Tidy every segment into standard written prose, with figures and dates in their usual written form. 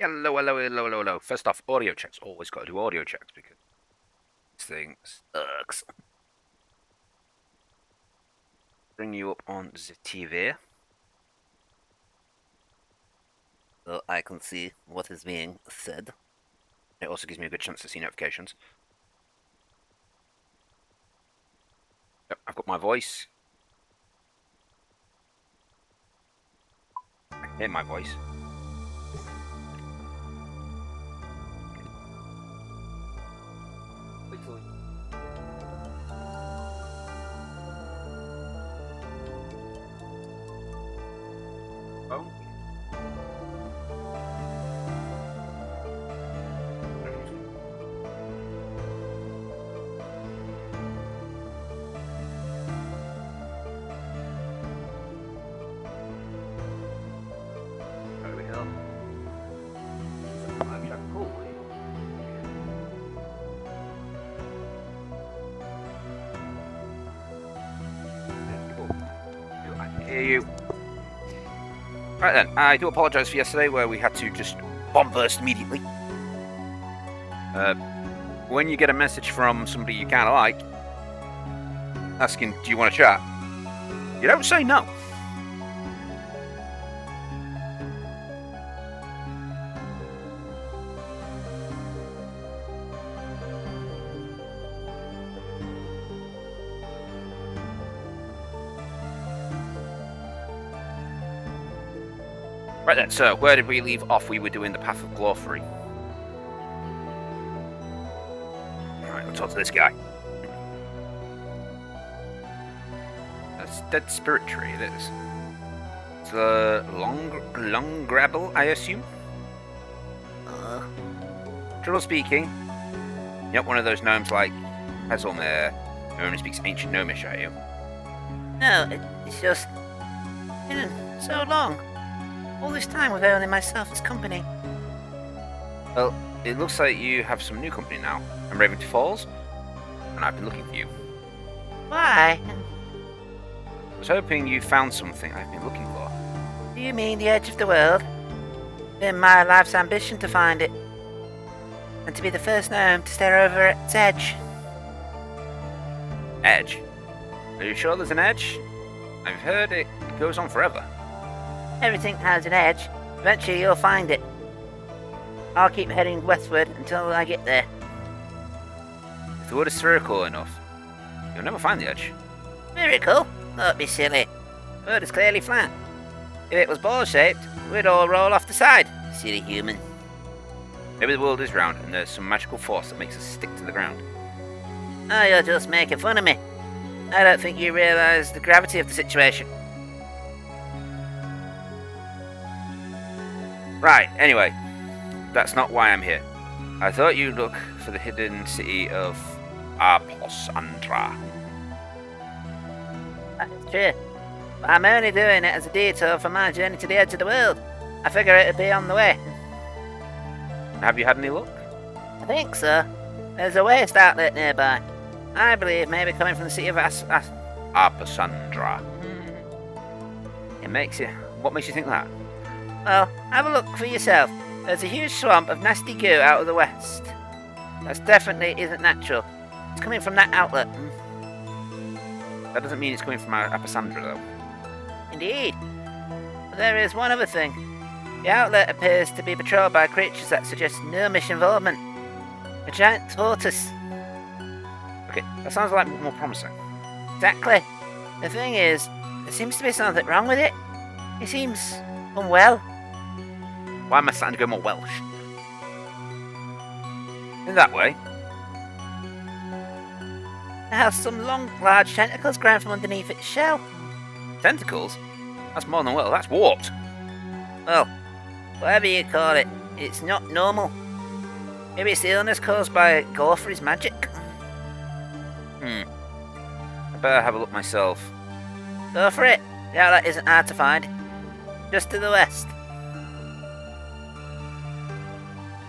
Hello, hello, hello, hello, hello. First off, audio checks. Always got to do audio checks because this thing sucks. Bring you up on the TV so I can see what is being said. It also gives me a good chance to see notifications. Yep, I've got my voice. I hear my voice. Oh. There we go. Cool. I can hear you. Right then, I do apologise for yesterday where we had to just bomb burst immediately. When you get a message from somebody you kind of like, asking, do you want to chat? You don't say no. Right then, so where did we leave off? We were doing the Path of Glory. Alright, let's talk to this guy. That's Dead Spirit Tree, it is. It's a long grabble, I assume? General speaking, you're not one of those gnomes like Hazelmere, who only speaks ancient gnomish, are you? No, it's just been so long. All this time with only myself as company. Well, it looks like you have some new company now. I'm Raventy Falls, and I've been looking for you. Why? I was hoping you found something I've been looking for. Do you mean the edge of the world? Been my life's ambition to find it. And to be the first gnome to stare over its edge. Edge? Are you sure there's an edge? I've heard it goes on forever. Everything has an edge. Eventually you'll find it. I'll keep heading westward until I get there. If the wood is spherical enough, you'll never find the edge. Miracle? Don't be silly. The world is clearly flat. If it was ball-shaped, we'd all roll off the side. Silly human. Maybe the world is round and there's some magical force that makes us stick to the ground. Oh, you're just making fun of me. I don't think you realise the gravity of the situation. Right, anyway, that's not why I'm here. I thought you'd look for the hidden city of Arposandra. That's true. But I'm only doing it as a detour for my journey to the edge of the world. I figure it'd be on the way. Have you had any luck? I think so. There's a waste outlet nearby. I believe maybe coming from the city of Arposandra. What makes you think that? Well, have a look for yourself. There's a huge swamp of nasty goo out of the west. That definitely isn't natural. It's coming from that outlet. That doesn't mean it's coming from Arposandra, though. Indeed. But there is one other thing. The outlet appears to be patrolled by creatures that suggest gnomish involvement. A giant tortoise. Okay, that sounds like more promising. Exactly. The thing is, there seems to be something wrong with it. It seems unwell. Why am I starting to go more Welsh? In that way. It has some long, large tentacles growing from underneath its shell. Tentacles? That's more than well, that's warped. Well, whatever you call it, it's not normal. Maybe it's the illness caused by Gorfrey's magic. I better have a look myself. Go for it. The outlet isn't hard to find. Just to the west.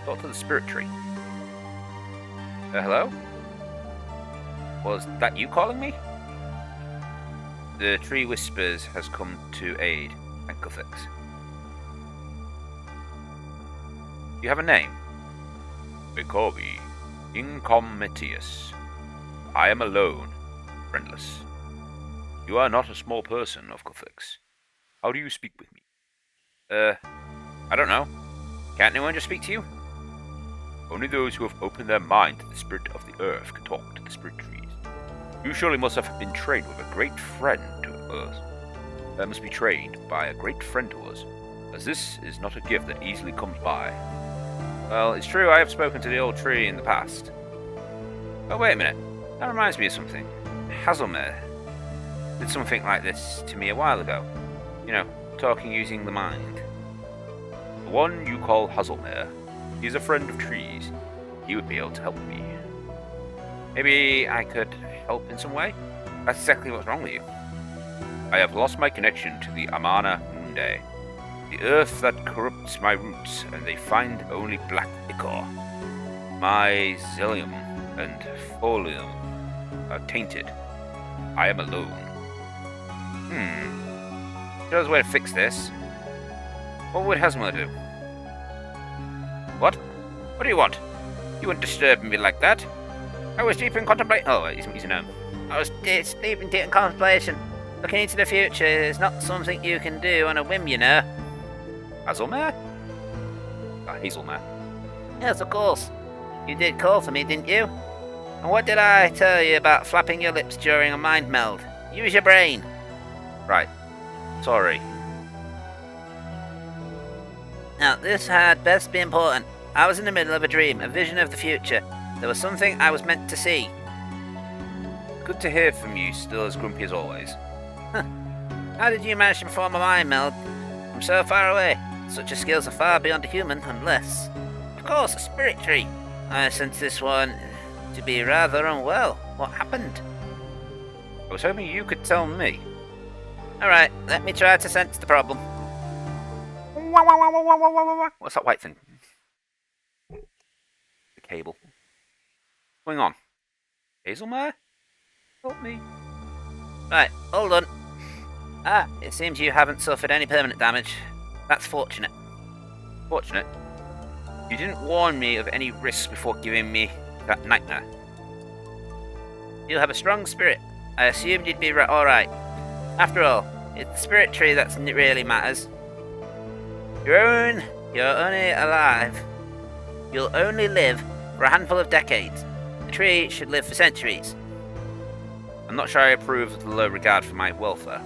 Talk to the spirit tree. Hello? Was that you calling me? The tree whispers has come to aid. Thank Guthix. You have a name? They call me Incomitius. I am alone, friendless. You are not a small person, of Guthix. How do you speak with me? I don't know. Can't anyone just speak to you? Only those who have opened their mind to the spirit of the earth can talk to the spirit trees. You surely must have been trained with a great friend to us. That must be trained by a great friend to us, as this is not a gift that easily comes by. Well, it's true I have spoken to the old tree in the past. Oh, wait a minute. That reminds me of something. Hazelmere did something like this to me a while ago. You know, talking using the mind. The one you call Hazelmere, he is a friend of trees. He would be able to help me. Maybe I could help in some way? That's exactly what's wrong with you. I have lost my connection to the Amana Mundi, the earth that corrupts my roots, and they find only black ichor. My xylium and folium are tainted. I am alone. There's a way to fix this. What would Hasmler do? What? What do you want? You wouldn't disturb me like that. I was deep in contemplation. Oh, he's a gnome. I was deep in contemplation. Looking into the future is not something you can do on a whim, you know. Hazelmere? Hazelmere. Yes, of course. You did call for me, didn't you? And what did I tell you about flapping your lips during a mind meld? Use your brain. Right. Sorry. Now, this had best be important. I was in the middle of a dream, a vision of the future. There was something I was meant to see. Good to hear from you, still as grumpy as always. How did you manage to perform a mind meld from so far away? Such skills are far beyond a human, unless... Of course, a spirit tree. I sensed this one to be rather unwell. What happened? I was hoping you could tell me. Alright, let me try to sense the problem. What's that white thing? The cable. What's going on? Hazelmere? Help me. Right, hold on. It seems you haven't suffered any permanent damage. That's fortunate. Fortunate? You didn't warn me of any risks before giving me that nightmare. You have a strong spirit. I assumed you'd be alright. After all, it's the spirit tree that really matters. You're only alive. You'll only live for a handful of decades. The tree should live for centuries. I'm not sure I approve of the low regard for my welfare.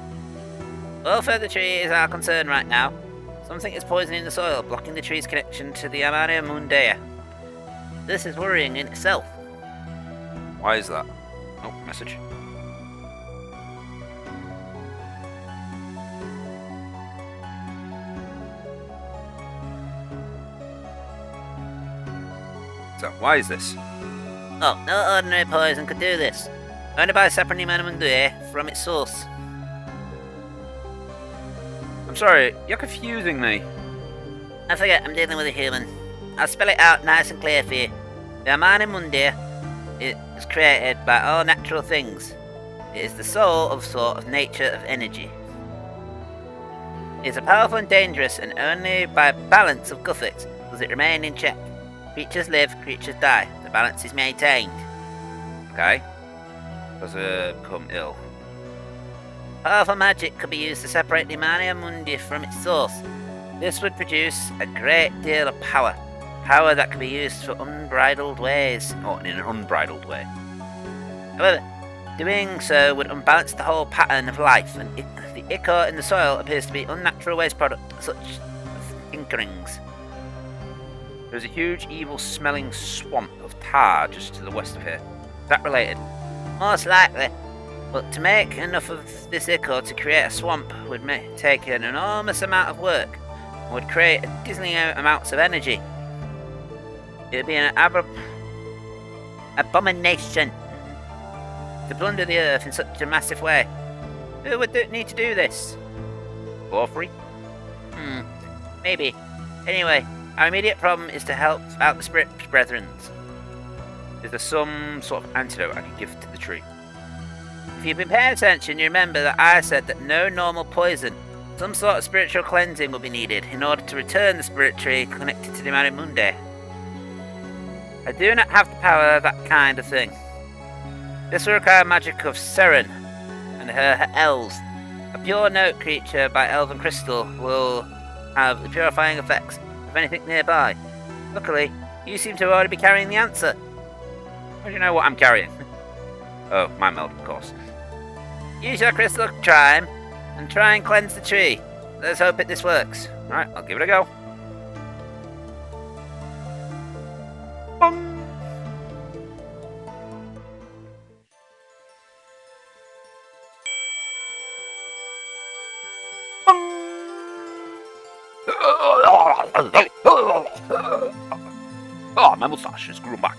Welfare of the tree is our concern right now. Something is poisoning the soil, blocking the tree's connection to the Amana Mundi. This is worrying in itself. Why is that? Oh, message. So, why is this? Oh, no ordinary poison could do this. Only by separating Amana Mundi from its source. I'm sorry, you're confusing me. I forget, I'm dealing with a human. I'll spell it out nice and clear for you. The Amana Mundi is created by all natural things. It is the soul of sort of nature of energy. It is a powerful and dangerous, and only by balance of Guthix does it remain in check. Creatures live, creatures die. The balance is maintained. Okay. Does it become ill? Powerful magic could be used to separate the Amana Mundi from its source. This would produce a great deal of power. Power that can be used for unbridled ways, or in an unbridled way. However, doing so would unbalance the whole pattern of life, and the ichor in the soil appears to be unnatural waste product, such tinkerings. There's a huge, evil-smelling swamp of tar just to the west of here. Is that related? Most likely. But to make enough of this ichor to create a swamp would take an enormous amount of work, and would create dizzying amounts of energy. It would be an abomination to plunder the earth in such a massive way. Who would need to do this? For free? Maybe. Anyway, our immediate problem is to help out the spirit brethren. Is there some sort of antidote I can give to the tree? If you've been paying attention, you remember that I said that no normal poison Some sort of spiritual cleansing will be needed in order to return the spirit tree connected to the Marimunde. I do not have the power of that kind of thing. This will require magic of Seren and her elves. A pure note creature by elven crystal will have the purifying effects of anything nearby. Luckily, you seem to already be carrying the answer. How do you know what I'm carrying? Oh, my meld, of course. Use your crystal chime and try and cleanse the tree. Let's hope this works. Alright, I'll give it a go. Bong! Oh, my moustache has grown back.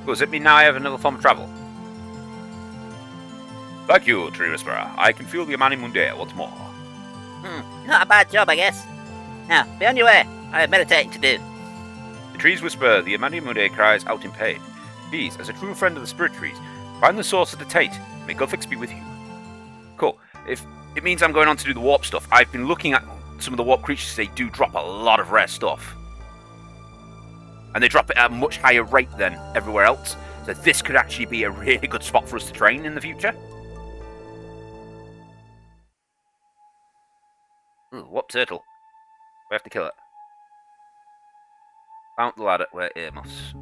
Does it mean now I have another form of travel? Thank you, Tree Whisperer. I can feel the Amani once more. Not a bad job, I guess. Now, be on your way. I have meditating to do. The trees whisper, the Amani cries out in pain. Please, as a true friend of the spirit trees, find the source of the Tate. May Guthix be with you. Cool. If it means I'm going on to do the warp stuff, I've been looking at some of the warp creatures. They do drop a lot of rare stuff. And they drop it at a much higher rate than everywhere else. So this could actually be a really good spot for us to train in the future. Ooh, warp turtle. We have to kill it. Mount the ladder. Wear earmuffs.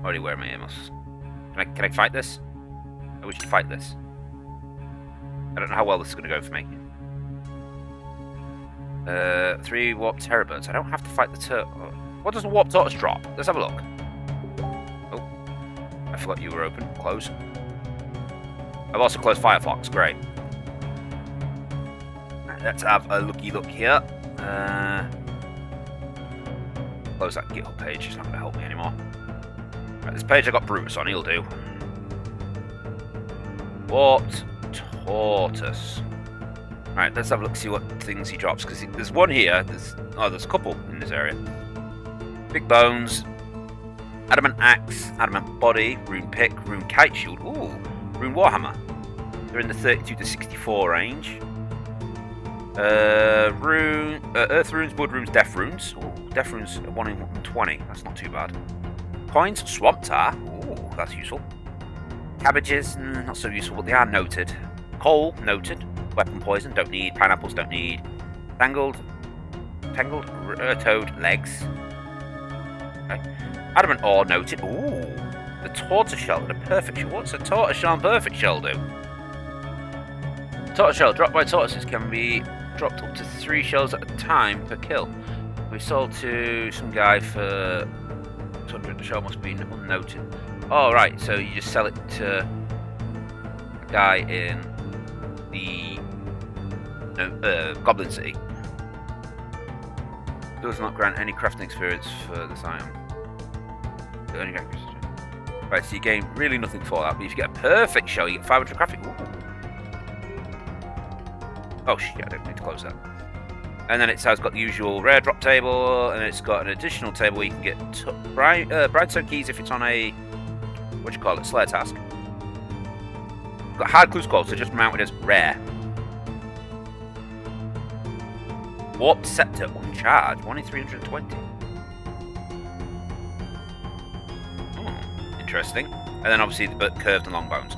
Already wear my earmuffs. Can I fight this? I wish to fight this. I don't know how well this is going to go for me. 3 warp terrorbirds. I don't have to fight the turtle. What does the warp tortoise drop? Let's have a look. Oh, I forgot you were open. Close. I've also closed Firefox. Great. Let's have a looky look here. Close that GitHub page. It's not going to help me anymore. Right, this page I got Brutus on. He'll do. Warped tortoise. Right, let's have a look, see what things he drops, because there's one here, there's a couple in this area. Big bones, adamant axe, adamant body, rune pick, rune kite shield, ooh, rune warhammer. They're in the 32 to 64 range. Earth runes, blood runes, death runes. Ooh, death runes 1 in 120, that's not too bad. Coins, swamp tar, ooh, that's useful. Cabbages, not so useful, but they are noted. Coal, noted. Weapon poison, don't need. Pineapples, don't need. Tangled toad legs. Okay. Adamant ore, noted. Ooh, the tortoise shell and a perfect shell. What's a tortoise shell and perfect shell do? Tortoise shell dropped by tortoises can be dropped up to 3 shells at a time per kill. We sold to some guy for 200. The shell must be unnoted. Oh, right, so you just sell it to a guy in the Goblin City. Does not grant any crafting experience for this item. Right, so you gain really nothing for that, but if you get a perfect shell, you get 500 crafting. Ooh. Oh shit, I don't need to close that. And then it's got the usual rare drop table, and it's got an additional table where you can get Brightstone keys if it's on a, what do you call it, Slayer task. Got hard clue scrolls, so just mounted as rare. Warped scepter uncharged, 1 in 320. Interesting. And then obviously the curved and long bones.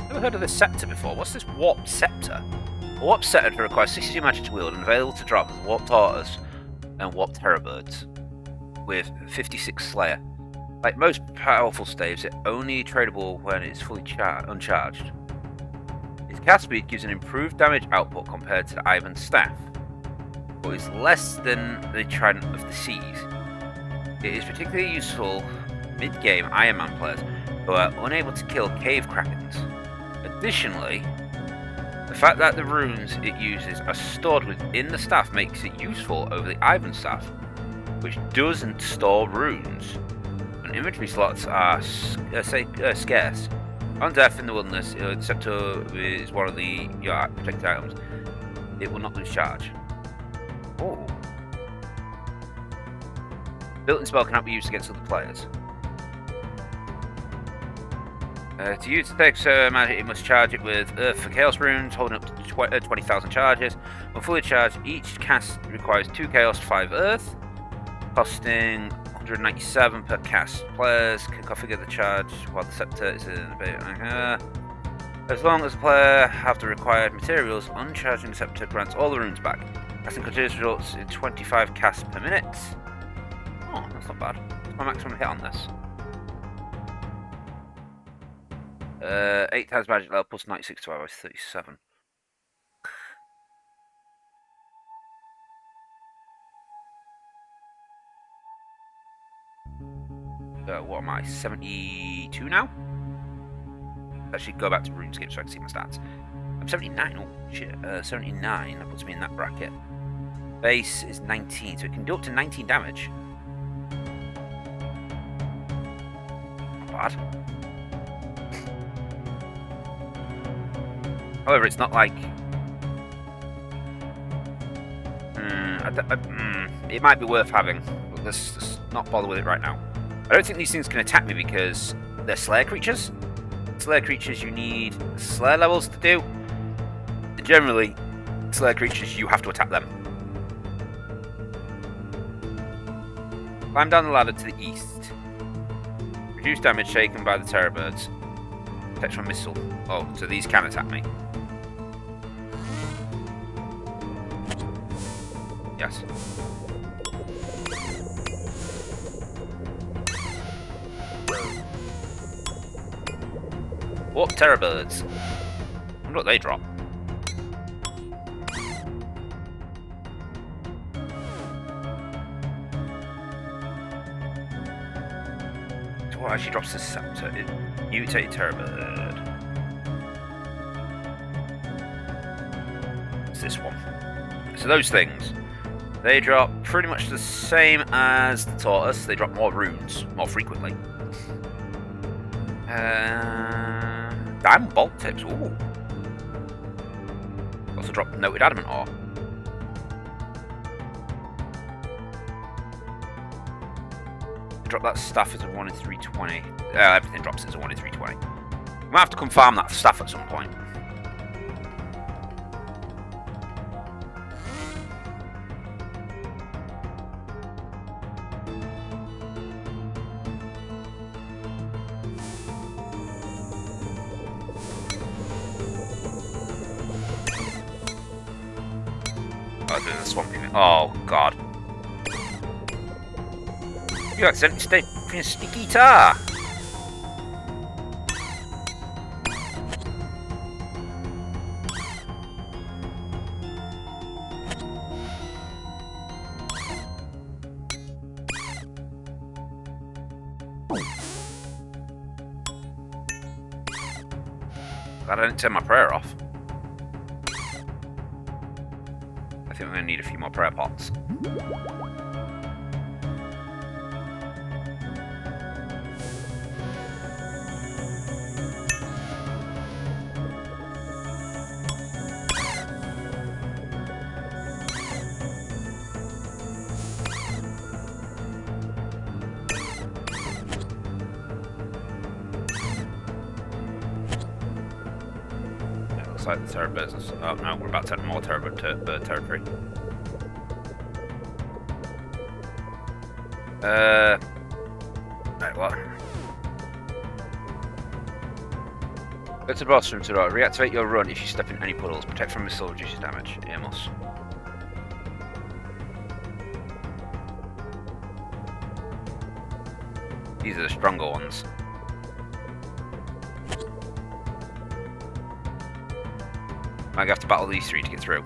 Never heard of this scepter before. What's this warped scepter? A warped scepter requires 62 magic to wield and available to drop with warped tortoise and warped terrorbirds with 56 slayer. Like most powerful staves, it's only tradable when it's fully uncharged. Its cast speed gives an improved damage output compared to the Ivan staff, but is less than the Trident of the Seas. It is particularly useful mid-game Ironman players who are unable to kill cave krakens. Additionally, the fact that the runes it uses are stored within the staff makes it useful over the Ivan staff, which doesn't store runes. Inventory slots are scarce. On death in the wilderness, the scepter is one of your protected items. It will not lose charge. Oh. Built-in spell cannot be used against other players. To use the fix magic, it must charge it with Earth for Chaos runes, holding up to 20,000 charges. When fully charged, each cast requires 2 Chaos, 5 Earth, costing 197 per cast. Players can configure the charge while the scepter is in a bit. As long as the player have the required materials, uncharging the scepter grants all the runes back. Casting continuous results in 25 casts per minute. Oh, that's not bad. What's my maximum hit on this? 8 times magic level plus 96 to hours, 37. What am I, 72 now? Actually, go back to RuneScape so I can see my stats. I'm 79, oh shit, 79, that puts me in that bracket. Base is 19, so it can do up to 19 damage. Not bad. However, it's not like... it might be worth having, but let's not bother with it right now. I don't think these things can attack me because they're Slayer creatures. Slayer creatures you need Slayer levels to do. Generally, Slayer creatures, you have to attack them. Climb down the ladder to the east. Reduce damage taken by the terror birds. Protection from missile. Oh, so these can attack me. Yes. What terror birds? I wonder what they drop. So what actually drops the scepter? Mutated terror bird. It's this one. So those things, they drop pretty much the same as the tortoise. They drop more runes more frequently. Diamond bolt tips. Ooh. Also drop noted adamant ore. Drop that staff as a 1 in 320. Everything drops as a 1 in 320. We might have to come farm that staff at some point. Oh god. You accidentally stayed in a sticky tar! Glad I didn't turn my prayer off. I think we're going to need a few more prayer pots. Like the terror birds. Oh no, we're about to have more terror bird territory. Right, what? Go to the boss room to reactivate your run if you step in any puddles. Protect from missile, reduces damage. Amos. These are the stronger ones. I have to battle these three to get through.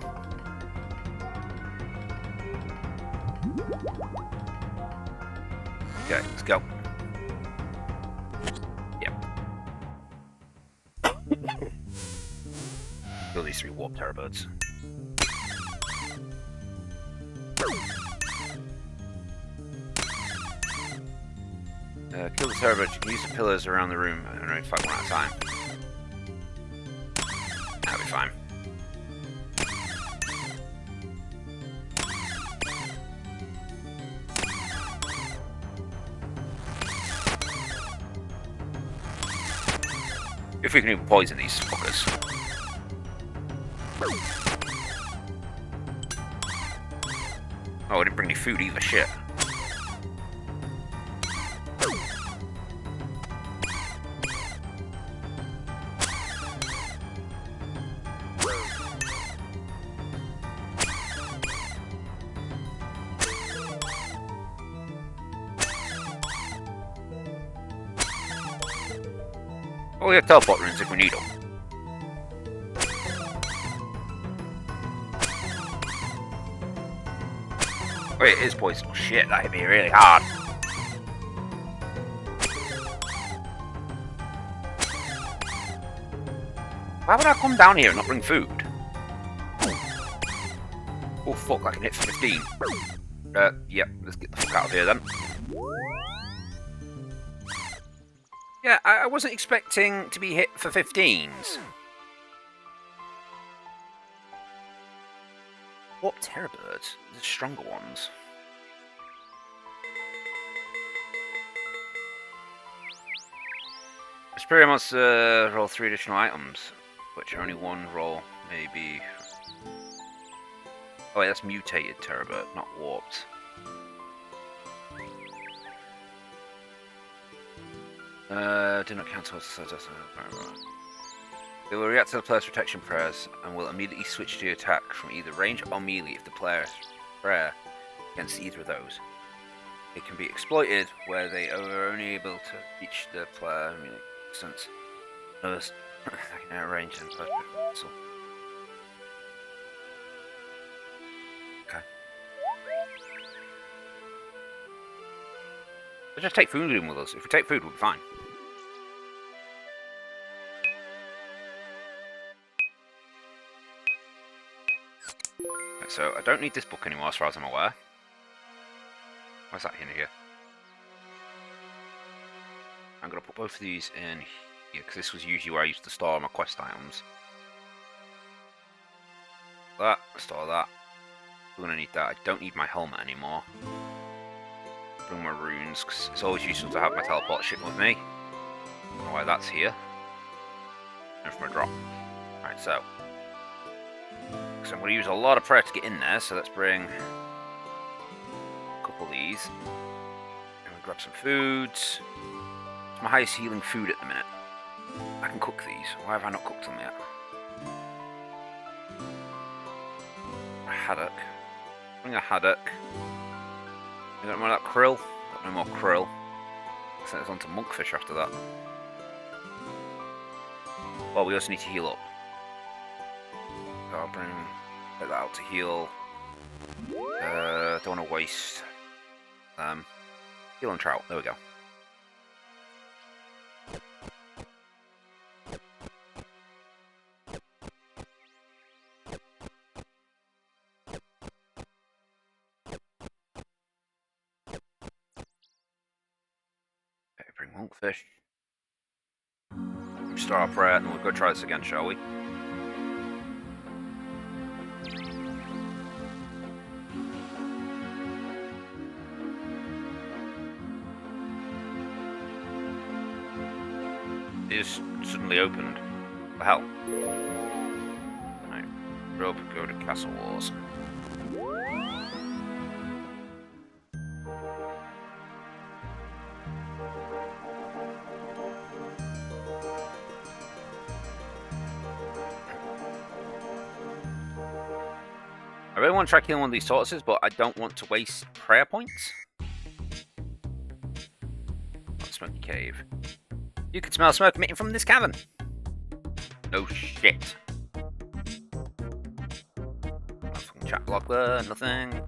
Okay, let's go. Yep. Kill these 3 warp terror birds. Kill the terror birds. You can use the pillars around the room and only fight one at a time. That'll be fine. If we can even poison these fuckers. Oh, I didn't bring any food either, shit. Oh, we have teleport runes if we need them. Wait, it is poison. Oh, shit, that hit me really hard. Why would I come down here and not bring food? Oh fuck, I can hit 15. Yep, let's get the fuck out of here then. Yeah, I wasn't expecting to be hit for 15s. What terror birds? The stronger ones. Spirit must roll 3 additional items, which only one roll may be. Oh wait, that's mutated terror bird, not warped. Do not cancel. They will react to the player's protection prayers and will immediately switch to attack from either range or melee if the player's prayer against either of those. It can be exploited where they are only able to reach the player melee distance. Others they can range and player's missile. Okay. Let's just take food in with us. If we take food, we'll be fine. So I don't need this book anymore as far as I'm aware. Why's that in here? I'm going to put both of these in here because this was usually where I used to store my quest items. That, store that. We're going to need that. I don't need my helmet anymore. Bring my runes because it's always useful to have my teleport ship with me. I don't know why that's here. And from a drop. Right, so. So I'm going to use a lot of prayer to get in there, so let's bring a couple of these. And we'll grab some foods. It's my highest healing food at the minute. I can cook these. Why have I not cooked them yet? A haddock. Bring a haddock. You got more of that krill? Got no more krill. Send us on to monkfish after that. Well, we also need to heal up. So I'll bring that out to heal. Don't want to waste. Heal on trout. There we go. Okay, bring monkfish. Start our prayer, and then we'll go try this again, shall we? It just suddenly opened. What the hell? Right. Rope, go to Castle Wars. I really want to try killing one of these tortoises, but I don't want to waste prayer points. Smoky cave. You can smell smoke emitting from this cavern. No shit. Nothing chat log there, nothing.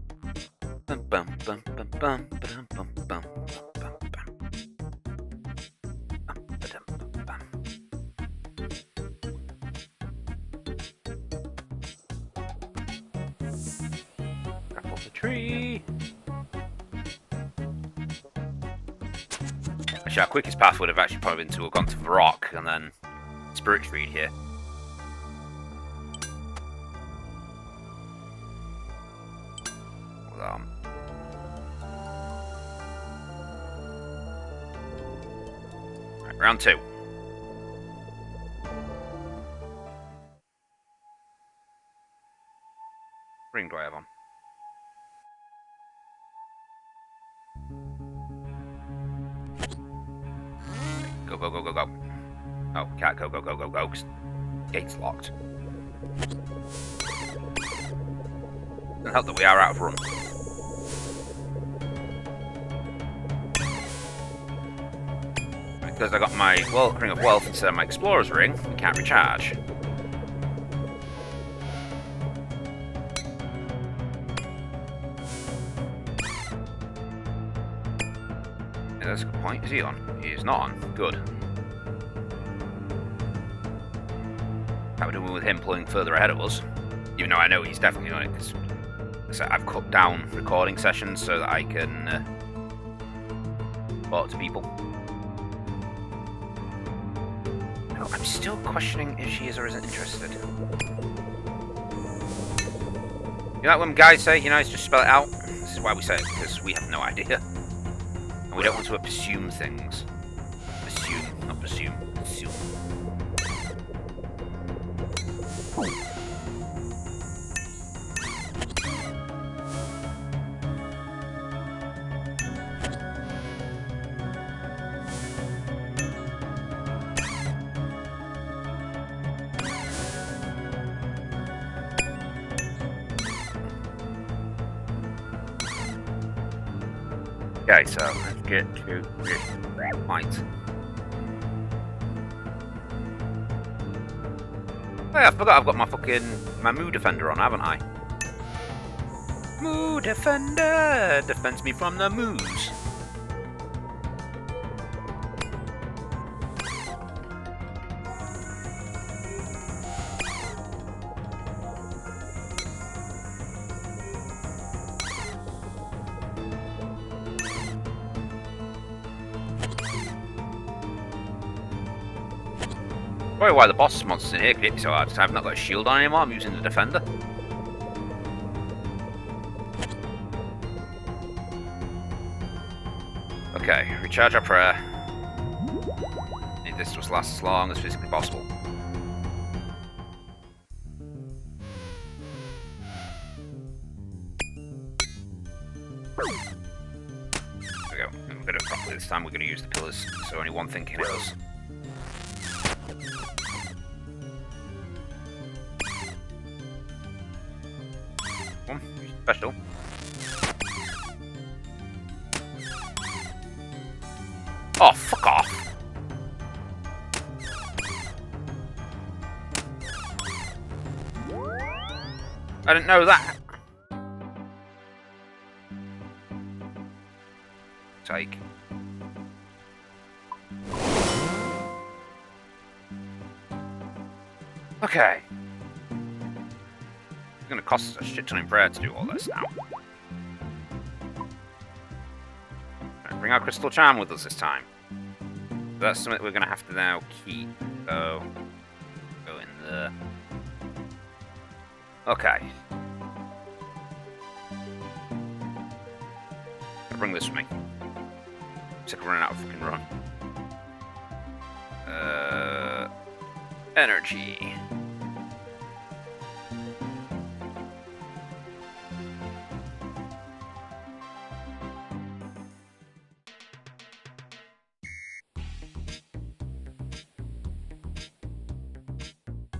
Bum, bum, bum, bum, bum, bum, bum, bum, bum, bum. Grab off the tree. Actually, our quickest path would have actually probably been to have gone to the rock and then spirit tree here. Right, round 2. ring do I have on? Go, go, go, go, go. Oh, can't go, go, go, go, go, 'cause gate's locked. Doesn't help that we are out of run. Because I got my ring of wealth instead of my explorer's ring, we can't recharge. Yeah, that's a good point. Is he on? He is not on. Good. How are we doing with him pulling further ahead of us? Even though I know he's definitely on it, because I've cut down recording sessions so that I can talk to people. No, I'm still questioning if she is or isn't interested. You know when guys say, just spell it out? This is why we say it, because we have no idea. And we don't want to assume things. Assume, not presume. Assume. Okay, so let's get to this point. Oh yeah, I forgot I've got my Moo Defender on, haven't I? Moo Defender defends me from the moos. Probably why the boss monsters in here can hit me so hard, because I've not got a shield on anymore, I'm using the defender. Okay, recharge our prayer. Need this to last as long as physically possible. There we go. We're going to do it properly this time, we're going to use the pillars, so only one thing can hit us. Special. Oh, fuck off! I didn't know that. Take. Okay. It's going to cost us a shit ton in prayer to do all this now. Right, bring our crystal charm with us this time. That's something we're going to have to now keep. So, go in there. Okay. Bring this with me. I'm sick of running out of fucking run. Energy.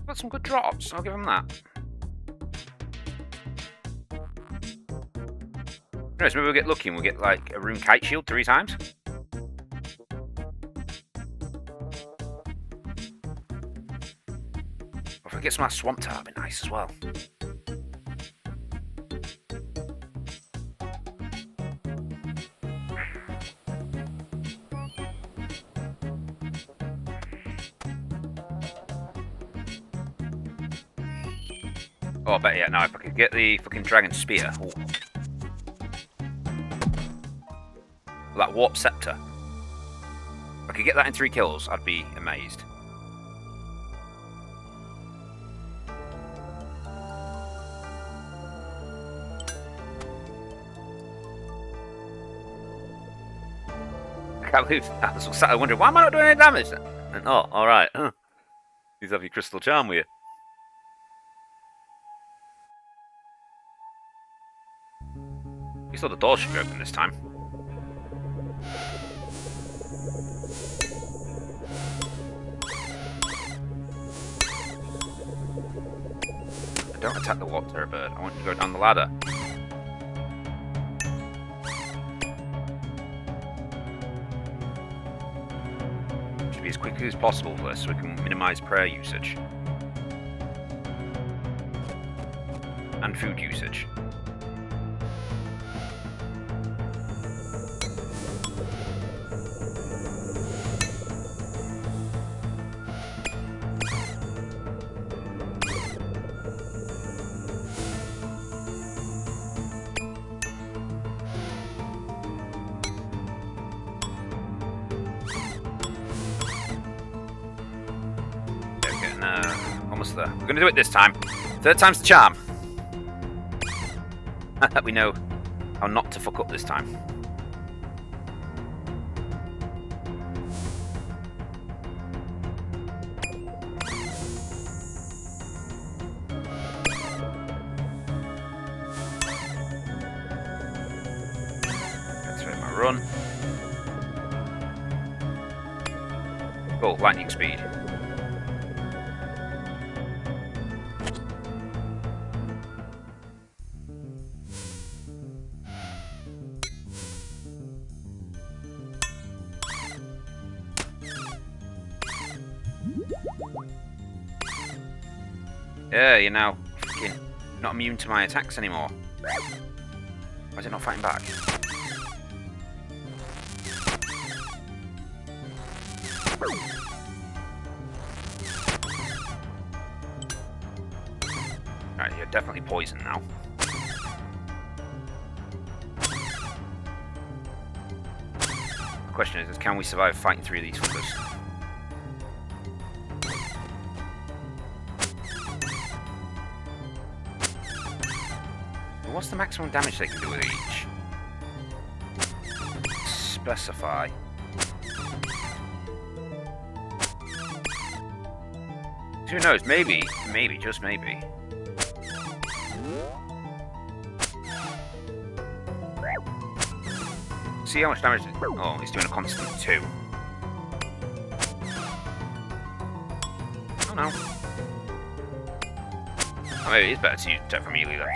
Got some good drops, I'll give them that. Anyways, maybe we'll get lucky and we'll get like a rune kite shield 3 times. Or if we get some of that swamp tar, that'd be nice as well. Oh, I bet, yeah, no, if I could get the fucking dragon spear. Ooh. That warp scepter. If I could get that in 3 kills, I'd be amazed. I can't believe that. I was sat there wondering, why am I not doing any damage? And, oh, alright. These have your crystal charm with you. We thought the door should be open this time. Don't attack the water bird. I want you to go down the ladder. Should be as quickly as possible for this so we can minimize prayer usage. And food usage. Almost there. We're gonna do it this time. Third time's the charm. We know how not to fuck up this time. Activate my run. Oh, lightning speed. Yeah, you're now fucking not immune to my attacks anymore. Why is it not fighting back? Right, you're definitely poisoned now. The question is can we survive fighting through these fuckers? What's the maximum damage they can do with each? Specify. Who knows? Maybe, just maybe. See how much damage. Oh, he's doing a constant 2. Oh no. Oh, maybe it's better to use attack from melee then.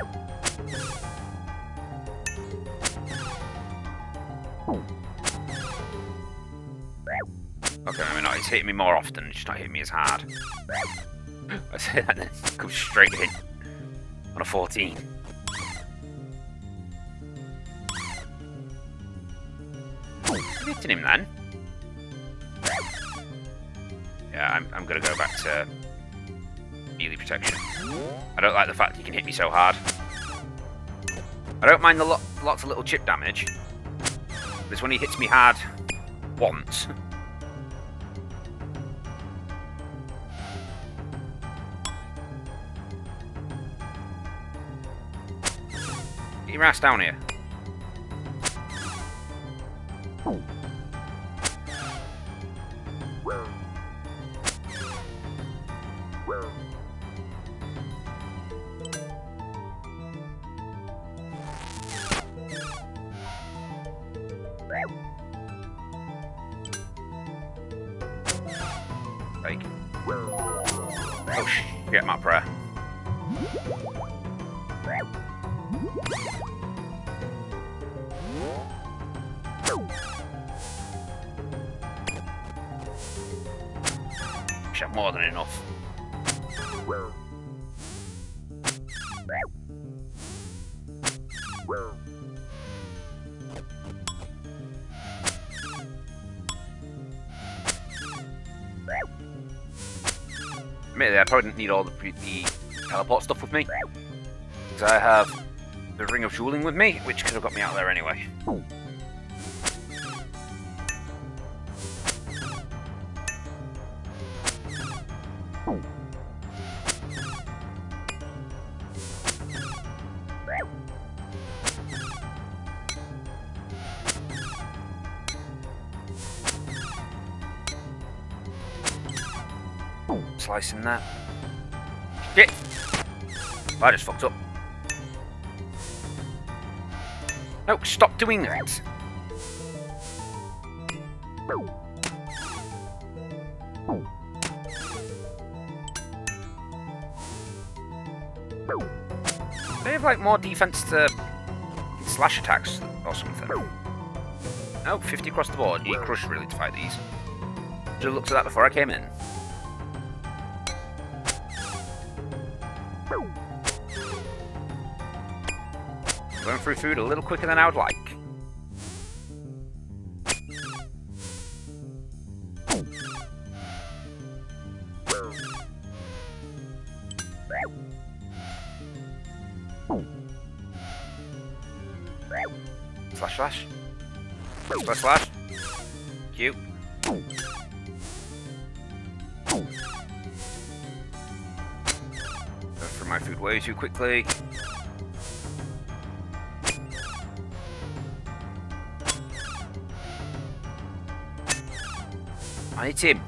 Okay, maybe not. He's hitting me more often, just not hitting me as hard. I say that then goes straight in on a 14. I'm hitting him then. Yeah, I'm gonna go back to melee protection. I don't like the fact he can hit me so hard. I don't mind the lots of little chip damage. But it's when he hits me hard once. Get your ass down here. Like. Oh shit, my prayer. Should have more than enough. Admittedly, I probably didn't need all the teleport stuff with me, because I have the Ring of Dueling with me, which could have got me out there anyway. Slicing that. Shit! I just fucked up. No, stop doing that. They have like more defense to slash attacks or something. No, 50 across the board. You need crush really to fight these. Should have looked at that before I came in. Going through food a little quicker than I would like. Slash slash. Slash slash. Cute. Go through my food way too quickly. I need him.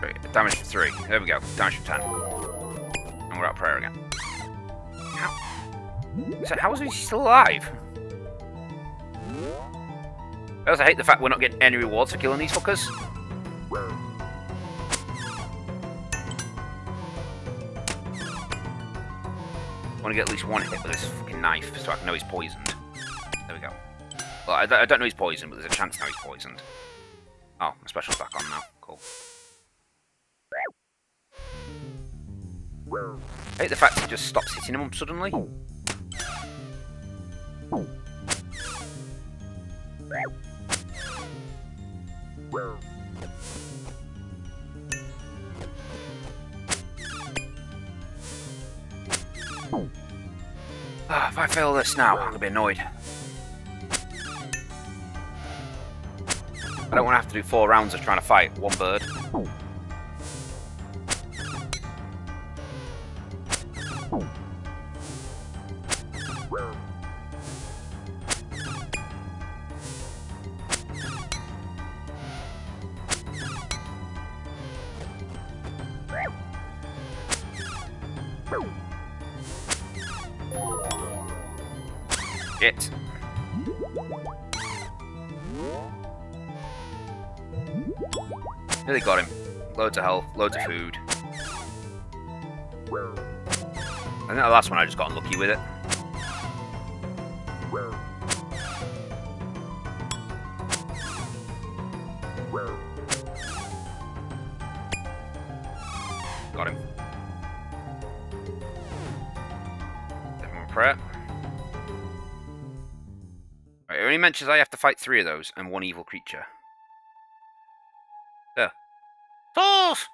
Great, damage for 3. There we go. Damage for 10. And we're out prayer again. How is he still alive? I also hate the fact we're not getting any rewards for killing these fuckers. I want to get at least one hit with this fucking knife so I can know he's poisoned. There we go. Well, I don't know he's poisoned, but there's a chance now he's poisoned. Oh, my special's back on now. Cool. I hate the fact it just stops hitting him suddenly. If I fail this now, I'm going to be annoyed. I don't want to have to do 4 rounds of trying to fight one bird. Shit. Really got him. Loads of health, loads of food. I think the last one I just got unlucky with it. Got him. Everyone prep. Right, it only mentions I have to fight 3 of those and 1 evil creature. There. Tools!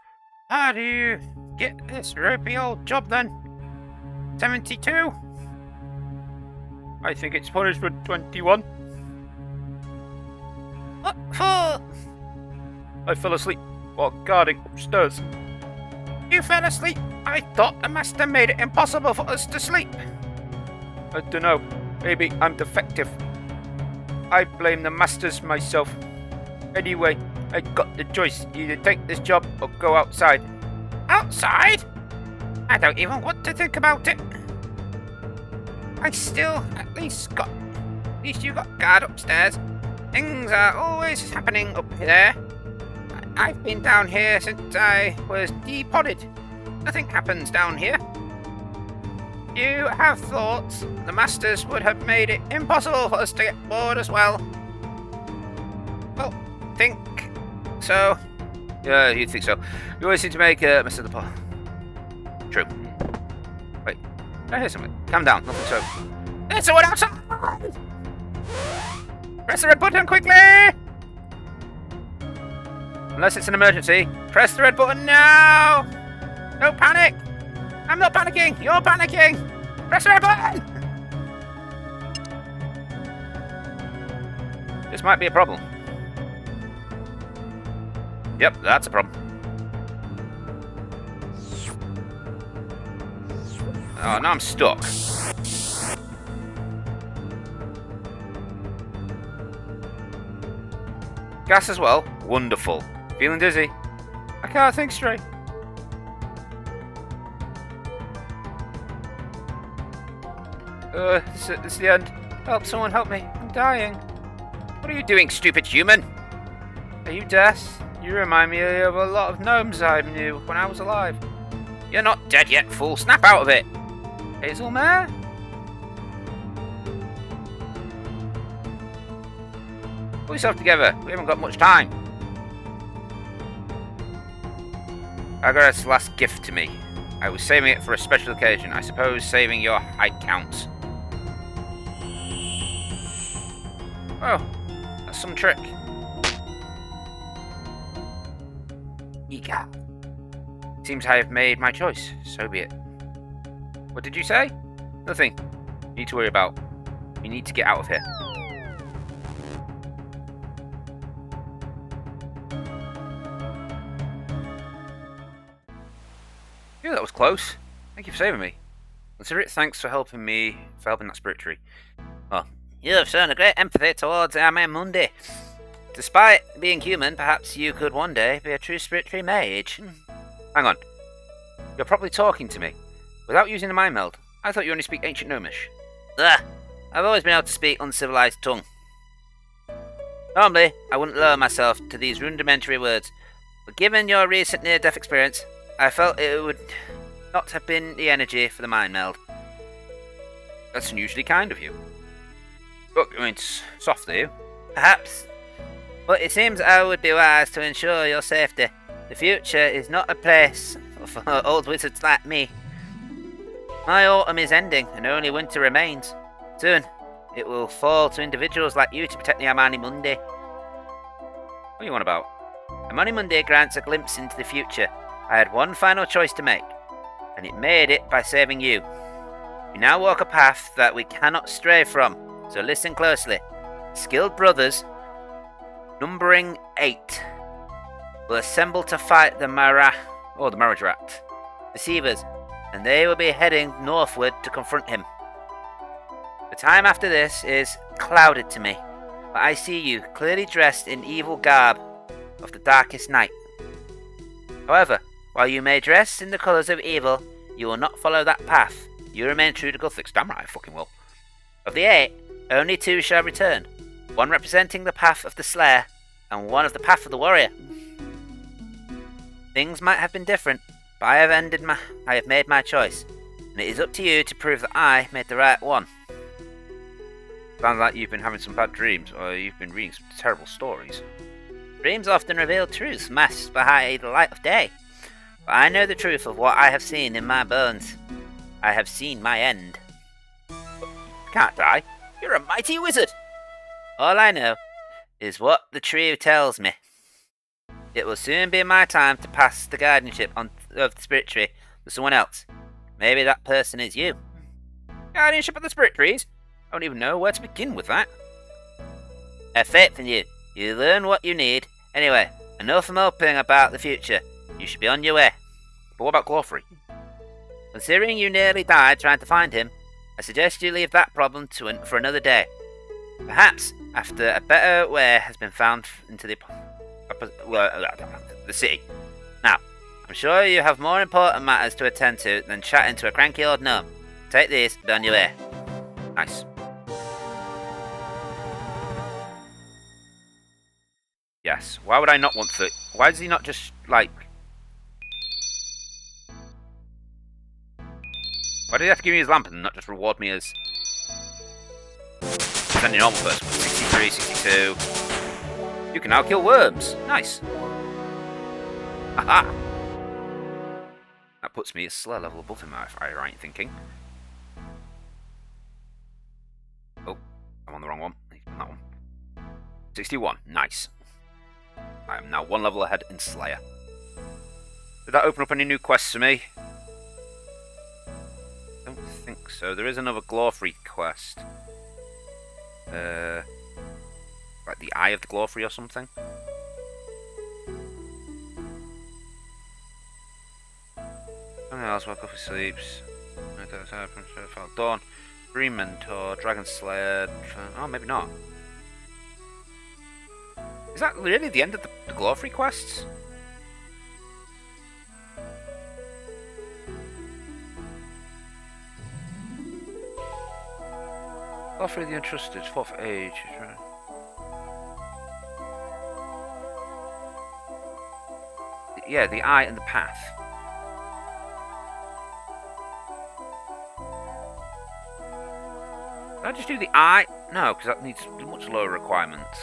How do you get this ropey old job then? 72? I think it's punishment 21. What for? I fell asleep while guarding upstairs. You fell asleep? I thought the master made it impossible for us to sleep. I don't know. Maybe I'm defective. I blame the masters myself. Anyway, I got the choice. Either take this job or go outside. Outside? I don't even want to think about it. I still at least you got guard upstairs. Things are always happening up there. I've been down here since I was depodded. Nothing happens down here. You have thoughts the masters would have made it impossible for us to get bored as well. Well, think so. Yeah, you'd think so. You always seem to make a mess of the pot. True. Wait, I hear something. Calm down, nothing so. There's someone outside! Press the red button quickly! Unless it's an emergency, press the red button now! No panic! I'm not panicking! You're panicking! Press the red button! This might be a problem. Yep, that's a problem. Oh, now I'm stuck. Gas as well? Wonderful. Feeling dizzy? I can't think straight. This is the end. Help, someone help me. I'm dying. What are you doing, stupid human? Are you Des? You remind me of a lot of gnomes I knew when I was alive. You're not dead yet, fool. Snap out of it. Hazelmare? Pull yourself together. We haven't got much time. Agarat's last gift to me. I was saving it for a special occasion. I suppose saving your height counts. Oh, that's some trick. Ika. Seems I have made my choice. So be it. What did you say? Nothing. You need to worry about. We need to get out of here. Yeah, that was close. Thank you for saving me. Consider it thanks for helping that spirit tree. Well, you have shown a great empathy towards Ironman Monday. Despite being human, perhaps you could one day be a true spirit tree mage. Hang on. You're probably talking to me. Without using the mind meld. I thought you only speak ancient gnomish. Ugh. I've always been able to speak uncivilized tongue. Normally, I wouldn't lower myself to these rudimentary words, but given your recent near-death experience, I felt it would not have been the energy for the mind meld. That's unusually kind of you. Look, I mean, soft of you. Perhaps. But it seems I would be wise to ensure your safety. The future is not a place for old wizards like me. My autumn is ending, and only winter remains. Soon, it will fall to individuals like you to protect the Amani Mundi. What are you on about? Amani Mundi grants a glimpse into the future. I had one final choice to make, and it made it by saving you. You now walk a path that we cannot stray from, so listen closely. Skilled brothers, numbering 8, will assemble to fight the Marajarat deceivers, and they will be heading northward to confront him. The time after this is clouded to me, but I see you clearly dressed in evil garb of the darkest night. However, while you may dress in the colours of evil, you will not follow that path. You remain true to Gothics. Damn right, I fucking will. Of the 8, only 2 shall return. One representing the path of the Slayer, and one of the path of the Warrior. Things might have been different, but I have made my choice, and it is up to you to prove that I made the right one. Sounds like you've been having some bad dreams, or you've been reading some terrible stories. Dreams often reveal truths masked behind the light of day. But I know the truth of what I have seen in my bones. I have seen my end. But you can't die. You're a mighty wizard. All I know is what the tree tells me. It will soon be my time to pass the guardianship of the spirit tree to someone else. Maybe that person is you. Guardianship of the spirit trees? I don't even know where to begin with that. I have faith in you. You learn what you need. Anyway, enough moping about the future. You should be on your way. But what about Glorfrey? Considering you nearly died trying to find him, I suggest you leave that problem for another day. Perhaps after a better way has been found into the city. Now, I'm sure you have more important matters to attend to than chatting to a cranky old gnome. Take these, be on your way. Nice. Yes. Why would I not want to? Why does he not just, like... Why do he have to give me his lamp and not just reward me as... Any normal person? 63, 62... You can now kill worms. Nice. Aha! That puts me a slow level above him, if I'm right thinking. Oh, I'm on the wrong one. That one. 61. Nice. I am now 1 level ahead in Slayer. Did that open up any new quests for me? I don't think so. There is another Glorfrey quest. Like the Eye of the Glorfrey or something. Something else, woke up he sleeps. Dawn. Green Mentor, Dragon Slayer. Oh, maybe not. Is that really the end of the Glorfree quests? Glorfree the Untrusted, 4th age. Yeah, the eye and the path. Can I just do the eye? No, because that needs much lower requirements.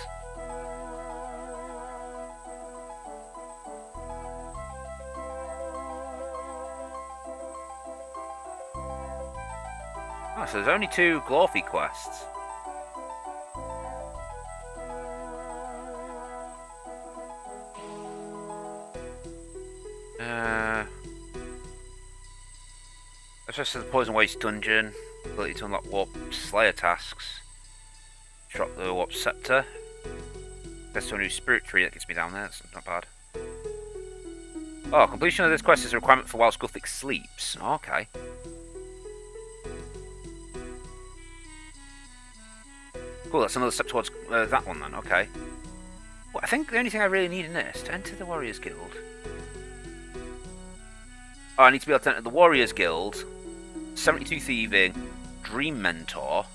Oh, so there's only 2 Glorfy quests. Especially the Poison Waste dungeon. Ability to unlock Warp Slayer tasks. Drop the Warp Scepter. There's to a new Spirit Tree that gets me down there. That's not bad. Oh, completion of this quest is a requirement for while Guthix sleeps. Okay. Cool, that's another step towards that one then. Okay. Well, I think the only thing I really need in this to enter the Warriors Guild. Oh, I need to be able to enter the Warriors Guild. 72 Thieving. Dream Mentor.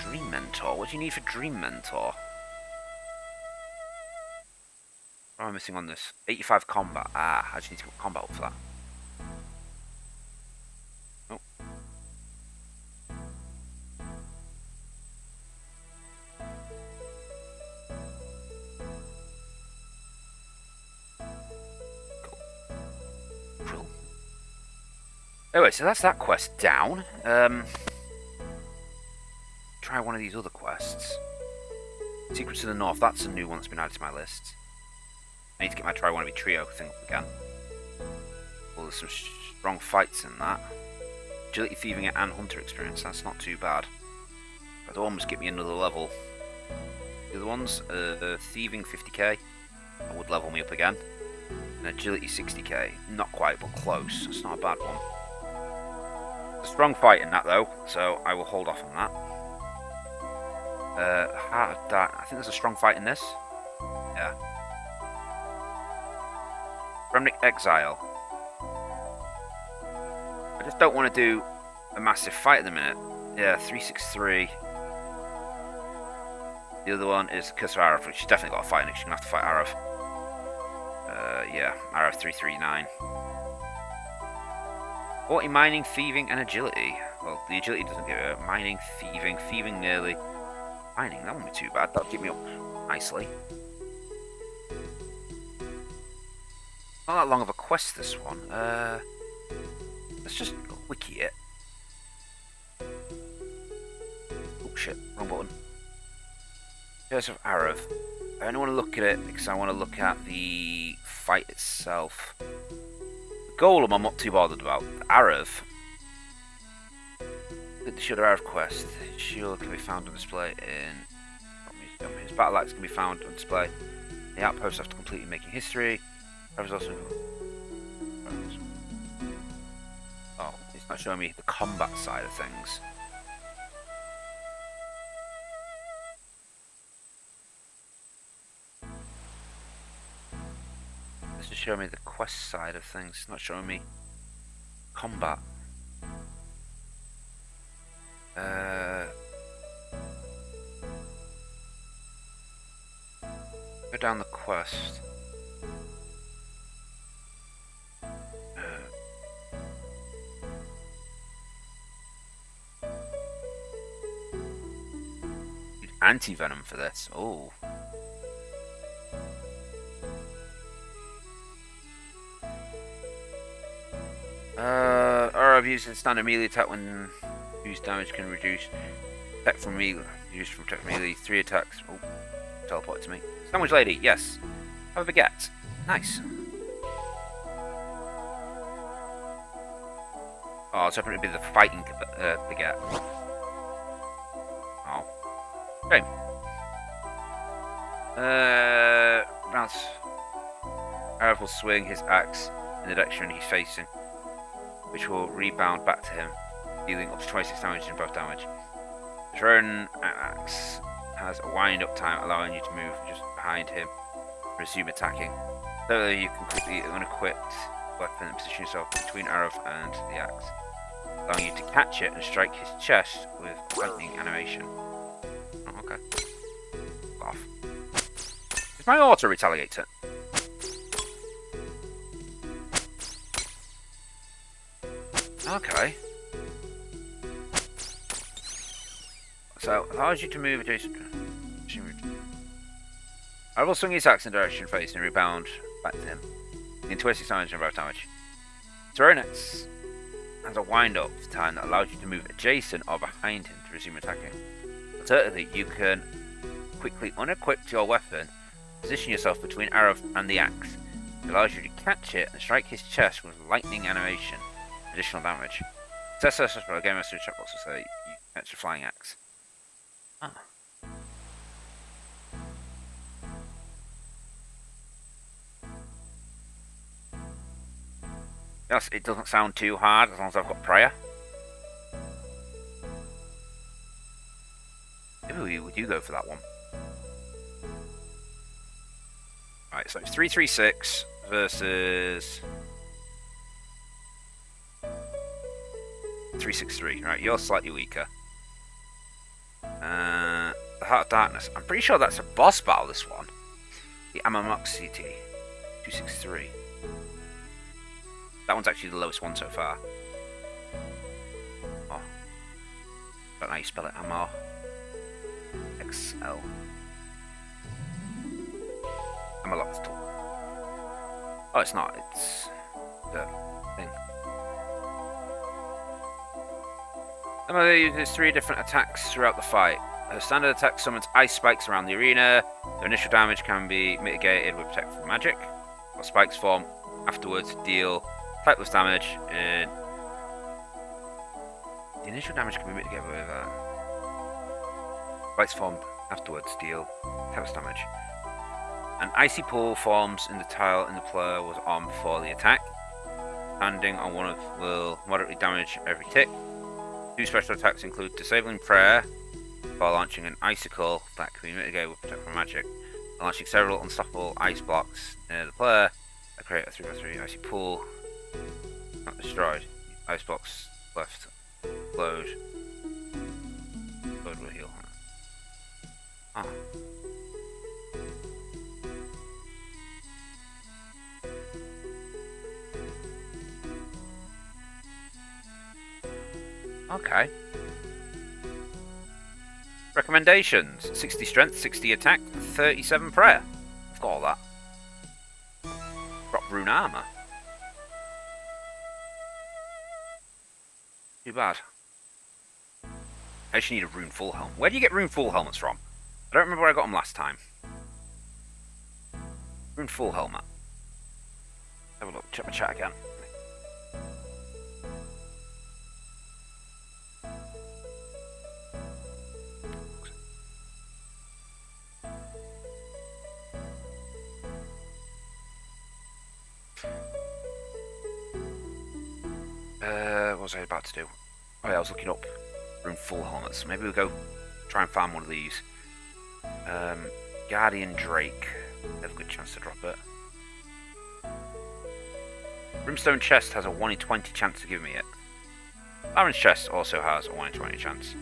Dream Mentor? What do you need for Dream Mentor? What am I missing on this? 85 combat. Ah, I just need to put combat up for that. Oh. Cool. Anyway, so that's that quest down. Try one of these other quests. Secrets of the North, that's a new one that's been added to my list. I need to get my Try Wannabe Trio thing up again. Well, there's some strong fights in that. Agility, Thieving, and Hunter experience, that's not too bad. That'll almost get me another level. The other ones, Thieving 50k, that would level me up again. And Agility 60k, not quite, but close. That's not a bad one. There's a strong fight in that though, so I will hold off on that. Heart of Dark, I think there's a strong fight in this. Yeah. Remnant Exile. I just don't want to do a massive fight at the minute. Yeah, 363. The other one is Curse of Arav, which she's definitely got a fight in it. She's going to have to fight Arav. Yeah, Arav 339. 40 Mining, Thieving, and Agility. Well, the Agility doesn't give it. Mining, Thieving nearly. Mining, that won't be too bad. That'll keep me up nicely. Not that long of a quest, this one. Let's just wiki it. Oh shit, wrong button. Curse of Arav. I only want to look at it because I want to look at the fight itself. The Golem I'm not too bothered about. The Arav. The Shield of Arav quest. The shield can be found on display in... His battle axe can be found on display. The outpost after completely making history. I was also... Oh, it's not showing me the combat side of things. It's just showing me the quest side of things. It's not showing me combat. Go down the quest. Anti-venom for this. Oh. I've used a standard melee attack when used damage can reduce attack from melee. Used from attack melee. 3 attacks. Oh, teleport to me. Sandwich lady, yes. Have a baguette. Nice. Oh, I was hoping it'd be the fighting baguette. Oh. Okay. Bounce. Arav will swing his axe in the direction he's facing, which will rebound back to him, dealing up to 26 damage in both damage. His own axe has a wind-up time, allowing you to move just behind him, resume attacking. So you can quickly unequipped weapon and position yourself between Arif and the axe, allowing you to catch it and strike his chest with lightning animation. Oh, okay. Off. Is my auto retaliator? Okay. So, allows you to move adjacent. I will swing his axe in the direction facing and rebound back to him. In 26 damage and both damage. Throwing axe has a wind up time that allows you to move adjacent or behind him to resume attacking. Alternatively, you can quickly unequip your weapon, position yourself between Arif and the axe. It allows you to catch it and strike his chest with lightning animation. Additional damage. Success for a game master checkbox to say you catch a flying axe. Ah. Yes, it doesn't sound too hard as long as I've got prayer. Maybe we do go for that one. Right, so it's 336 versus 363. Right, you're slightly weaker. The Heart of Darkness. I'm pretty sure that's a boss battle, this one. The Amamoxity 263. That one's actually the lowest one so far. Oh. Don't know how you spell it. Amar. XL. Amaloctl. Oh, it's not. It's the thing. Emily uses 3 different attacks throughout the fight. Her standard attack summons ice spikes around the arena. Their initial damage can be mitigated with Protect from Magic. While spikes form afterwards, deal typeless damage. The initial damage can be mitigated with spikes formed afterwards, deal typeless damage. An icy pool forms in the tile in the player was on before the attack. Standing on one of will moderately damage every tick. 2 special attacks include Disabling Prayer, while launching an icicle that can be mitigated with Protect from Magic, and launching several unstoppable ice blocks near the player that create a 3x3 icy pool. Not destroyed. Ice blocks left. Load. Load will heal. Ah. Okay. Recommendations: 60 strength, 60 attack, 37 prayer. I've got all that. Drop rune armor. Too bad. I actually need a rune full helmet. Where do you get rune full helmets from? I don't remember where I got them last time. Rune full helmet. Have a look. Check my chat again. What was I about to do? Oh yeah, I was looking up rune full helmets. Maybe we'll go try and find one of these. Guardian Drake. They have a good chance to drop it. Brimstone Chest has a 1 in 20 chance to give me it. Baron's Chest also has a 1 in 20 chance.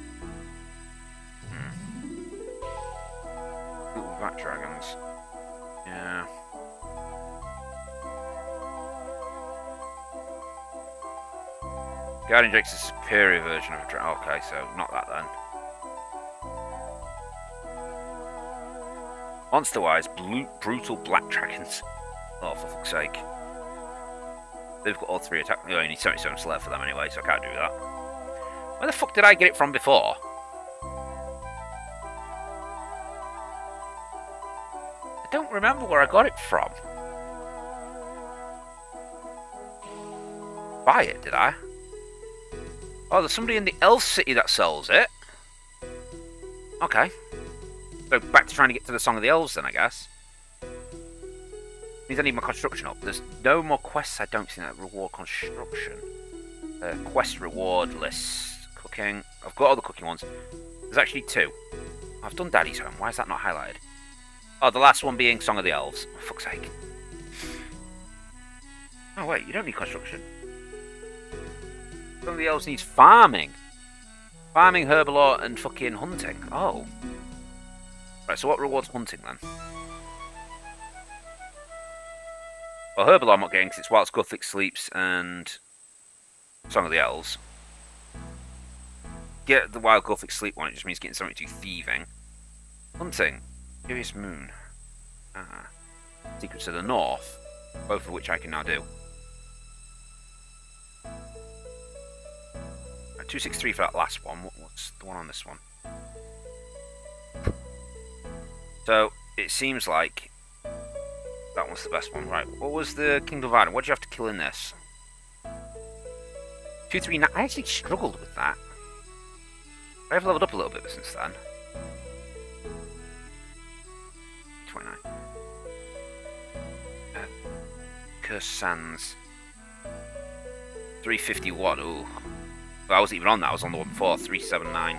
Ooh, Vat Dragons. Yeah. Guardian Drake's a superior version of a dragon. Okay, so not that then. Monster-wise, brutal black dragons. Oh, for fuck's sake. They've got all 3 attack. You only need 77 left for them anyway, so I can't do that. Where the fuck did I get it from before? I don't remember where I got it from. Buy it, did I? Oh, there's somebody in the Elf City that sells it. Okay. So back to trying to get to the Song of the Elves then, I guess. Means I need my construction up. There's no more quests, I don't think, that reward construction. Quest reward list. Cooking. I've got all the cooking ones. There's actually 2. I've done Daddy's Home. Why is that not highlighted? Oh, the last one being Song of the Elves. Oh, fuck's sake. Oh, wait, you don't need construction. Song of the Elves needs farming. Farming, herbivore, and fucking hunting. Oh. Right, so what rewards hunting then? Well, herbivore I'm not getting because it's whilst Gothic sleeps and Song of the Elves. Get the Wild Gothic Sleep one, it just means getting something to do thieving. Hunting. Curious Moon. Secrets of the North. Both of which I can now do. 263 for that last one. What's the one on this one? So, it seems like that one's the best one. Right, what was the Kingdom of Iron? What did you have to kill in this? 239. I actually struggled with that. I've leveled up a little bit since then. 29. Cursed Sands. 351. Ooh. Well, I wasn't even on that. I was on the one before. 379.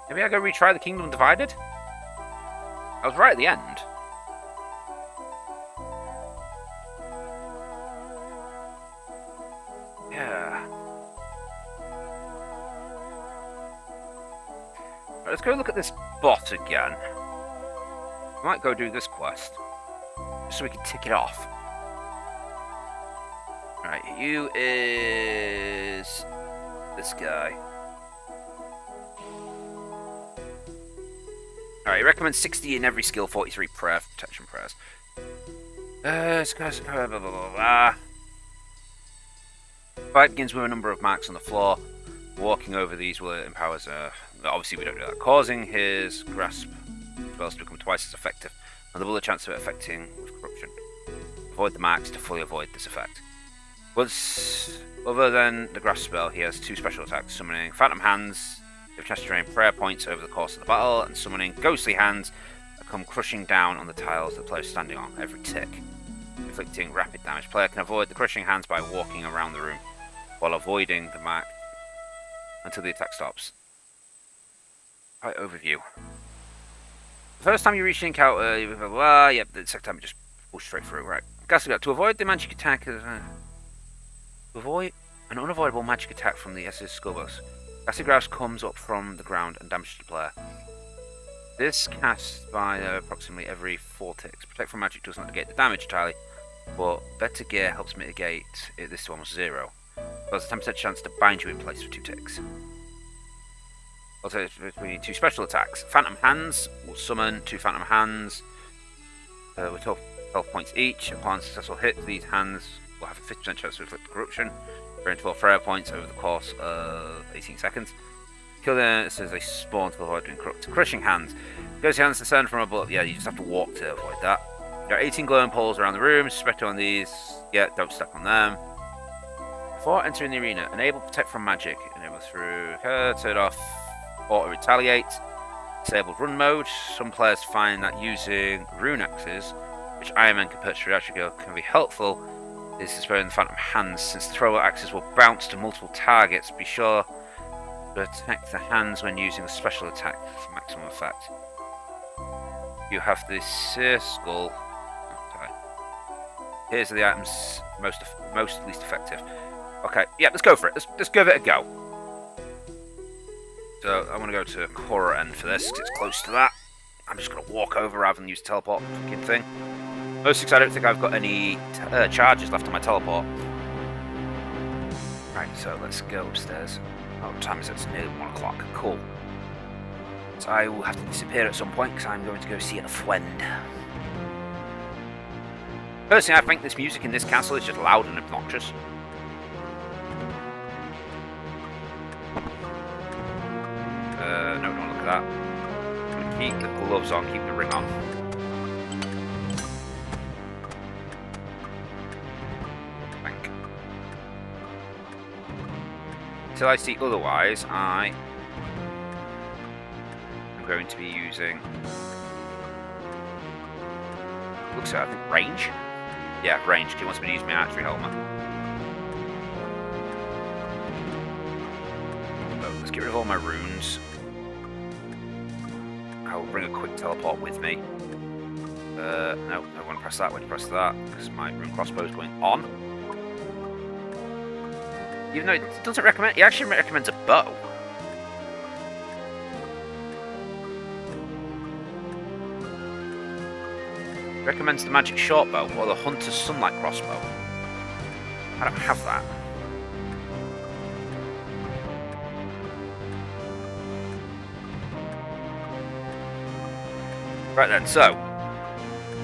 Maybe I go retry the Kingdom Divided? I was right at the end. Yeah. Right, let's go look at this bot again. I might go do this quest. Just so we can tick it off. Right, you is this guy. Alright, he recommends 60 in every skill, 43 prayer, protection prayers. Blah, blah, blah, blah. Fight begins with a number of marks on the floor. Walking over these will empower obviously we don't do that. Causing his grasp spells to become twice as effective, and double the chance of it affecting with corruption. Avoid the marks to fully avoid this effect. Once, other than the grasp spell, he has 2 special attacks, summoning Phantom Hands, give chance to drain prayer points over the course of the battle, and summoning Ghostly Hands that come crushing down on the tiles the player is standing on every tick, inflicting rapid damage. Player can avoid the crushing hands by walking around the room, while avoiding the mark until the attack stops. Right, overview. The first time you reach an encounter, blah, blah, blah, yep, the second time you just push straight through, right. To avoid the magic attack, to avoid an unavoidable magic attack from the SS Skullboss, Gassy Grouse comes up from the ground and damages the player. This casts by approximately every 4 ticks. Protect from magic does not negate the damage entirely, but better gear helps mitigate this to almost 0. There's a 10% chance to bind you in place for 2 ticks. Also, we need 2 special attacks. Phantom Hands will summon 2 Phantom Hands with 12 points each. Upon successful hit, these hands will have a 50% chance to inflict corruption. Burn 12 prayer points over the course of 18 seconds. Kill them as soon as they spawn to avoid being corrupt. Crushing Hands. Ghostly Hands discern from above. Yeah, you just have to walk to avoid that. There are 18 glowing poles around the room. Suspect on these. Yeah, don't step on them. Before entering the arena, enable Protect from Magic. Enable through. Turn off Auto Retaliate. Disabled Run Mode. Some players find that using Rune Axes, which Ironman can purchase for Atrigo, can be helpful. Is sparing the Phantom Hands, since the throwable axes will bounce to multiple targets. Be sure to attack the hands when using a special attack for maximum effect. You have the Seer Skull. Here's the items most least effective. Okay, yeah, let's go for it. Let's give it a go. So I want to go to Cora End for this, because it's close to that. I'm just going to walk over rather than use the teleport fucking thing. Mostly because I don't think I've got any charges left on my teleport. Right, so let's go upstairs. Oh, what time is it? It's nearly 1 o'clock. Cool. So I will have to disappear at some point because I'm going to go see a friend. Personally, I think this music in this castle is just loud and obnoxious. No, don't look at that. I'm going to keep the gloves on, keep the ring on. Until I see otherwise, I am going to be using, looks like, I think, range? Yeah, range. He wants me to use my archery helmet. get rid of all my runes. I will bring a quick teleport with me. No, I want to press that, I want to press that, because my rune crossbow is going on. Even though it doesn't recommend, it actually recommends a bow. It recommends the magic short bow or the hunter's sunlight crossbow. I don't have that. Right then, so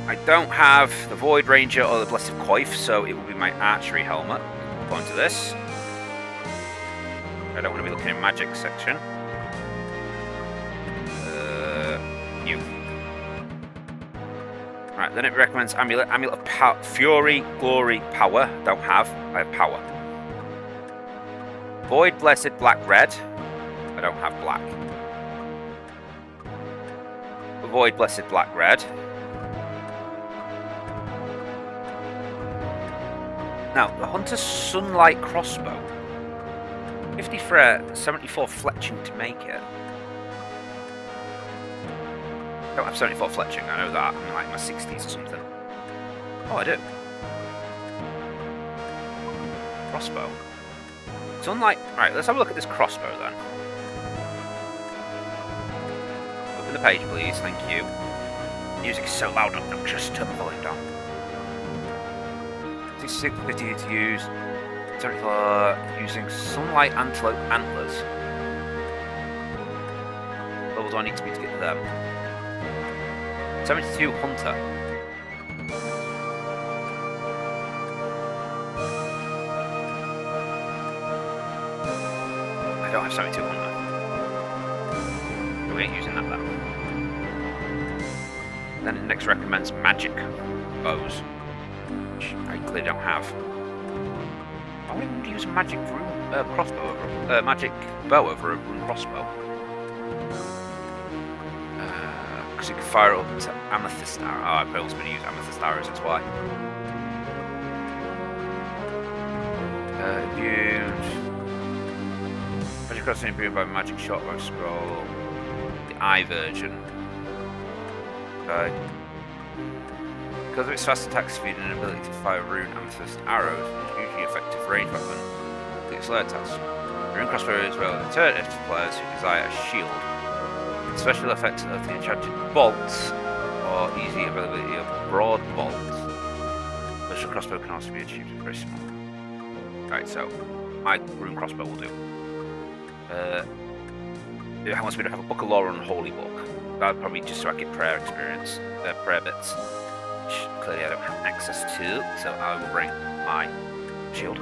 I don't have the Void Ranger or the Blessed Coif, so it will be my archery helmet. Go into this. I don't want to be looking in magic section. You. Right, then it recommends amulet. Amulet of Fury, Glory, Power. Don't have. I have Power. Void Blessed Black Red. I don't have black. Void Blessed Black Red. Now, the Hunter's Sunlight Crossbow. 50 threat, 74 fletching to make it. I don't have 74 fletching, I know that. I'm in like my 60s or something. Oh, I do. Crossbow. Sunlight. Right, let's have a look at this crossbow then. Open the page, please. Thank you. Music is so loud and obnoxious. Turn the volume down. 650 to use. Sorry for using Sunlight Antelope Antlers. What level do I need to be to get to them? 72 Hunter. I don't have 72 Hunter. We ain't using that though. Then it next recommends magic bows, which I clearly don't have. I wouldn't use a magic crossbow over magic bow over a rune crossbow. Because you can fire up to amethyst arrow. Oh, I've also been use amethyst arrows, that's why. Magic crossbow improved by magic shotbow scroll. The eye version. Okay. Because of its fast attack speed and ability to fire rune amethyst arrows, it's usually effective range weapon. Its layer task. Rune crossbow is well an alternative to players who desire a shield. The special effects of the enchanted bolts or easy availability of broad bolts. Special crossbow can also be achieved very small. Right, so my rune crossbow will do. It wants me to have a book of lore and holy book. That would probably just so I get prayer experience, prayer bits. Clearly I don't have access to, so I will bring my shield.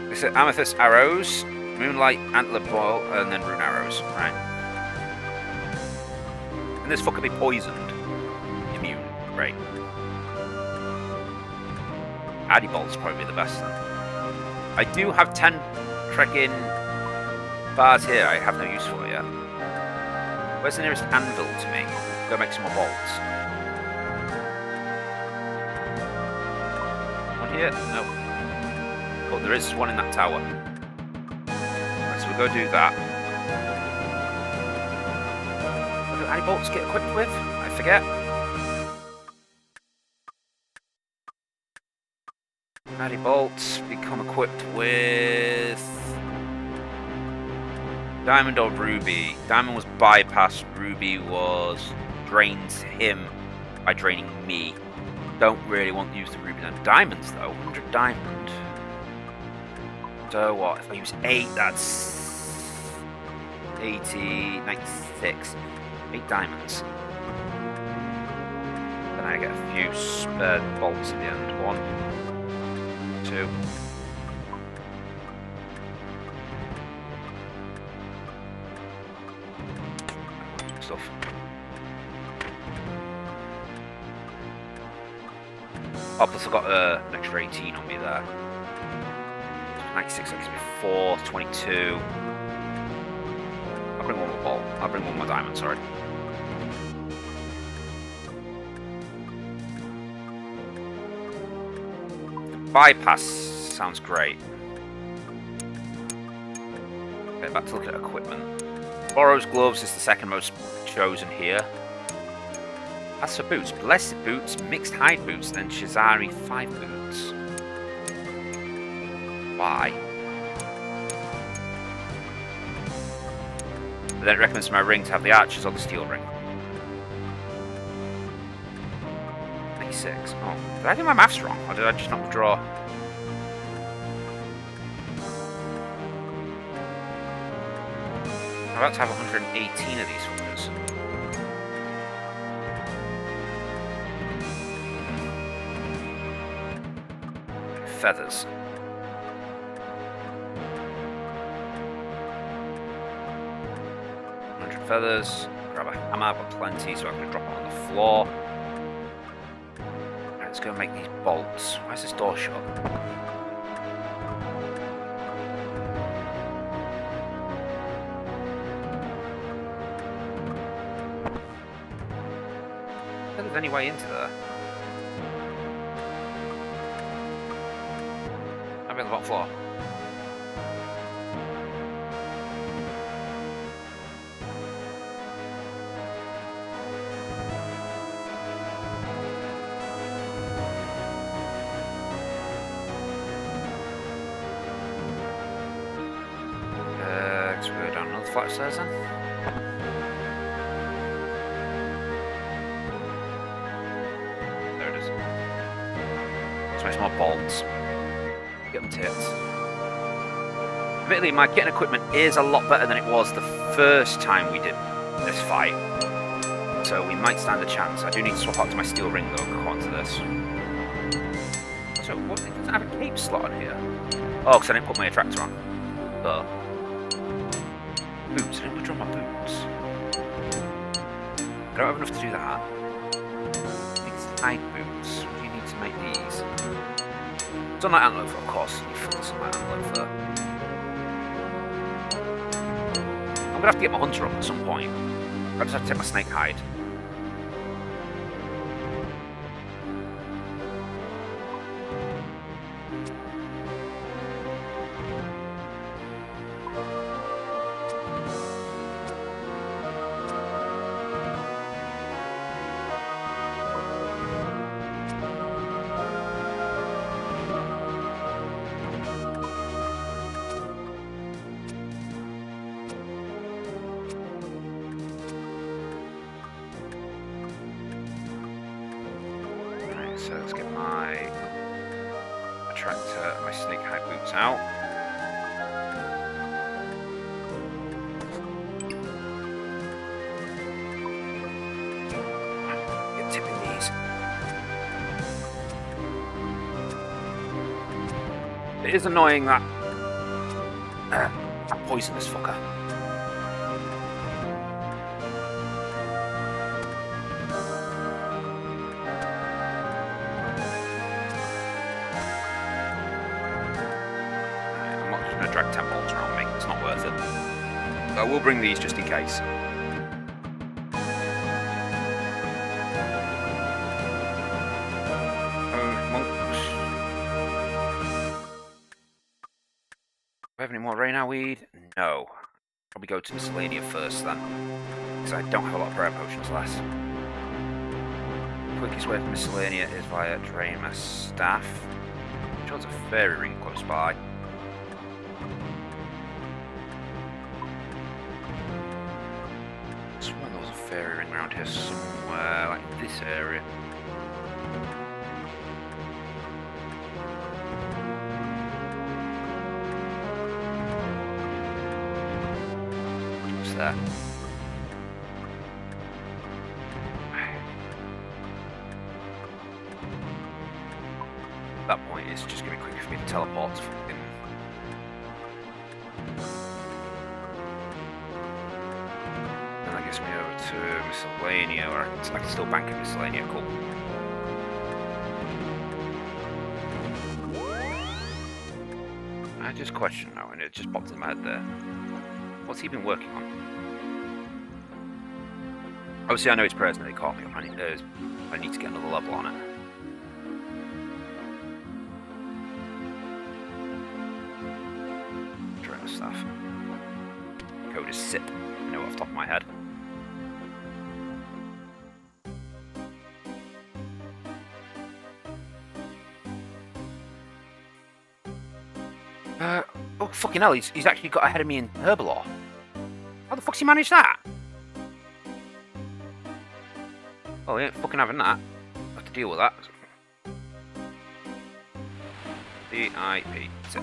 This is amethyst arrows, moonlight antler ball, and then rune arrows. Right. And this fucker be poisoned. Immune. Great. Addy bolt's probably the best then. I do have 10 trekking bars here I have no use for yet. Where's the nearest anvil to me? Go make some more bolts. Here? No. But there is one in that tower. Right, so we'll go do that. What do any bolts get equipped with? I forget. Addy bolts become equipped with Diamond or Ruby. Diamond was bypassed, Ruby was drains him by draining me. Don't really want to use the ruby and diamonds though. 100 diamond. So what? If I use 8, that's 80, 96. 8 diamonds. Then I get a few spare bolts at the end. 1, 2. Stuff. Oh, plus I've got an extra 18 on me there. 96, that gives me 4, 22. I'll bring one more bolt. I'll bring one more diamond, sorry. The bypass sounds great. Okay, back to look at equipment. Borrow's gloves is the second most chosen here. As for boots, blessed boots, mixed hide boots, then Shazari 5 boots. Why? But then it recommends my ring to have the archers or the steel ring. 96. Oh, did I do my maths wrong, or did I just not draw? I'm about to have 118 of these fuckers. Feathers. 100 feathers. Grab a hammer, I've got plenty, so I'm going to drop it on the floor. Right, let's go and make these bolts. Why is this door shut? I don't think there's any way into there. Maybe on the bottom floor. So we go down another flight of stairs then. There it is. Let's make some more bolts. Get them tits. Admittedly, my kit and equipment is a lot better than it was the first time we did this fight. So we might stand a chance. I do need to swap out to my steel ring though, go on to this. So what, it doesn't have a cape slot on here? Oh, because I didn't put my attractor on. But boots, I didn't withdraw my boots. I don't have enough to do that. These hide boots, what do you need to make these? Sunlight antelope, of course. You fucking sunlight antelope there. I'm gonna have to get my hunter up at some point. I just have to take my snake hide. So let's get my attractor and my snake hide boots out. Get tipping these. It is annoying that I poison this fucker. Drag 10 bolts around me, it's not worth it. But I will bring these just in case. Monks. Do I have any more Rainier weed? No. Probably go to Miscellanea first then. Because I don't have a lot of prayer potions left. The quickest way to Miscellanea is via drain my staff. I'm sure there's a fairy ring close by. Fairy ring around here somewhere, like this area. What's that? At that point, it's just going to be quicker for me to teleport to fucking. Gets me over to Miscellanea, or I can still bank in Miscellanea, cool. I just question now, and it just popped in my head there. What's he been working on? Obviously I know his prayers nearly caught me up, I need to get another level on it. Drain the stuff. would just sip, off the top of my head. Oh, fucking hell, he's actually got ahead of me in Herbalaw. How the fuck's he managed that? Oh, he ain't fucking having that. I have to deal with that. D-I-P. Sip.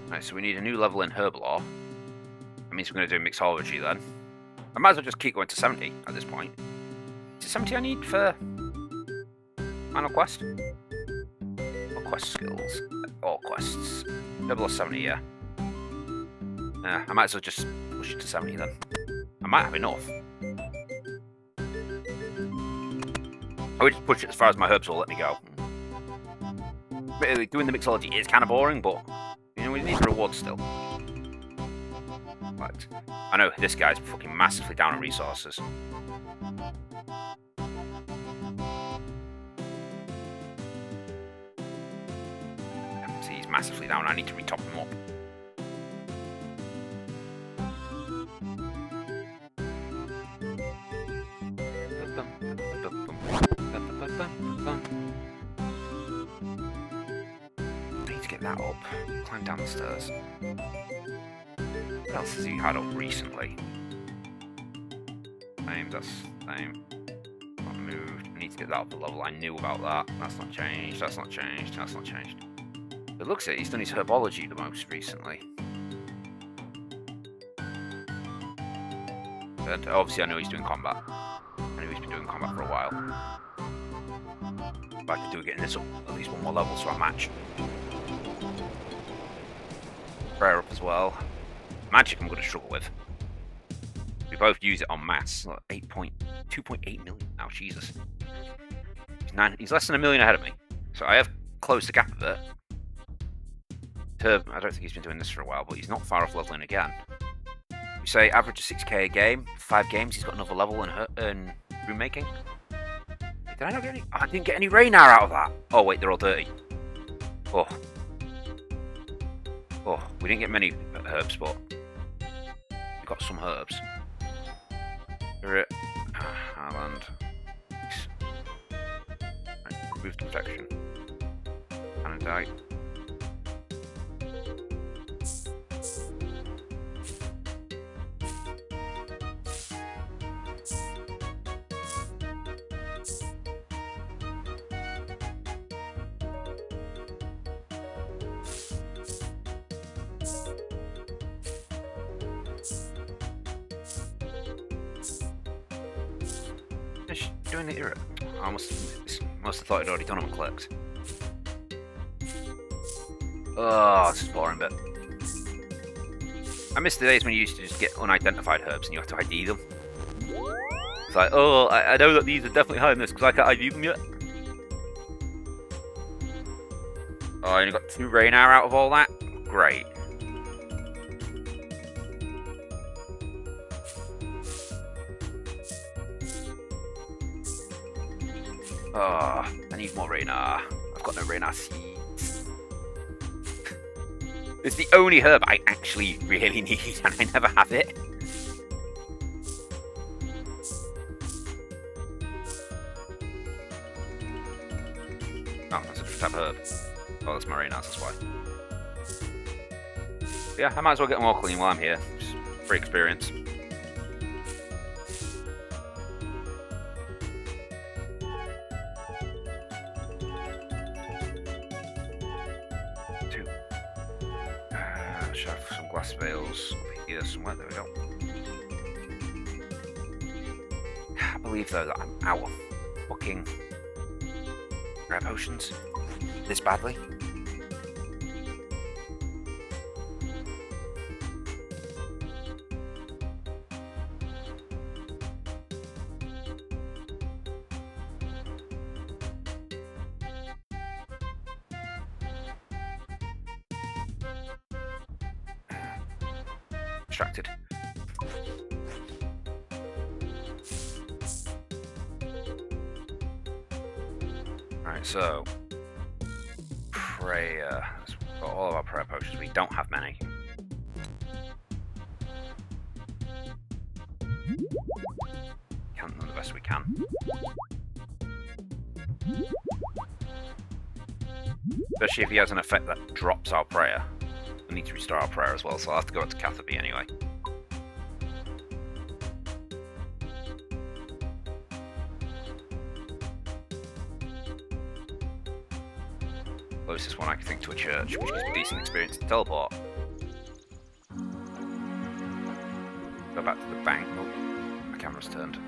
Right, so we need a new level in Herbalaw. That means we're going to do Mixology then. I might as well just keep going to 70 at this point. Is it 70 I need for final quest? Or quest skills? All quests. 070, yeah. I might as well just push it to 70 then. I might have enough. I would just push it as far as my herbs will let me go. Really, doing the Mixology is kind of boring, but we need the rewards still. Right. I know this guy's fucking massively down on resources. See, he's massively down. I need to retop him up. I need to get that up. Climb down the stairs. What else has he had up recently? Same, that's same. Not moved. I need to get that up a level. I knew about that. That's not changed. That's not changed. That's not changed. It looks like he's done his herbology the most recently. And obviously I know he's doing combat. I know he's been doing combat for a while. But I could do getting this up at least one more level so I match. Prayer up as well. Magic I'm going to struggle with. We both use it en masse. 2.8 million now, Jesus. He's less than a million ahead of me. So I have closed the gap a bit. I don't think he's been doing this for a while, but he's not far off leveling again. You say average of 6k a game, 5 games, he's got another level in rune making. Did I not get any? Oh, I didn't get any Raynar out of that. Oh wait, they're all dirty. Oh, we didn't get many herbs, but we got some herbs. Spirit, Highland. Right, remove protection. Anodite. Doing the era. I must have thought I'd already done them on clicks. Oh, this is boring bit. I miss the days when you used to just get unidentified herbs and you have to ID them. It's like, oh, I know that these are definitely higher than this because I can't ID them yet. Oh, I only got 2 Raynar out of all that? Great. Oh, I need more Raynar. I've got no Raynar seeds. It's the only herb I actually really need, and I never have it. Oh, that's a different type of herb. Oh, that's my Raynars, that's why. But yeah, I might as well get more clean while I'm here. Just free experience. Should have some glass veils up here somewhere. There we go. I believe though that I'm out of fucking rare potions this badly. Distracted. Right, so prayer. So we've got all of our prayer potions. We don't have many. Count them the best we can. Especially if he has an effect that drops our prayer. We need to restore our prayer as well, so I'll have to go up to Catherby anyway. Closest one I can think to a church, which gives me decent experience to teleport. Go back to the bank. Oh, my camera's turned.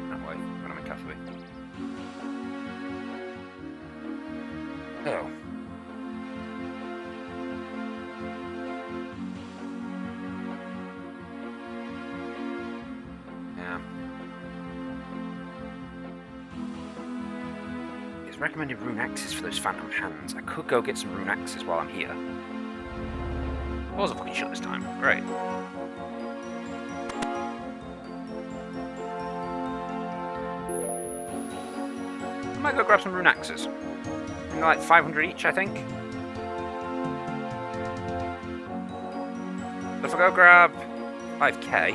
That way, when I'm in Catherby. Oh. Yeah. It's recommended rune axes for those phantom hands. I could go get some rune axes while I'm here. I was a fucking shot this time. Great. I might go grab some rune axes. They're like 500 each, I think. But if I go grab 5k,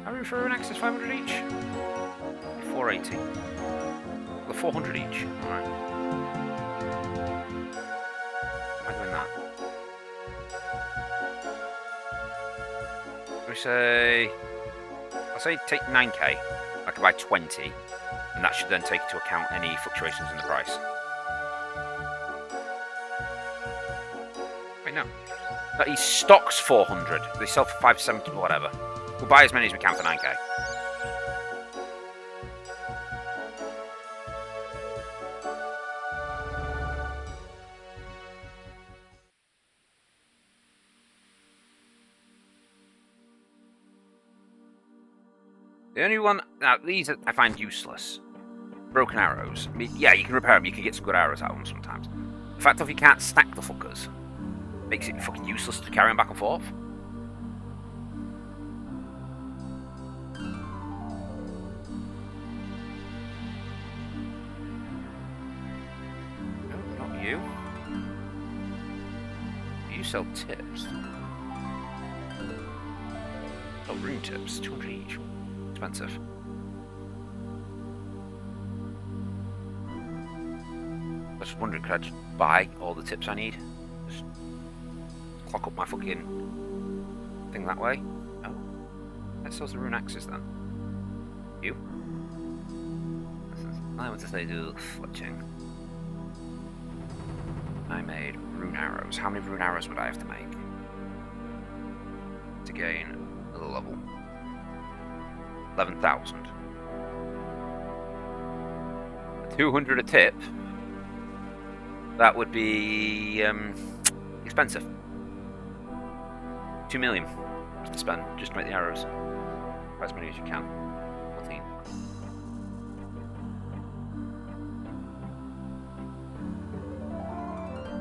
how many for rune axes? 500 each? 480. Well, 400 each. Alright. Am I doing that? We say... I'll say take 9k. I can buy 20. And that should then take into account any fluctuations in the price. Wait, no. But he stocks 400. They sell for 570 or whatever. We'll buy as many as we can for 9k. The only one... Now, these I find useless. Broken arrows. I mean, yeah, you can repair them. You can get some good arrows out of them sometimes. The fact that if you can't stack the fuckers makes it fucking useless to carry them back and forth. No, not you. You sell tips. Oh, rune tips. 200 each. Expensive. I was just wondering, could I just buy all the tips I need? Just clock up my fucking thing that way? Oh. That sells the rune axes then. You? I want to say do fletching. I made rune arrows. How many rune arrows would I have to make to gain another level? 11,000. 200 a tip. That would be expensive. 2 million to spend just to make the arrows. Buy as many as you can. 14.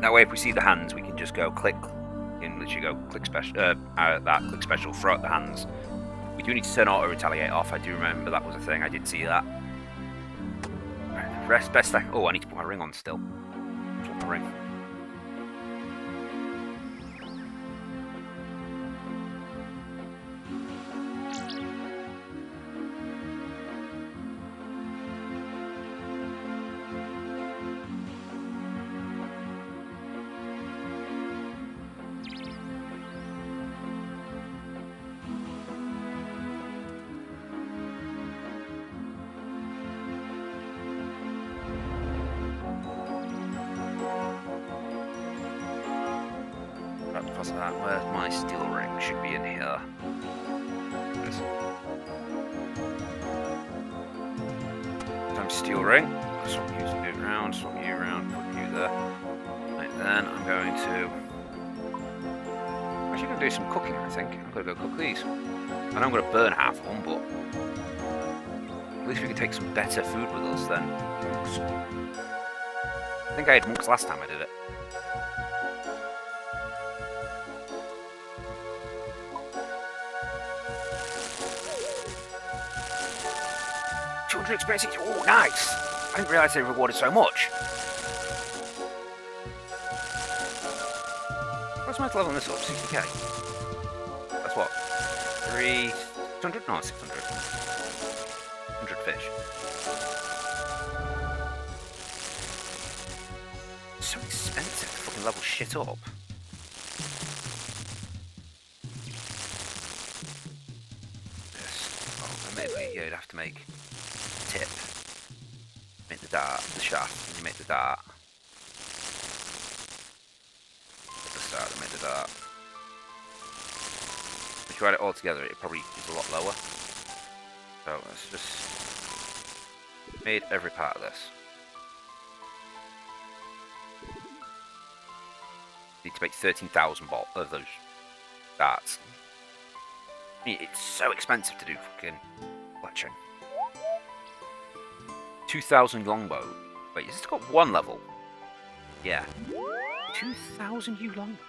That way, if we see the hands, we can just go click. And literally go click special. Click special. Throw out the hands. We do need to turn auto retaliate off. I do remember that was a thing. I did see that. Rest best thing. Oh, I need to put my ring on still. Put my ring. What's that? Where's my steel ring? Should be in here. Time steel ring. Swap you to it around, swap you around, put you there. Right then, I'm going to... Actually, I'm going to do some cooking, I think. I'm going to go cook these. I know I'm going to burn half of them, but... At least we can take some better food with us then. Monks. I think I had monks last time I did it. Experience. Oh, nice! I didn't realise they rewarded so much. What's my level on this up? 60k. That's what? 300? No, 600. 100 fish. It's so expensive to fucking level shit up. Yes. Oh, maybe you'd have to make tip. Make the dart, the shaft, and you make the dart. At the start, and make the dart. If you add it all together, it probably is a lot lower. So let's just made every part of this. Need to make 13,000 of those darts. I mean, it's so expensive to do fucking fletching. 2,000 longbow. Wait, has this got one level? Yeah. 2,000 U longbow.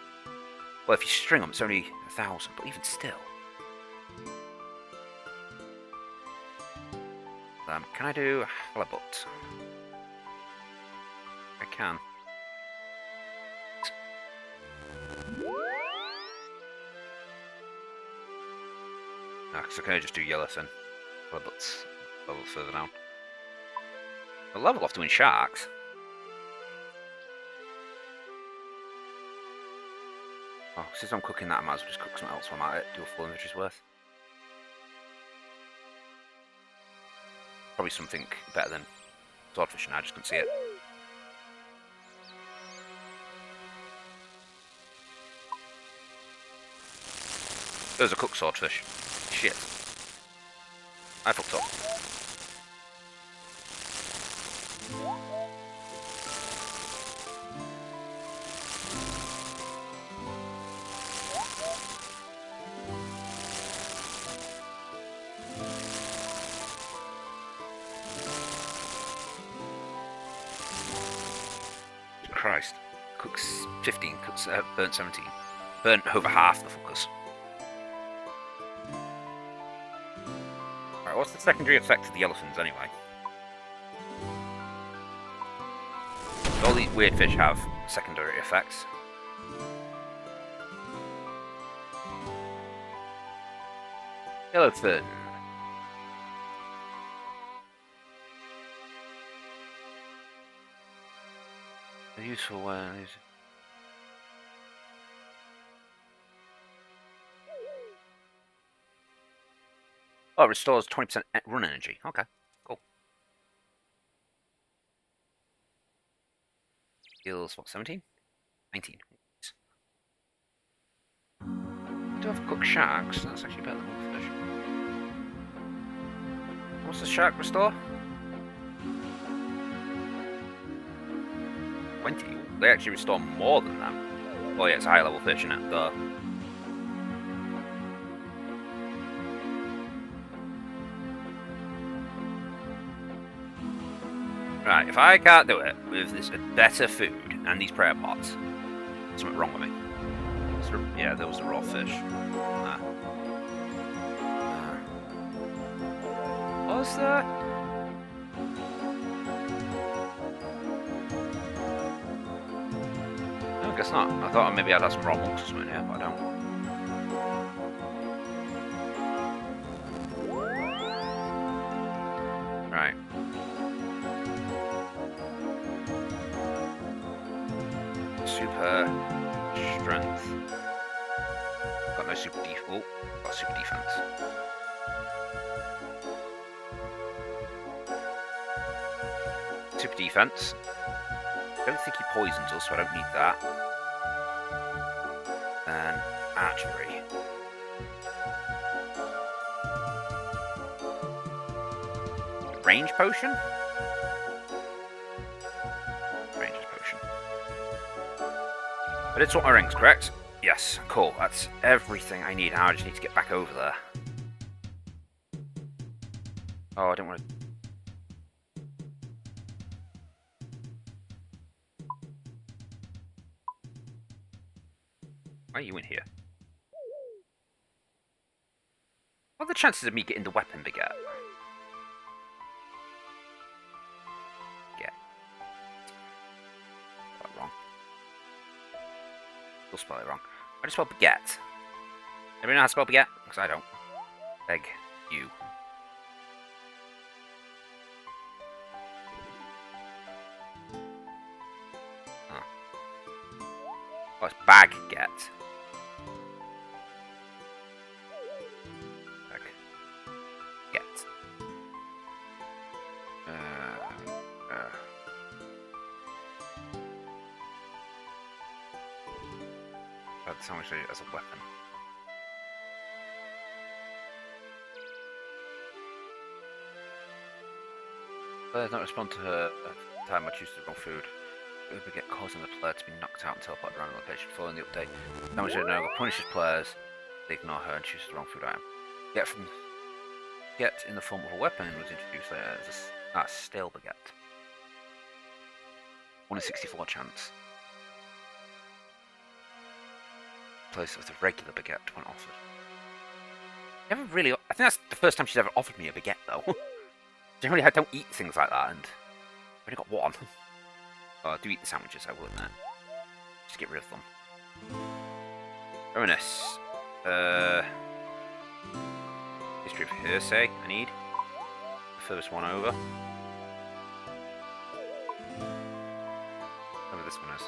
Well, if you string them, it's only 1,000, but even still. Can I do halibut? I can. No, because I can just do yellowfin. Halibut's a little further down. I'll level off doing sharks. Oh, since I'm cooking that, I might as well just cook something else while I'm at it. Do a full inventory's worth. Probably something better than swordfish, and I just couldn't see it. There's a cooked swordfish. Shit. I fucked up. Christ. Cooks 15, cooks, burnt 17. Burnt over half the fuckers. Alright, what's the secondary effect of the elephants anyway? All these weird fish have secondary effects. Yellowfin. Useful when oh, it restores 20% run energy. Okay, cool. Heals what, 17? 19. Do have cooked sharks? That's actually better than wolffish. What's the shark restore? 20. They actually restore more than that. Oh yeah, it's a high level fish, isn't it? Duh. Right, if I can't do it with this better food and these prayer pots, there's something wrong with me. Yeah, there was the raw fish. What was that? I guess not. I thought maybe I'd have some raw monks or something here, but I don't. Right. Super strength. Got no super default. Got super defense. Super defense. I don't think he poisons us, so I don't need that. Then archery. Range potion? Range potion. I did swap my rings, correct? Yes, cool. That's everything I need. Now I just need to get back over there. Oh, I didn't want to... Why are you in here? What are the chances of me getting the weapon baguette? Still spell it wrong. I just spell baguette. Everybody know how to spell baguette? Because I don't. Beg you. Huh. Oh, it's baguette. Baguette. That's how much I use it as a weapon. Players not respond to her time I choose the wrong food. It would get causing the player to be knocked out and teleported around the location. Following the update, damage no longer punishes players. They ignore her and choose the wrong food item. Get in the form of a weapon was introduced later as a stale baguette. 1 in 64 chance. Place with a regular baguette when offered. Never really. I think that's the first time she's ever offered me a baguette, though. Generally, I don't eat things like that, and I've only got one. Oh, I do eat the sandwiches, I will admit. Just get rid of them. Bonus. History of hearsay, I need. The furthest one over. Whatever this one is.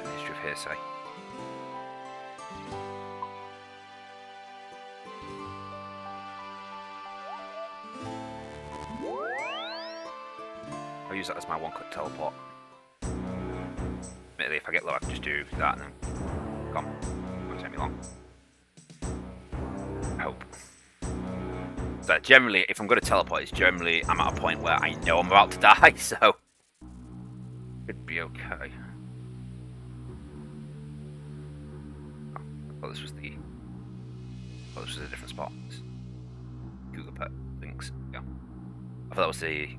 The history of hearsay. I'll use that as my one-click teleport. Admittedly, if I get low, I can just do that and then gone. Won't take me long. I hope. So generally, if I'm going to teleport, it's generally I'm at a point where I know I'm about to die, so should be okay. Oh, I thought this was the. I thought this was a different spot. Cougar pet things. Yeah. I thought that was the.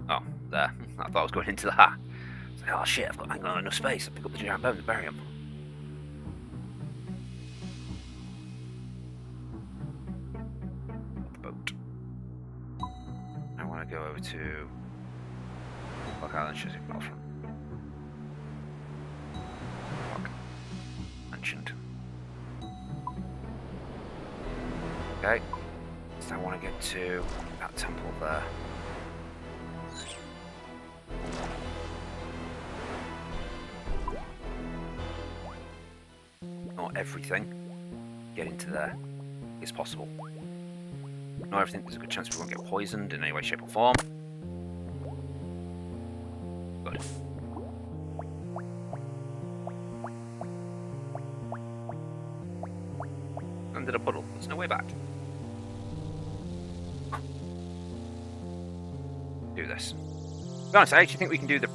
Oh, there. I thought I was going into that. I was like, oh shit, I ain't got enough space. I'll pick up the giant bones and bury them. The boat. I want to go over to Rock Island Shooting Battlefront. Rock. Mentioned. Okay. So I want to get to that temple there. Not everything. Get into there is possible. Not everything. There's a good chance we won't get poisoned in any way, shape, or form. Good. Under the puddle. There's no way back. Do this. To be honest, I actually think we can do the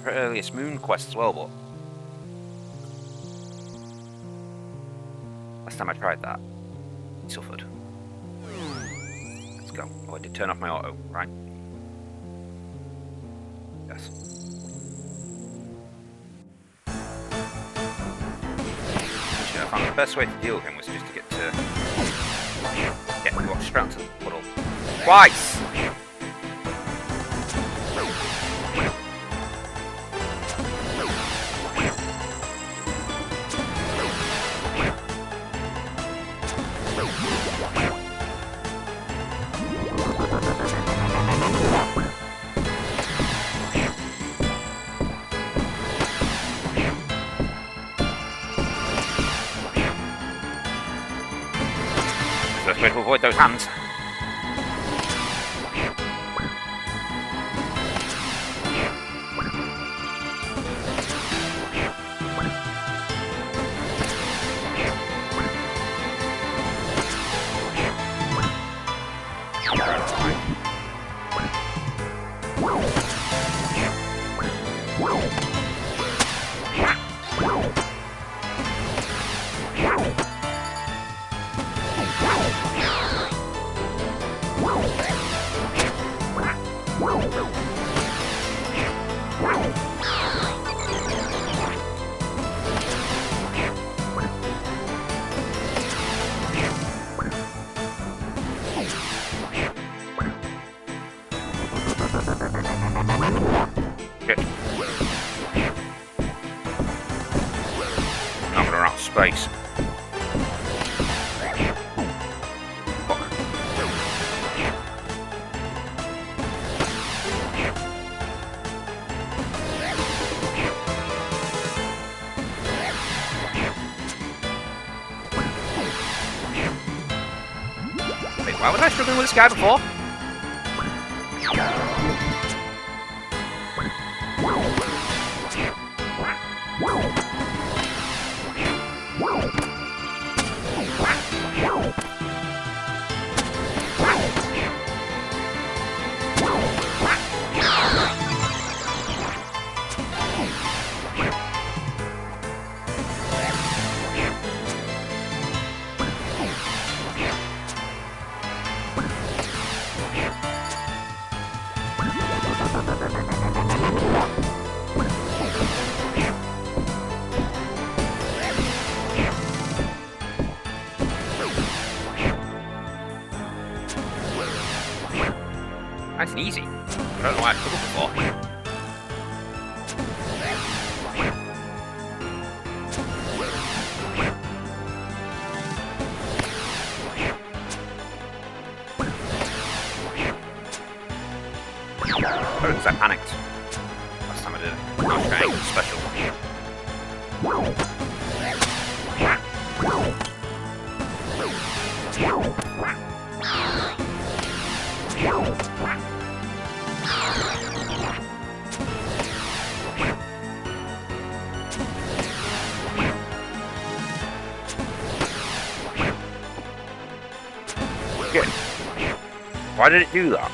earliest moon quest as well, but last time I tried that, it suffered. Let's go. Oh, I did turn off my auto, right? Yes. Actually, I found the best way to deal with him was just to get go straight onto the puddle. Twice! Way to avoid those hands. space. Fuck. Wait, why was I struggling with this guy before? Nice and easy. I don't know why I struggled before. Probably because I panicked. Last time I did it. I was trying special. Good. Why did it do that?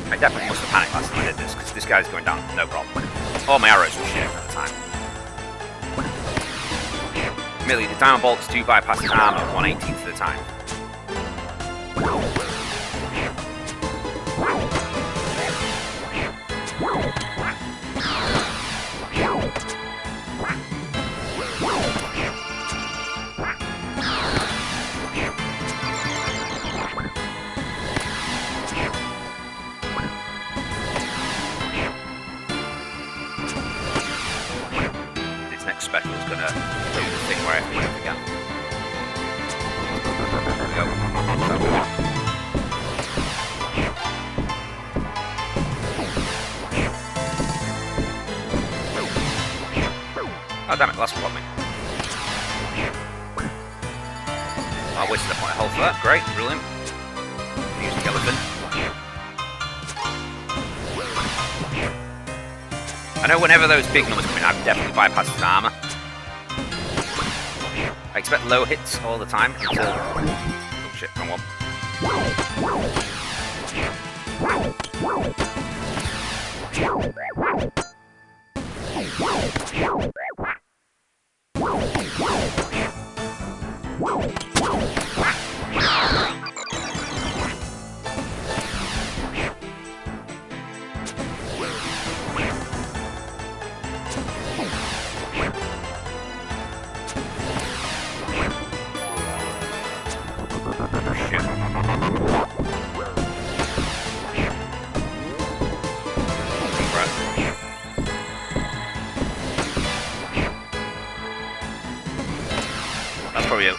I definitely must have panicked last time I did this, because this guy's going down, no problem. All my arrows were shit at the time. Merely, the diamond bolts do bypass his armor 1/18th of the time. Special is gonna do the thing where I have to jump again. There we go. Oh damn it, last one got me. I wasted a point of health for that. Great, brilliant. Use the skeleton. I know whenever those big numbers come in, I've definitely bypassed his armor. I expect low hits all the time until... Oh shit, wrong one.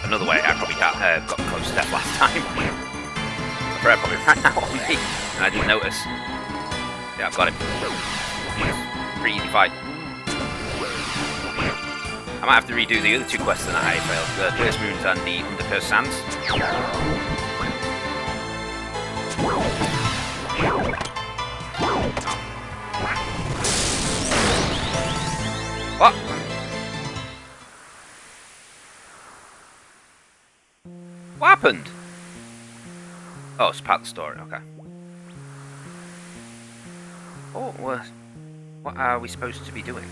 Another way I probably got close to death last time. I probably ran out on me and I didn't notice. Yeah, I've got him. Pretty easy fight. I might have to redo the other two quests that I failed, the Cursed Moons and the Undercursed Sands. What? What happened? Oh, it's part of the story, okay. Oh, what are we supposed to be doing?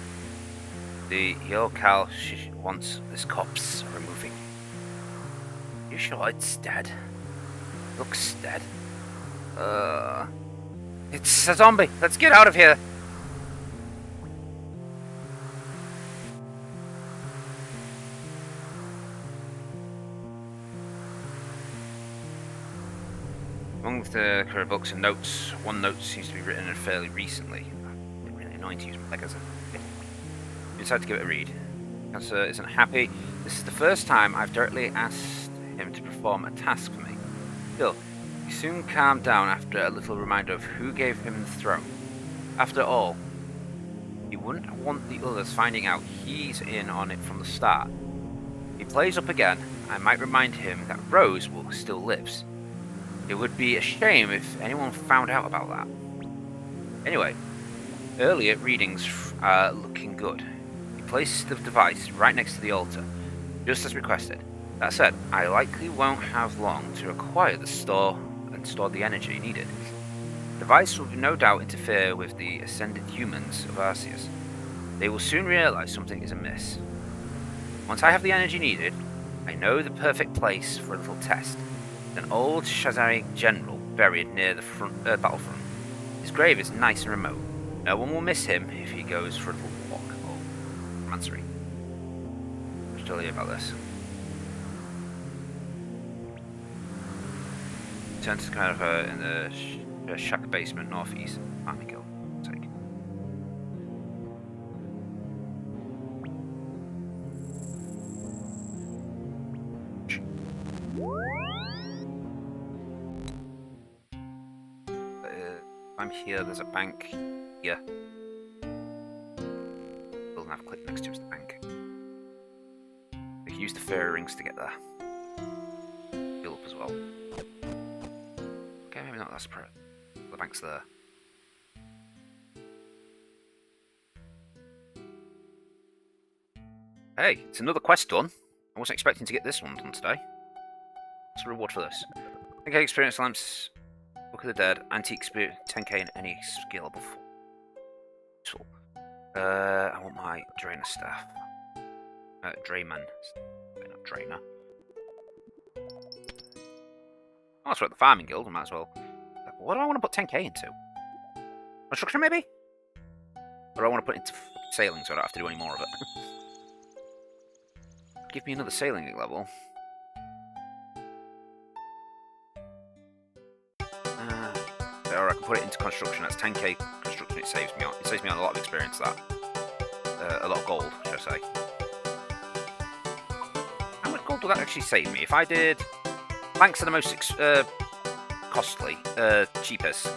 The Yokal wants this corpse removing. You sure it's dead? Looks dead. It's a zombie. Let's get out of here. Among the current books and notes, one note seems to be written fairly recently. It's really annoying to use my leg as a bit. I decided to give it a read. Cancer isn't happy. This is the first time I've directly asked him to perform a task for me. Still, he soon calmed down after a little reminder of who gave him the throne. After all, he wouldn't want the others finding out he's in on it from the start. If he plays up again, I might remind him that Rose still lives. It would be a shame if anyone found out about that. Anyway, earlier readings are looking good. He placed the device right next to the altar, just as requested. That said, I likely won't have long to acquire the store and store the energy needed. The device will no doubt interfere with the ascended humans of Arceus. They will soon realize something is amiss. Once I have the energy needed, I know the perfect place for a little test. An old Shazari general buried near the battlefront. His grave is nice and remote. No one will miss him if he goes for a little walk or romancery. I'll tell you about this. Turn to kind of in the shack basement northeast. Farming Guild. Take. I'm here, there's a bank here. Building I've clicked next to is the bank. We can use the fairy rings to get there. Heal up as well. Okay, maybe not, that's the bank's there. Hey, it's another quest done. I wasn't expecting to get this one done today. What's the reward for this? Okay, experience lamps. Book of the Dead, Antique Spirit, 10k in any skill before. Useful. I want my Drainer staff. Drayman. Not Drainer. Oh, that's right, the Farming Guild, I might as well. What do I want to put 10k into? Construction, maybe? Or do I want to put it into sailing so I don't have to do any more of it? Give me another sailing level. Or I can put it into construction. That's 10k construction. It saves me on. It saves me on a lot of experience. That a lot of gold, should I say? How much gold would that actually save me if I did? Banks are the most costly, cheapest.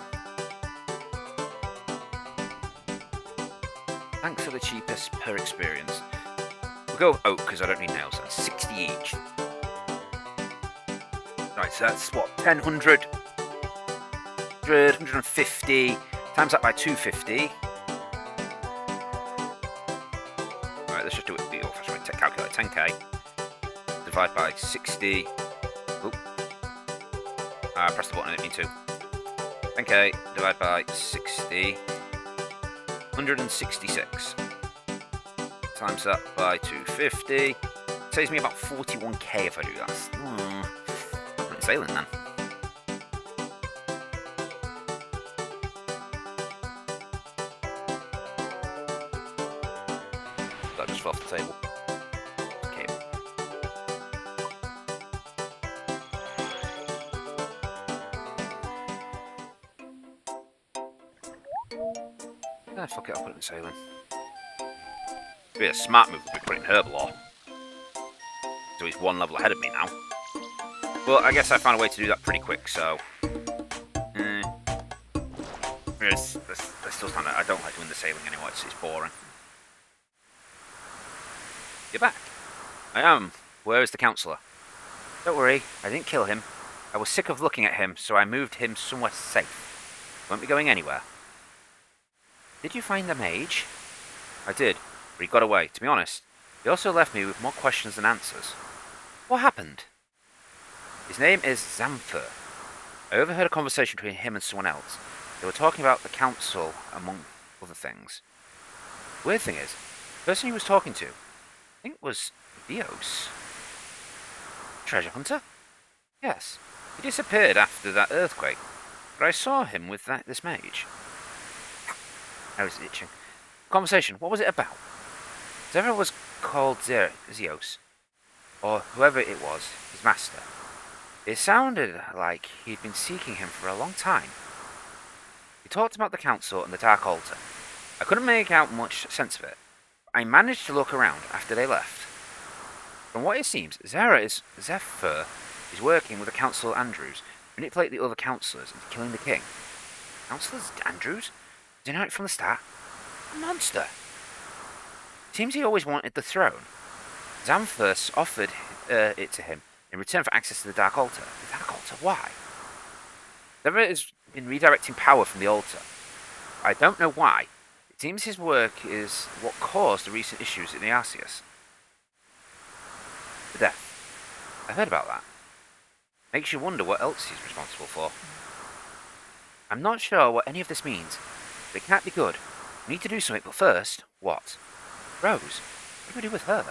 Banks are the cheapest per experience. We'll go oak because I don't need nails. That's 60 each. Right, so that's what 1000. 150, times that by 250. Right, let's just do it the old-fashioned way. Calculate 10k. Divide by 60. Oop. I pressed the button, I didn't mean to. 10k, divide by 60. 166. Times that by 250. It saves me about 41k if I do that. I'm sailing then. Off the table. Okay. Fuck it, I'll put it in sailing. It'd be a smart move to be putting Herblore. So he's one level ahead of me now. But I guess I found a way to do that pretty quick, so... There's still kind of... I don't like doing the sailing anymore, it's boring. You're back. I am. Where is the counsellor? Don't worry, I didn't kill him. I was sick of looking at him, so I moved him somewhere safe. Won't be going anywhere. Did you find the mage? I did, but he got away. To be honest, he also left me with more questions than answers. What happened? His name is Zamfir. I overheard a conversation between him and someone else. They were talking about the council, among other things. Weird thing is, the person he was talking to, I think it was Theos. Treasure hunter? Yes. He disappeared after that earthquake. but I saw him with this mage. I was itching. Conversation, what was it about? Zera was called Zeos, or whoever it was, his master. It sounded like he'd been seeking him for a long time. He talked about the council and the Dark Altar. I couldn't make out much sense of it. I managed to look around after they left. From what it seems, Zephyr is working with the Council Andrews to manipulate the other councillors into killing the king. Councillors Andrews? Did you know it from the start? A monster! Seems he always wanted the throne. Xanthus offered it to him in return for access to the Dark Altar. The Dark Altar? Why? Zephyr has been redirecting power from the altar. I don't know why. It seems his work is what caused the recent issues in the Arceus. The death. I heard about that. Makes you wonder what else he's responsible for. I'm not sure what any of this means, but it can't be good. We need to do something, but first, what? Rose. What do we do with her?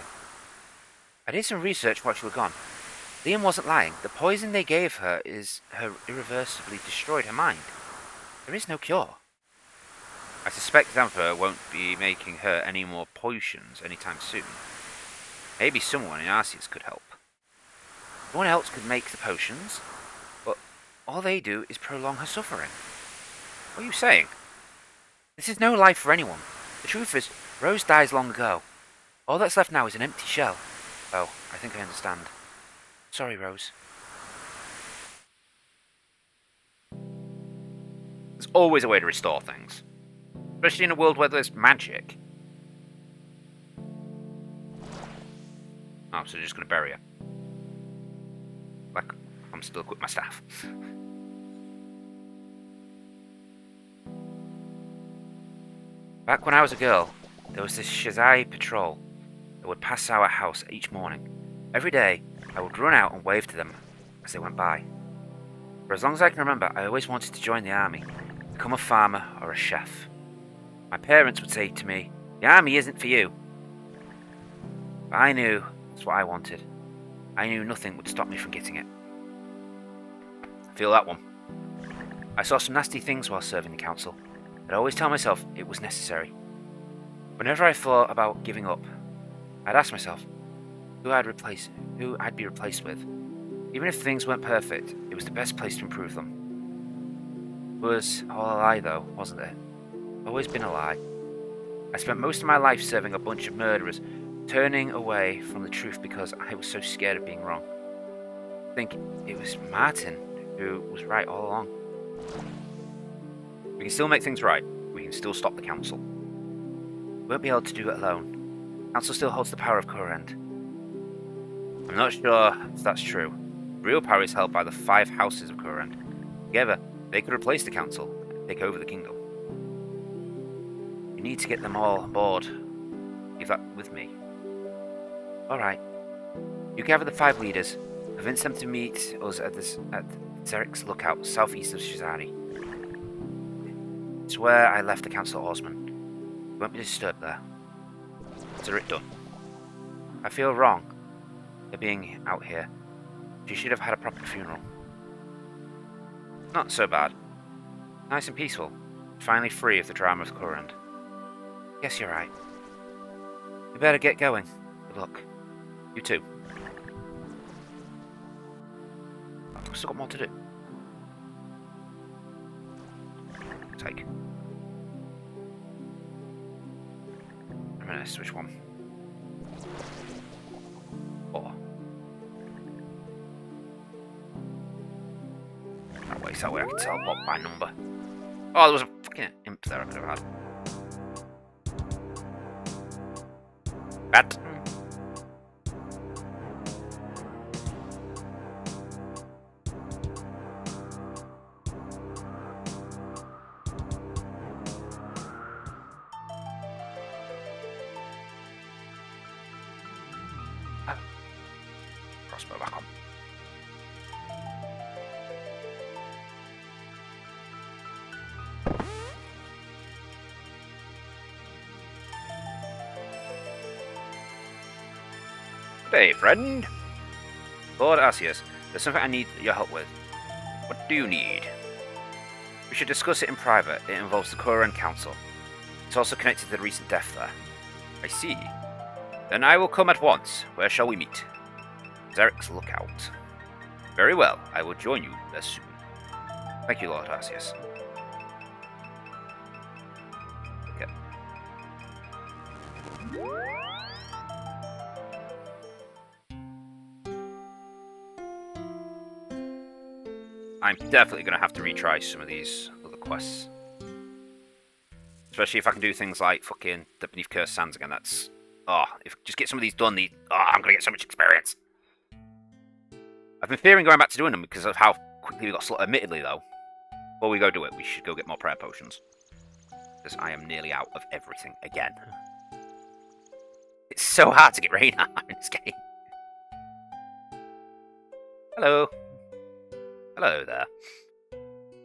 I did some research while you were gone. Liam wasn't lying. The poison they gave her irreversibly destroyed her mind. There is no cure. I suspect Xanthar won't be making her any more potions anytime soon. Maybe someone in Arceus could help. No one else could make the potions, but all they do is prolong her suffering. What are you saying? This is no life for anyone. The truth is, Rose dies long ago. All that's left now is an empty shell. Oh, I think I understand. Sorry, Rose. There's always a way to restore things. Especially in a world where there's magic. Oh, so they're just going to bury her. Like, I'm still with my staff. Back when I was a girl, there was this Shazai patrol that would pass our house each morning. Every day, I would run out and wave to them as they went by. For as long as I can remember, I always wanted to join the army, become a farmer or a chef. My parents would say to me, "The army isn't for you." But I knew that's what I wanted. I knew nothing would stop me from getting it. Feel that one. I saw some nasty things while serving the council, but I always tell myself it was necessary. Whenever I thought about giving up, I'd ask myself who I'd be replaced with. Even if things weren't perfect, it was the best place to improve them. It was all a lie though, wasn't it? Always been a lie. I spent most of my life serving a bunch of murderers, turning away from the truth because I was so scared of being wrong. I think it was Martin who was right all along. We can still make things right. We can still stop the council. We won't be able to do it alone. The council still holds the power of Kurand. I'm not sure if that's true. Real power is held by the 5 houses of Kurand. Together, they could replace the council and take over the kingdom. We need to get them all on board. Leave that with me. Alright. You gather the 5 leaders, convince them to meet us at Zerik's lookout southeast of Shizari. It's where I left the council horsemen. You won't be disturbed there. Consider it done. I feel wrong for being out here. She should have had a proper funeral. Not so bad. Nice and peaceful. Finally free of the drama of Kurand. Guess you're right. We better get going. Good luck. You too. I've still got more to do. Take. I'm gonna switch one. 4. That way I can tell what my number. Oh, there was a fucking imp there I could have had. Bat. Crossbow back on. Hey, friend. Lord Arceus, there's something I need your help with. What do you need? We should discuss it in private. It involves the Koran Council. It's also connected to the recent death there. I see. Then I will come at once. Where shall we meet? Zerek's Lookout. Very well. I will join you there soon. Thank you, Lord Arceus. Okay. I'm definitely going to have to retry some of these other quests. Especially if I can do things like fucking the Beneath Cursed Sands again. That's... Oh, if just get some of these done, I'm going to get so much experience. I've been fearing going back to doing them because of how quickly we got slaughtered. Admittedly, though, before we go do it, we should go get more prayer potions. Because I am nearly out of everything again. It's so hard to get rain out in this game. Hello. Hello there.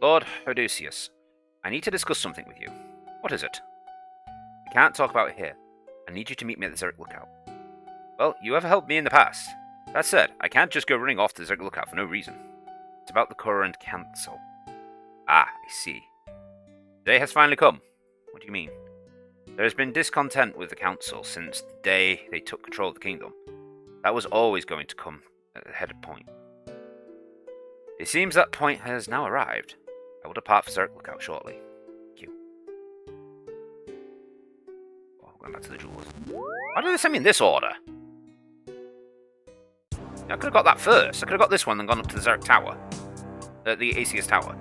Lord Odysseus, I need to discuss something with you. What is it? I can't talk about it here. I need you to meet me at the Zerek Lookout. Well, you have helped me in the past. That said, I can't just go running off to the Zerek Lookout for no reason. It's about the Koran Council. Ah, I see. The day has finally come. What do you mean? There has been discontent with the council since the day they took control of the kingdom. That was always going to come at the headed point. It seems that point has now arrived. I will depart for Zerek Lookout shortly. Thank you. Oh, going back to the jewels. Why did they send me in this order? I could have got that first. I could have got this one and gone up to the Zerek Tower. The Asius Tower.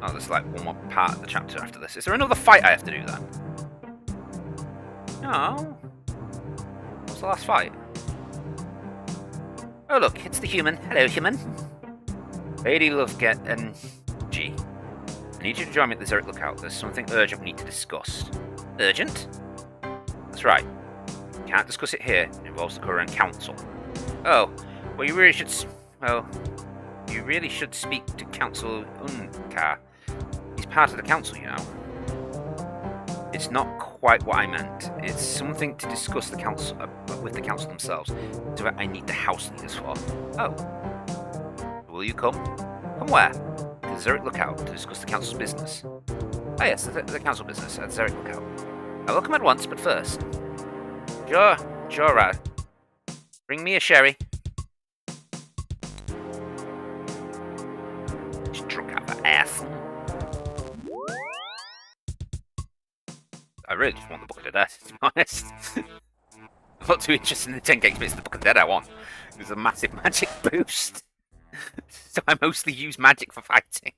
Oh, there's like one more part of the chapter after this. Is there another fight I have to do then? No. What's the last fight? Oh look, it's the human. Hello, human. Lady Loveget and G. I need you to join me at the Zerek Lookout. There's something urgent we need to discuss. Urgent? That's right. Can't discuss it here. It involves the Koran Council. Oh, well you really should... Well, you really should speak to Council Unkar. He's part of the council, you know. It's not quite what I meant. It's something to discuss the council with the council themselves. So I need the house leaders for. Oh. Will you come? Come where? To the Zerek Lookout to discuss the council's business. Oh yes, the council business at the Zerek Lookout. I will come at once, but first. Sure, Rad. Bring me a sherry. Just drunk out the ass. I really just want the Book of the Dead, to be honest. I'm not too interested in the 10 games, but it's the Book of the Dead I want. It was a massive magic boost. So I mostly use magic for fighting.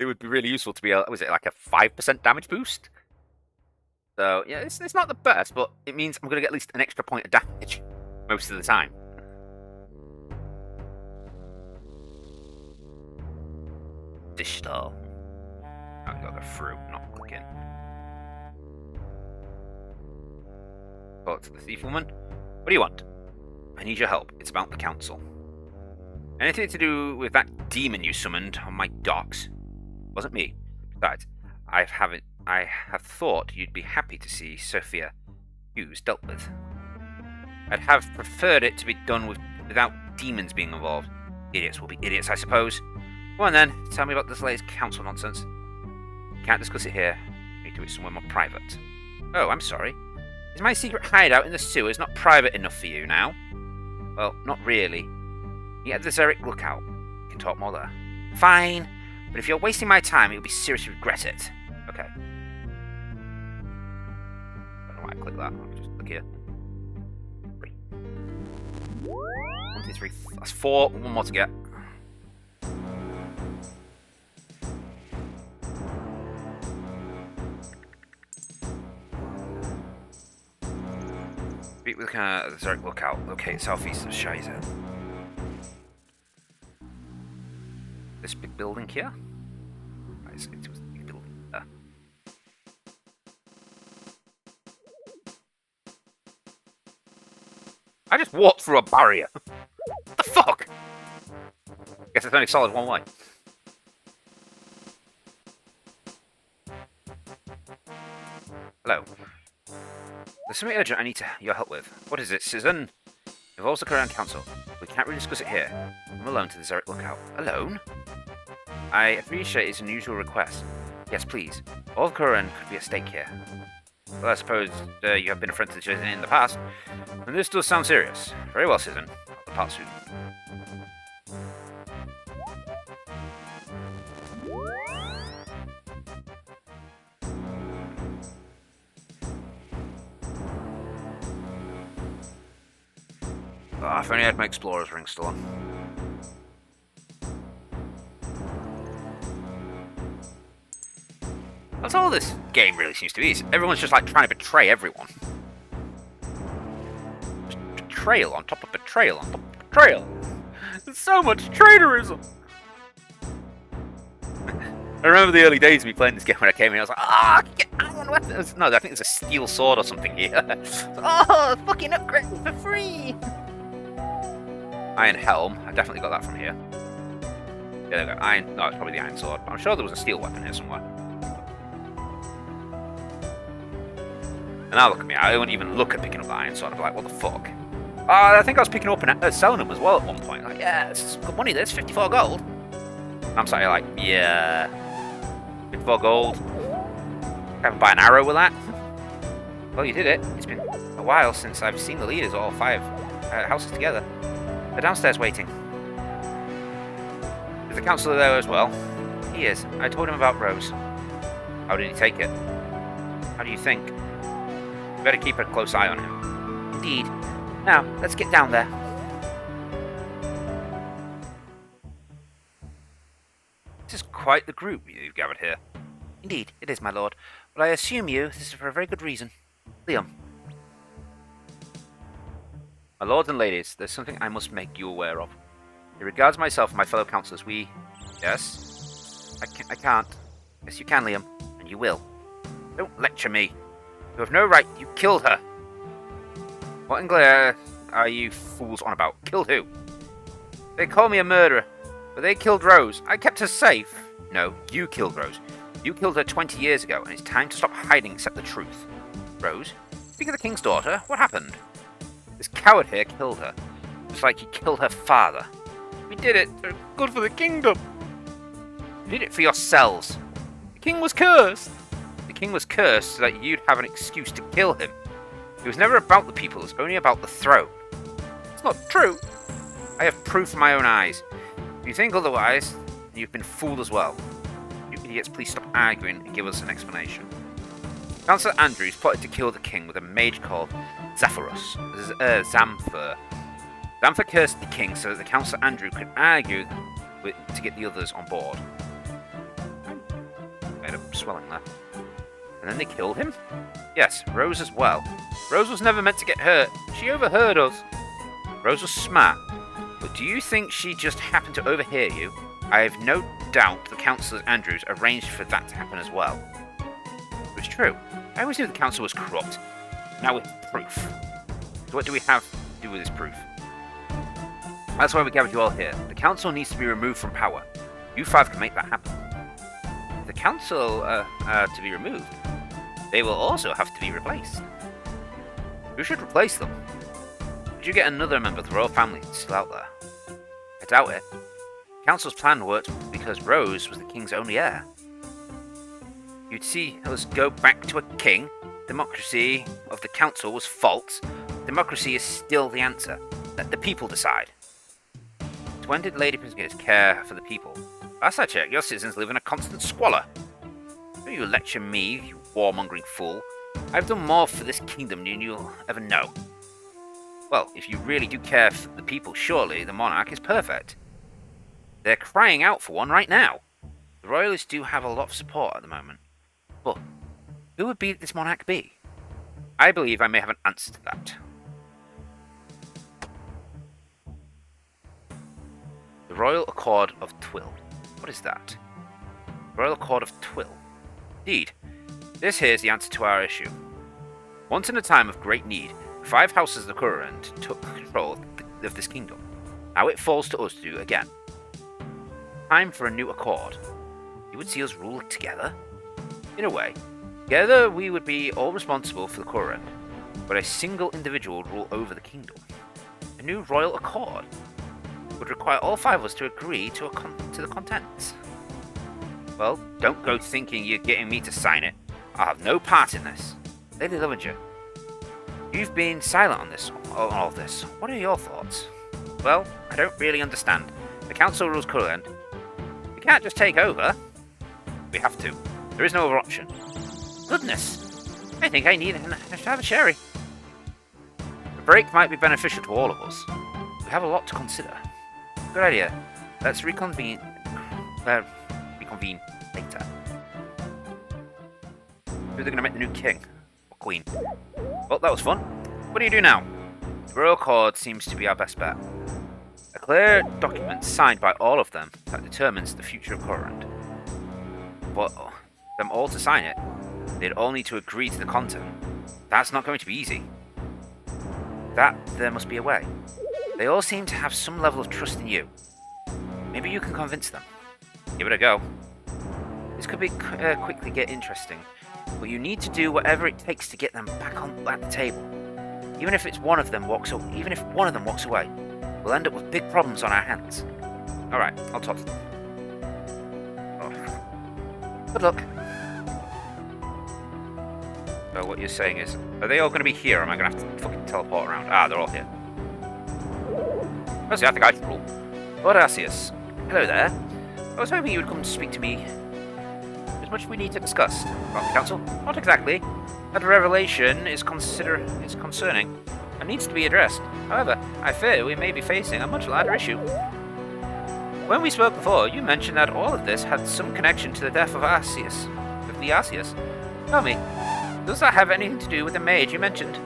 It would be really useful to be was it like a 5% damage boost? So yeah, it's not the best, but it means I'm going to get at least an extra point of damage most of the time. Dish stall. I've got to go through, not click in. Talk to the thief woman. What do you want? I need your help. It's about the council. Anything to do with that demon you summoned on my docks? Wasn't me. Besides, I have thought you'd be happy to see Sophia Hughes dealt with. I'd have preferred it to be done without demons being involved. Idiots will be idiots, I suppose. Go on then, tell me about this latest council nonsense. Can't discuss it here. Need to do it somewhere more private. Oh, I'm sorry. Is my secret hideout in the sewers not private enough for you now? Well, not really. Meet at the Zerek Lookout. We can talk more there. Fine, but if you're wasting my time, you'll be seriously regret it. Okay. I don't know why I click that. I'll just click here. 3. 1, 2, 3. That's 4. One more to get. Speak with the Zerek Lookout. Locate southeast of Shiza. This big building here? It was a big building there. I just walked through a barrier. What the fuck? Guess it's only solid one way. Hello. There's something urgent I need your help with. What is it, citizen? It involves the current council. We can't really discuss it here. I'm alone to the Zerek lookout. Alone? I appreciate its unusual request. Yes, please. All of Kuran could be at stake here. Well, I suppose you have been a friend to the citizen in the past, and this does sound serious. Very well, citizen. I'll depart soon. Oh, if only I had my explorer's ring still on. That's all this game really seems to be. Everyone's just like trying to betray everyone. Just betrayal on top of betrayal on top of betrayal. There's so much traitorism. I remember the early days of me playing this game when I came in. I was like, ah, oh, get iron weapons. No, I think there's a steel sword or something here. Oh, fucking upgrade for free. Iron helm. I definitely got that from here. Yeah, there we go. Iron. No, it's probably the iron sword. But I'm sure there was a steel weapon here somewhere. And now look at me. I wouldn't even look at picking up the iron sword. I'd be like, what the fuck? I think I was picking up and selling them as well at one point. Like, yeah, it's good money. This 54 gold. And I'm sat here like, yeah, 54 gold. I haven't buy an arrow with that. Well, you did it. It's been a while since I've seen the leaders, all 5 houses together. They're downstairs waiting. Is the councillor there as well? He is. I told him about Rose. How did he take it? How do you think? We better keep a close eye on him. Indeed. Now, let's get down there. This is quite the group you've gathered here. Indeed, it is, my lord. But I assume this is for a very good reason. Liam. My lords and ladies, there's something I must make you aware of. In regards myself and my fellow councillors, we... Yes? I can't. Yes, you can, Liam. And you will. Don't lecture me. You have no right. You killed her. What in glare are you fools on about? Killed who? They call me a murderer, but they killed Rose. I kept her safe. No, you killed Rose. You killed her 20 years ago, and it's time to stop hiding and accept the truth. Rose? Speak of the king's daughter. What happened? This coward here killed her, just like he killed her father. We did it. Good for the kingdom. You did it for yourselves. The king was cursed. The king was cursed so that you'd have an excuse to kill him. It was never about the people, it was only about the throne. It's not true. I have proof from my own eyes. If you think otherwise, then you've been fooled as well. You idiots, please stop arguing and give us an explanation. Councillor Andrews plotted to kill the king with a mage called Zamphir. Zamphir cursed the king so that the Councillor Andrew could argue to get the others on board. Made a swelling there. And then they killed him? Yes, Rose as well. Rose was never meant to get hurt. She overheard us. Rose was smart. But do you think she just happened to overhear you? I have no doubt the Councillor Andrews arranged for that to happen as well. It was true. I always knew the council was corrupt. Now with proof. So what do we have to do with this proof? That's why we gathered you all here. The council needs to be removed from power. You 5 can make that happen. If the council are to be removed, they will also have to be replaced. Who should replace them? Would you get another member of the royal family still out there? I doubt it. The council's plan worked because Rose was the king's only heir. You'd see us go back to a king. Democracy of the council was false. Democracy is still the answer. Let the people decide. So when did Lady Prince care for the people? Last I checked, your citizens live in a constant squalor. Don't you lecture me, you warmongering fool. I've done more for this kingdom than you'll ever know. Well, if you really do care for the people, surely the monarch is perfect. They're crying out for one right now. The royalists do have a lot of support at the moment. But who would this monarch be? I believe I may have an answer to that. The Royal Accord of Twill. What is that? Royal Accord of Twill. Indeed, this here is the answer to our issue. Once in a time of great need, 5 houses of the current took control of this kingdom. Now it falls to us to do again. Time for a new accord. You would see us rule together? In a way, Together, we would be all responsible for the current, but a single individual would rule over the kingdom. A new royal accord would require all 5 of us to agree to the contents. Well, don't go thinking you're getting me to sign it. I'll have no part in this. Lady Lovinger, you've been silent on all this. What are your thoughts? Well, I don't really understand. The council rules current. We can't just take over. We have to. There is no other option. Goodness! I think I need to have a sherry. A break might be beneficial to all of us. We have a lot to consider. Good idea. Let's reconvene later. Who's going to make the new king? Or queen? Well, that was fun. What do you do now? The royal accord seems to be our best bet. A clear document signed by all of them that determines the future of Corrund. But them all to sign it, they'd all need to agree to the content. That's not going to be easy. There must be a way. They all seem to have some level of trust in you. Maybe you can convince them. Give it a go. This could be quickly get interesting, but you need to do whatever it takes to get them back on the table. Even if one of them walks away, we'll end up with big problems on our hands. All right, I'll talk to them. Oh. Good luck. So what you're saying is, are they all going to be here, or am I going to have to fucking teleport around? Ah, they're all here. Firstly, I think I should rule. Lord Arceus, hello there. I was hoping you would come to speak to me. There's much we need to discuss. About the council? Not exactly. That revelation is concerning and needs to be addressed. However, I fear we may be facing a much larger issue. When we spoke before, you mentioned that all of this had some connection to the death of Arceus. Tell me, does that have anything to do with the mage you mentioned?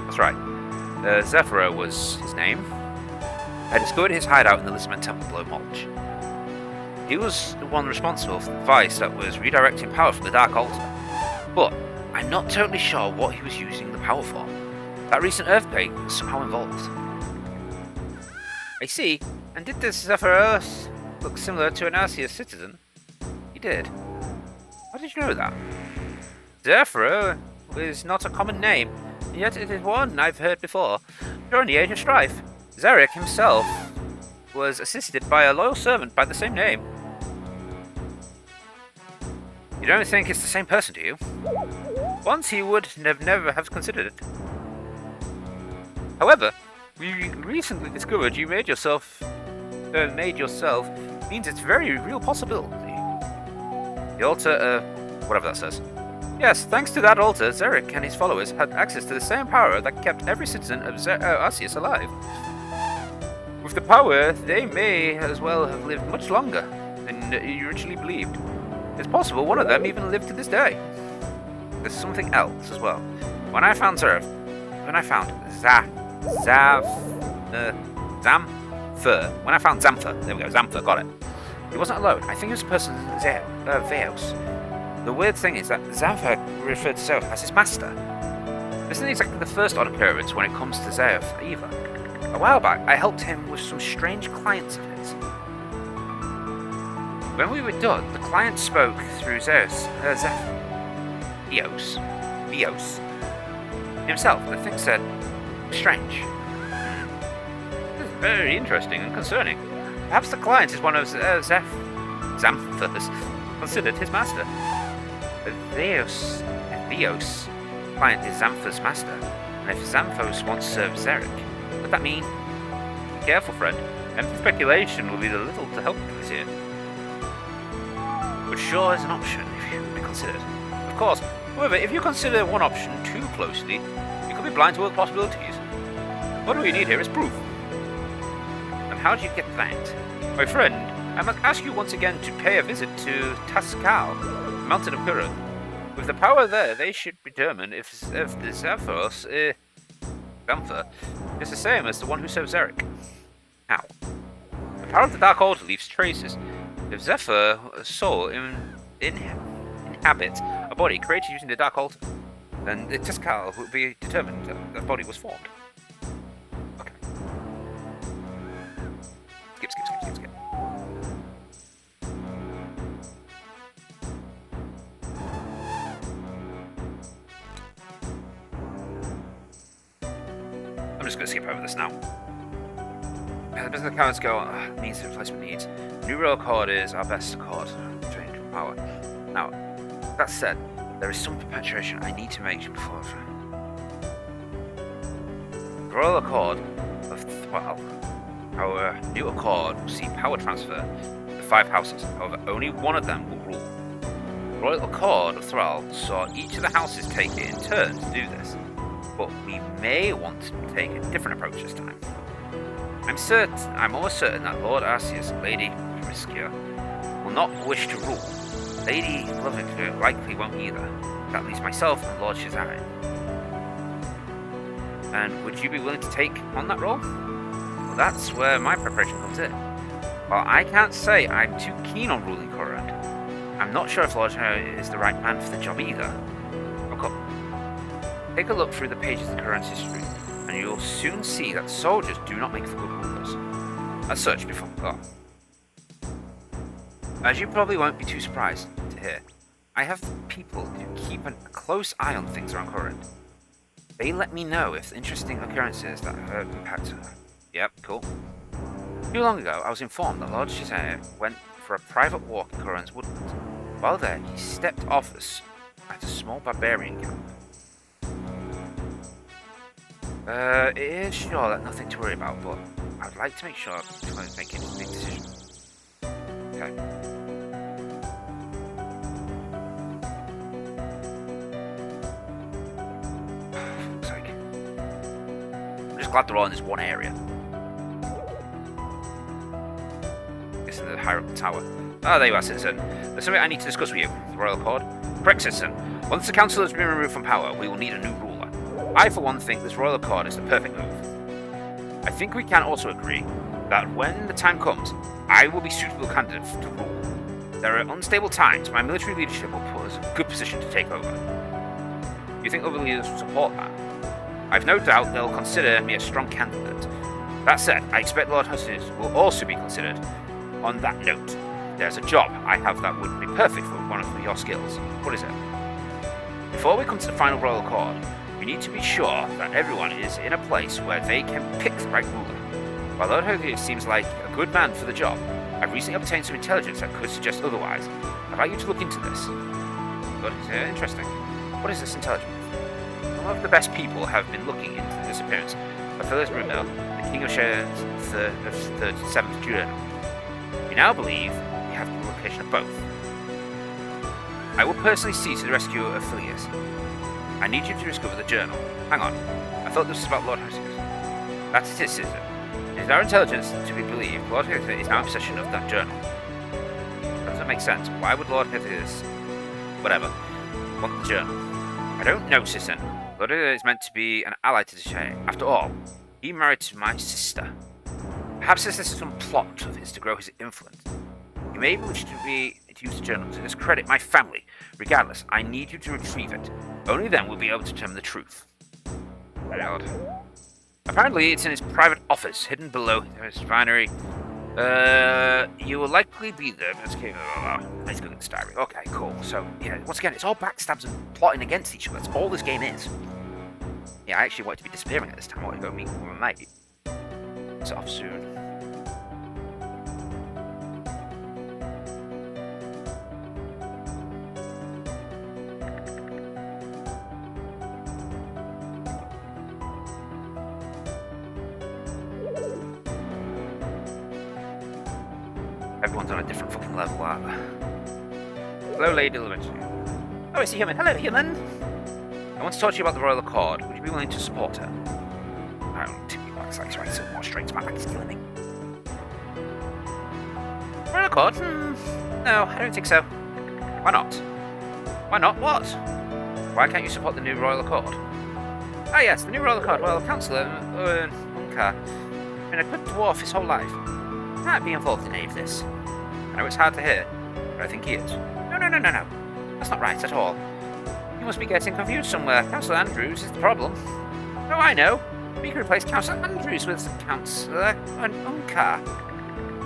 That's right. Zephyro was his name. I discovered his hideout in the Lisbon Temple below Mulch. He was the one responsible for the device that was redirecting power from the Dark Altar. But I'm not totally sure what he was using the power for. That recent earthquake was somehow involved. I see. And did this Zephyro look similar to an Arceus citizen? He did. How did you know that? Zephyro is not a common name, and yet it is one I've heard before. During the Age of Strife, Zarek himself was assisted by a loyal servant by the same name. You don't think it's the same person, do you? Once he would never have considered it. However, we recently discovered you made yourself means it's a very real possibility. The altar, whatever that says. Yes, thanks to that altar, Zarek and his followers had access to the same power that kept every citizen of Arceus alive. With the power, they may as well have lived much longer than you originally believed. It's possible one of them even lived to this day. There's something else as well. When I found Zamfer, there we go, Zamfer, got it. He wasn't alone. I think it was a person, Veos. The weird thing is that Zamfer referred to Zeus as his master. This isn't exactly the first odd occurrence when it comes to Zeus either. A while back, I helped him with some strange clients of his. When we were done, the client spoke through Zeus himself. The thing said, strange. This is very interesting and concerning. Perhaps the client is one of Zamfer's considered his master. Theos client is Zamfer's master, and if Zamphos once served Zarek, would that mean? Be careful, friend. Empty speculation will be the little to help us here. But sure is an option if you would be considered. Of course, however, if you consider one option too closely, you could be blind to other possibilities. What we need here is proof. And how do you get that? My friend, I must ask you once again to pay a visit to Tascal, the mountain of Kurun. With the power there, they should determine if the Zamfer is the same as the one who serves Zarek. How? The power of the Dark Altar leaves traces. If Zephyr's soul inhabits a body created using the Dark Altar, then the Tascal will be determined that the body was formed. Okay. Skip. going to skip over this now. The business accounts go, needs replacement needs. New royal accord is our best accord. Trained from power. Now, that said, there is some perpetuation I need to make before. The royal accord of our new accord will see power transfer to the 5 houses. However, only one of them will rule. The royal accord of Thrall saw each of the houses take it in turn to do this, but we may want to take a different approach this time. I'm almost certain that Lord Arceus and Lady Priscia will not wish to rule. Lady Lovejoy likely won't either. That leaves myself and Lord Shazam. And would you be willing to take on that role? Well, that's where my preparation comes in. While I can't say I'm too keen on ruling Korra, I'm not sure if Lord Shazam is the right man for the job either. Okay. Take a look through the pages of Korra's history, and you'll soon see that soldiers do not make for good rulers. As such, before we go, as you probably won't be too surprised to hear, I have people who keep a close eye on things around Korra. They let me know if interesting occurrences that have impacted her. Yep, cool. Too long ago, I was informed that Lord Shazam went for a private walk in Korra's woodland. While there, he stepped off at a small barbarian camp. It is sure that nothing to worry about, but I'd like to make sure before making a big decision. Okay. For fuck's sake. I'm just glad they're all in this one area. Guessing they're higher up the tower. Oh, there you are, citizen. There's something I need to discuss with you. The Royal Accord. Correct, citizen. Once the council has been removed from power, we will need a new ruler. I, for one, think this Royal Accord is the perfect move. I think we can also agree that when the time comes, I will be suitable candidate to rule. There are unstable times. My military leadership will put us in a good position to take over. You think other leaders will support that? I've no doubt they'll consider me a strong candidate. That said, I expect Lord Husses will also be considered. On that note, there's a job I have that would be perfect for one of your skills. What is it? Before we come to the final Royal Accord, we need to be sure that everyone is in a place where they can pick the right ruler. While Lord Husses seems like a good man for the job, I've recently obtained some intelligence that could suggest otherwise. I'd like you to look into this. Good, interesting. What is this intelligence? Some of the best people have been looking into the disappearance of Phyllis Brunel, the King of Shares of the 7th Journal. We now believe we have the location of both. I will personally see to the rescue of Phileas. I need you to discover the journal. Hang on, I thought this was about Lord Husses. That it is, citizen. It is our intelligence to be believed Lord Husses is now in possession of that journal. That doesn't make sense. Why would Lord Husses, whatever, want the journal? I don't know, citizen. Lord Husses is meant to be an ally to the Shire. After all, he married to my sister. Perhaps this is some plot of his to grow his influence. You may wish to use the journal to discredit my family. Regardless, I need you to retrieve it. Only then we'll be able to determine the truth. Very odd. Apparently, it's in his private office, hidden below his refinery. You will likely be there. Let's go get this diary. Okay, cool. So, yeah, once again, it's all backstabs and plotting against each other. That's all this game is. Yeah, I actually want to be disappearing at this time. I want to go meet with my mate. It's off soon. Everyone's on a different fucking level, aren't they? Hello, Lady Elementary. Oh, it's a human. Hello, human. I want to talk to you about the Royal Accord. Would you be willing to support her? I don't tip you back, like, so more straight to my back is killing me. Royal Accord? No, I don't think so. Why not? Why not? What? Why can't you support the new Royal Accord? Ah, yes, the new Royal Accord. Well, Councillor Unkar has been a good dwarf his whole life. He can't be involved in any of this. I know it's hard to hear, but I think he is. No. That's not right at all. You must be getting confused somewhere. Councillor Andrews is the problem. Oh, I know. We can replace Councillor Andrews with Councillor Unkar.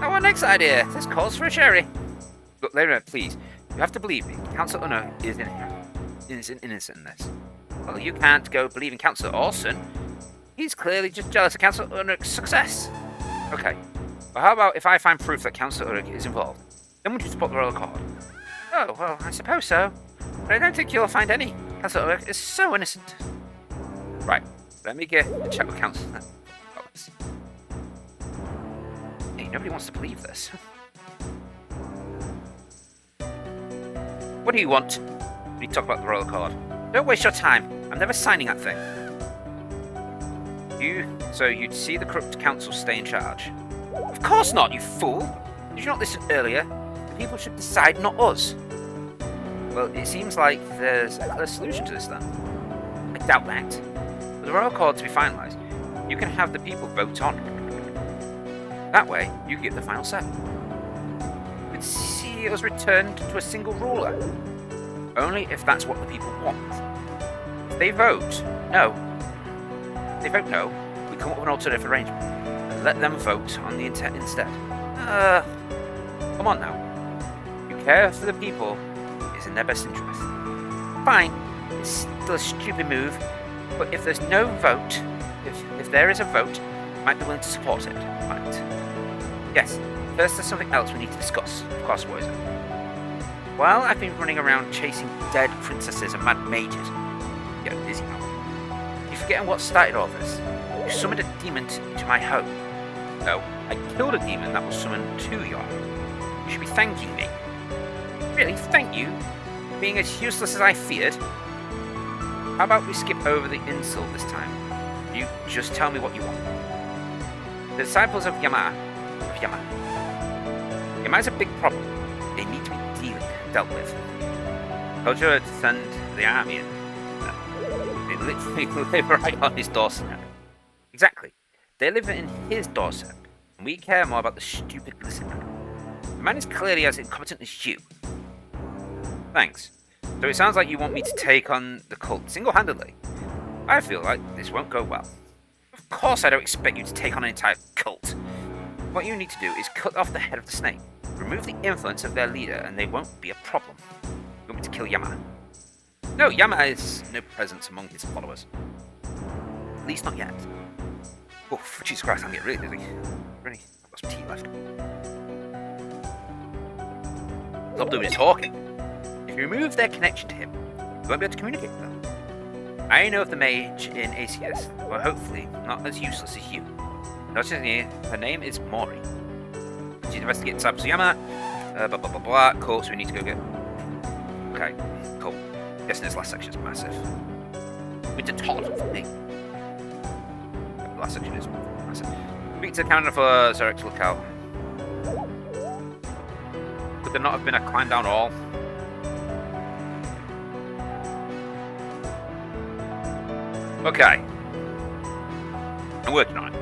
Our next idea. This calls for a sherry. Look, Lyra, please. You have to believe me. Councillor Unno is innocent in this. Well, you can't go believing Councillor Orson. He's clearly just jealous of Councillor Ulrich's success. Okay, but how about if I find proof that Councillor Ulrich is involved? Then would you support the royal accord? Oh, well, I suppose so. But I don't think you'll find any. Councillor Ulrich is so innocent. Right, let me get a chat with Councillor. Hey, nobody wants to believe this. What do you want? We talk about the royal accord. Don't waste your time. I'm never signing that thing. So you'd see the corrupt council stay in charge? Of course not, you fool! Did you not listen earlier? The people should decide, not us. Well, it seems like there's a clear solution to this then. I doubt that. For the royal accord to be finalised, you can have the people vote on. That way, you get the final say. You can see us returned to a single ruler. Only if that's what the people want. If they vote no, we come up with an alternative arrangement and let them vote on the intent instead. Come on now. You care for the people is in their best interest. Fine, it's still a stupid move, but if there's no vote, if there is a vote, you might be willing to support it, right? Yes, first there's something else we need to discuss. Of course, what is it? While I've been running around chasing dead princesses and mad mages, get busy now. You're forgetting what started all this. You summoned a demon into my home. No, I killed a demon that was summoned to your home. You should be thanking me. Really, thank you? For being as useless as I feared? How about we skip over the insult this time? You just tell me what you want. The disciples of Yama. Yama's a big problem. They need to be dealt with. Told you to send the army in. They literally live right on his doorstep. Exactly. They live in his doorstep, and we care more about the stupid listener. The man is clearly as incompetent as you. Thanks. So it sounds like you want me to take on the cult single-handedly. I feel like this won't go well. Of course I don't expect you to take on an entire cult. What you need to do is cut off the head of the snake, remove the influence of their leader, and they won't be a problem. You want me to kill Yama? No, Yama is no presence among his followers. At least not yet. Oh, Jesus Christ, I'm getting really dizzy. Really, I've got some tea left. Stop doing his talking. If you remove their connection to him, you won't be able to communicate with them. I know of the mage in ACS, but hopefully not as useless as you. Not just here, her name is Mori. She's investigating Cypress Yama. Blah blah blah blah. Cool, so we need to go get. Okay, cool. Guessing this last section is massive. Winter Todd for me. The last section is massive. Speak to Canada for Zerix lookout. Could there not have been a climb down all? Okay. I'm working on it.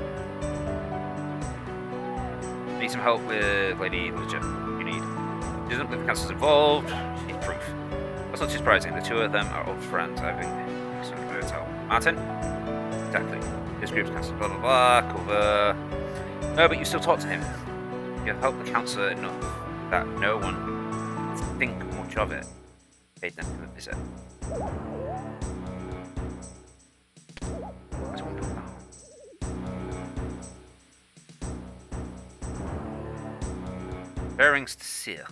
Need some help with Lady Legit. You need. She doesn't believe the council's involved. She needs proof. That's not too surprising. The two of them are old friends, I think. So I'm going to tell Martin. Exactly. This group's council, blah blah blah. Cover. No, but you still talk to him. You'll help the council enough that no one would think much of it. Paid them to visit. Fairings to Seer.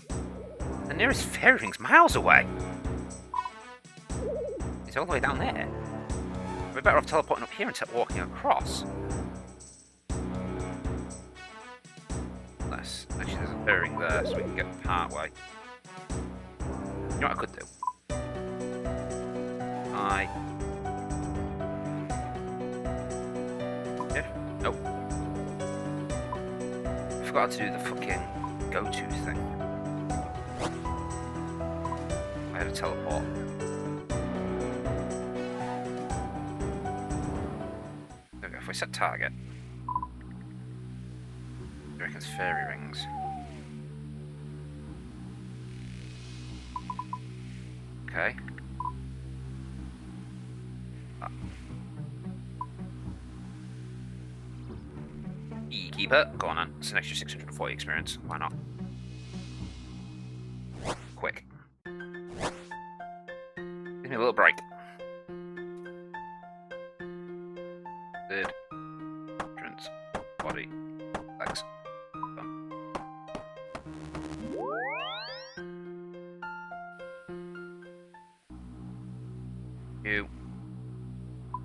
The nearest Fairing's miles away. It's all the way down there. We're better off teleporting up here instead of walking across. Unless, actually there's a Fairing there, so we can get part way. You know what I could do? Nope. I forgot to do the fucking go-to thing. I had a teleport. There we go, if we set target. I reckon it's fairy rings. Okay. Keeper, go on, it's an extra 640 experience, why not? Quick. Give me a little break. Good. You.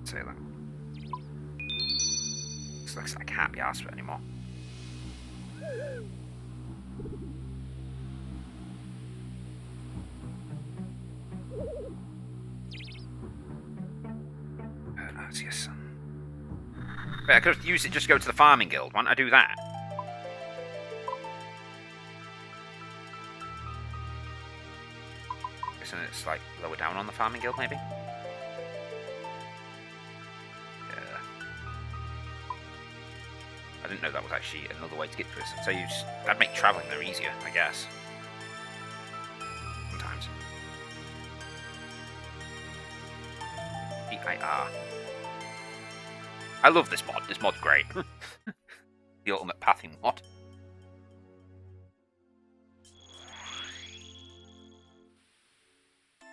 Say that. This looks like I can't be asked for it anymore. That's your son. Wait, I could use it just to go to the farming guild. Why don't I do that? Isn't it like lower down on the farming guild, maybe? Yeah. I didn't know that was actually another way to get to it. So that'd make travelling there easier, I guess. Sometimes. EIR. I love this mod. This mod's great. The ultimate pathing mod.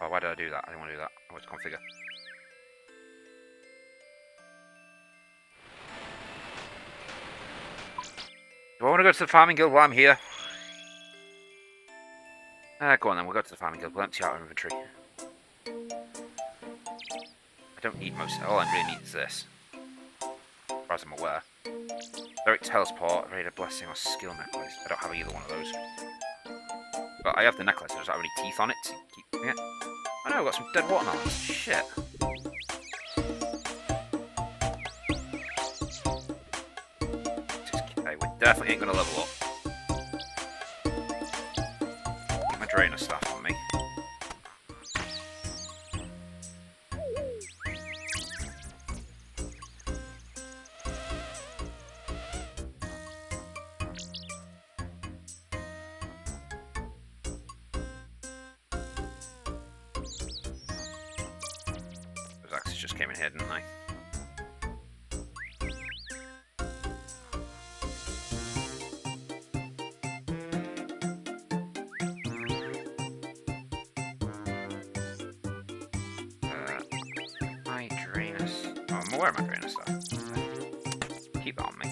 Oh, why did I do that? I didn't want to do that. I want to configure. Do I want to go to the farming guild while I'm here? Go on then, we'll go to the farming guild. We'll empty out our inventory. I don't need most. All I really need is this. As far as I'm aware. Direct teleport, Raider Blessing, or Skill Necklace. I don't have either one of those. But I have the necklace, so does that have any teeth on it to keep doing it? I know, I've got some dead watermelons. Shit. Okay, we definitely ain't gonna level up. Keep my drainer stuff on me. Just came in here, didn't they? My drainers. Oh, I'm aware of my drainer stuff. Keep that on me.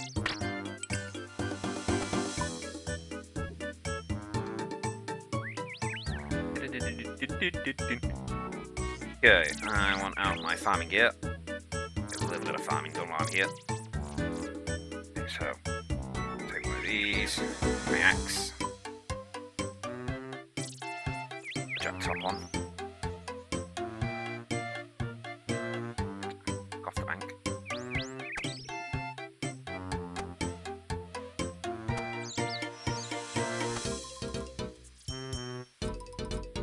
Okay, I want out my farming gear. Get a little bit of farming done while I'm here. Okay, so, take one of these, my axe. Jack top on. Off the bank.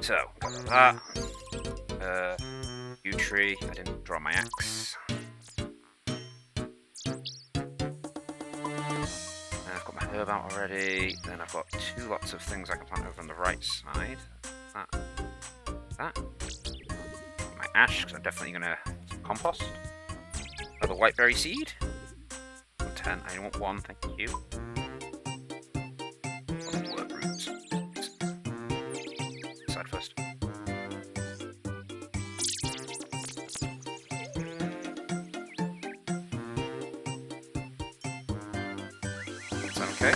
So, got that. Tree. I didn't draw my axe. I've got my herb out already. Then I've got 2 lots of things I can plant over on the right side. That. My ash, because I'm definitely going to compost. Another whiteberry seed. 10. I want 1, thank you. Word roots. Side first. Okay.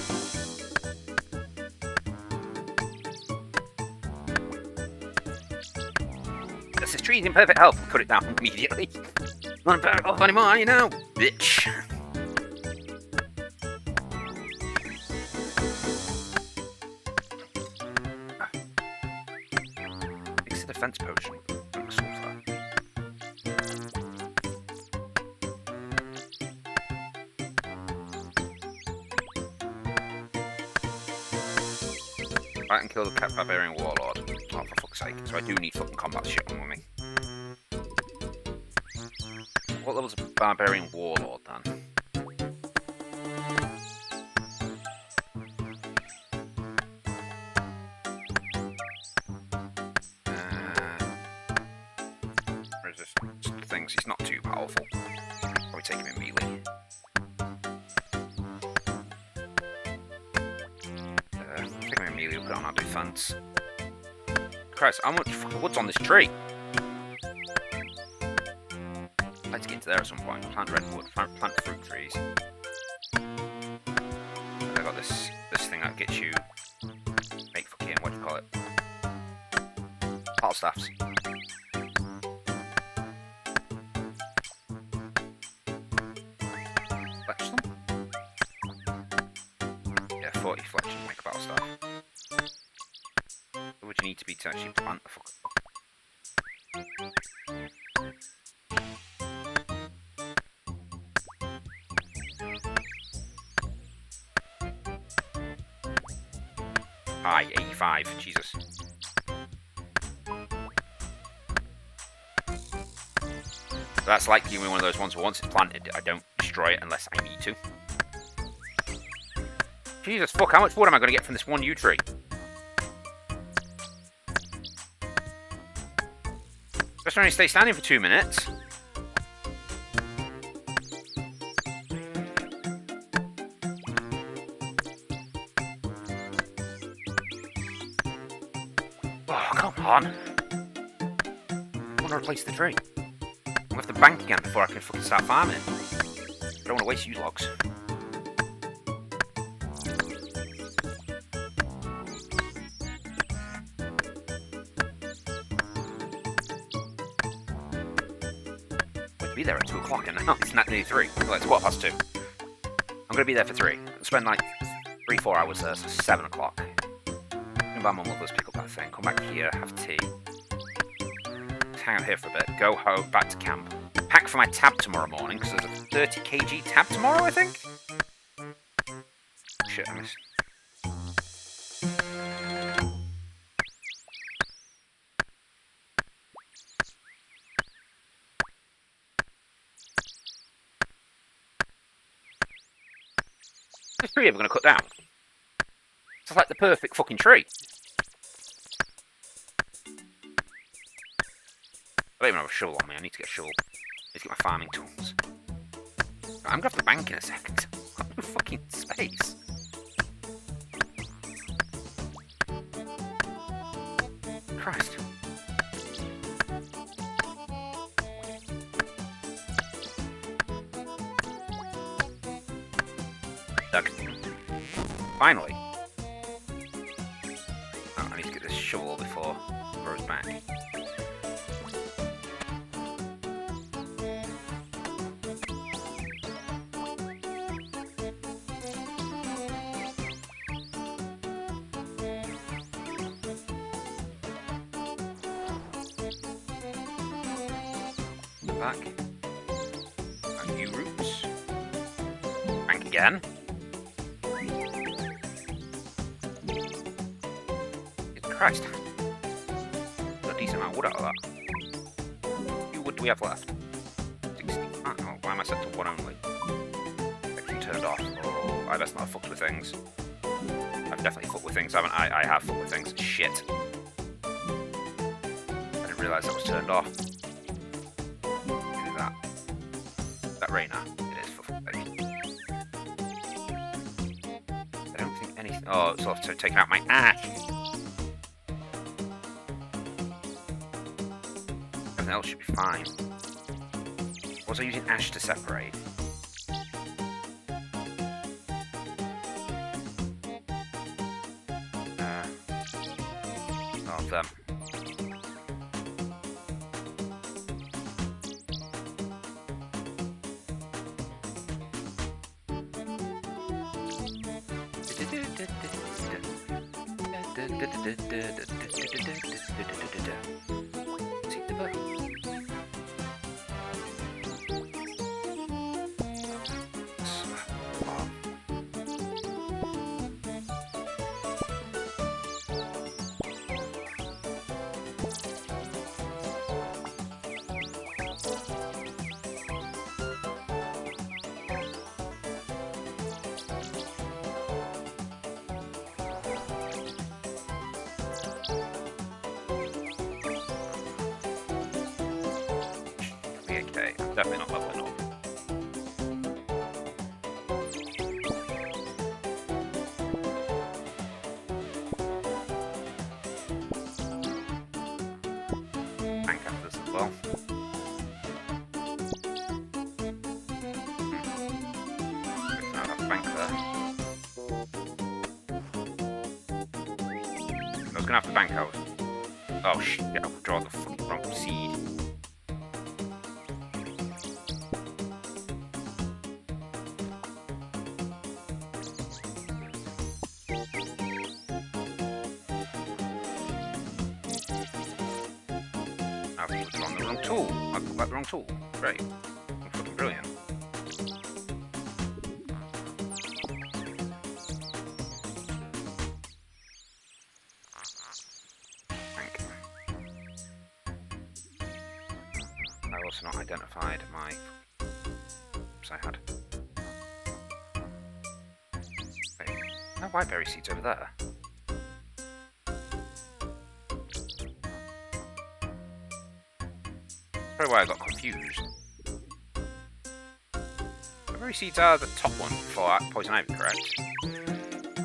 This tree's in perfect health. Cut it down immediately. Not in perfect health anymore, you know, bitch. Fix the defense potion. I can kill the cat barbarian warlord. Oh, for fuck's sake. So I do need fucking combat shit on with me. What level's a barbarian warlord then? Resistance things. He's not too powerful. Probably take him in melee. Take him in melee, we'll put on our defense. Christ, how much fucking wood's on this tree? I'd like to get to there at some point. Plant redwood, plant fruit trees. I got this thing that gets you make fucking, what do you call it? Bottle staffs. need to be to actually plant the fuck? Hi, 85. Jesus. That's like giving me one of those ones where once it's planted, I don't destroy it unless I need to. Jesus fuck, how much wood am I going to get from this one yew tree? Just only stay standing for 2 minutes. Oh, come on. I want to replace the tree. I'm going to have to bank again before I can fucking start farming. I don't want to waste yew logs. Be there at 2 o'clock and now it's not nearly 3. Well, it's 2:15. I'm gonna be there for 3. I'll spend like 3-4 hours there, so 7 o'clock. I'm gonna buy my mother's, pick up that thing, come back here, have tea. Hang out here for a bit, go home, back to camp. Pack for my tab tomorrow morning, because there's a 30 kg tab tomorrow, I think? Shit, I missed. This tree ever going to cut down? It's like the perfect fucking tree. I don't even have a shovel on me. I need to get a shovel. I need to get my farming tools. I'm going to have to bank in a second. I've got no fucking space. Christ. Look. Finally. Oh, I need to get this shovel before it grows back. Back. And new roots. Bank again. Christ. Got a decent amount of wood out of that. How much wood do we have left? 60. Oh, why am I set to 1 only? Section turned off. Oh, I best not have fucked with things. I've definitely fucked with things, haven't I? I have fucked with things. Shit. I didn't realise that was turned off. Look at that. Is that Rainer? It is, for fuck's sake. I don't think anything. Oh, it's also taken out my ash. Everything else should be fine. Was I using ash to separate? Oh, them. Okay, I'm definitely not leveling up. Bank after this as well. I don't have a bank there. I was gonna have to bank out. Oh shit, I've drawn the fucking wrong seed. We're on the wrong tool. I've got the wrong tool. Great. Fucking brilliant. Thank you. I also not identified my... Oops, I had. Wait, no whiteberry seeds over there. That's probably why I got confused. Whiteberry seeds are the top one for poison ivy, correct?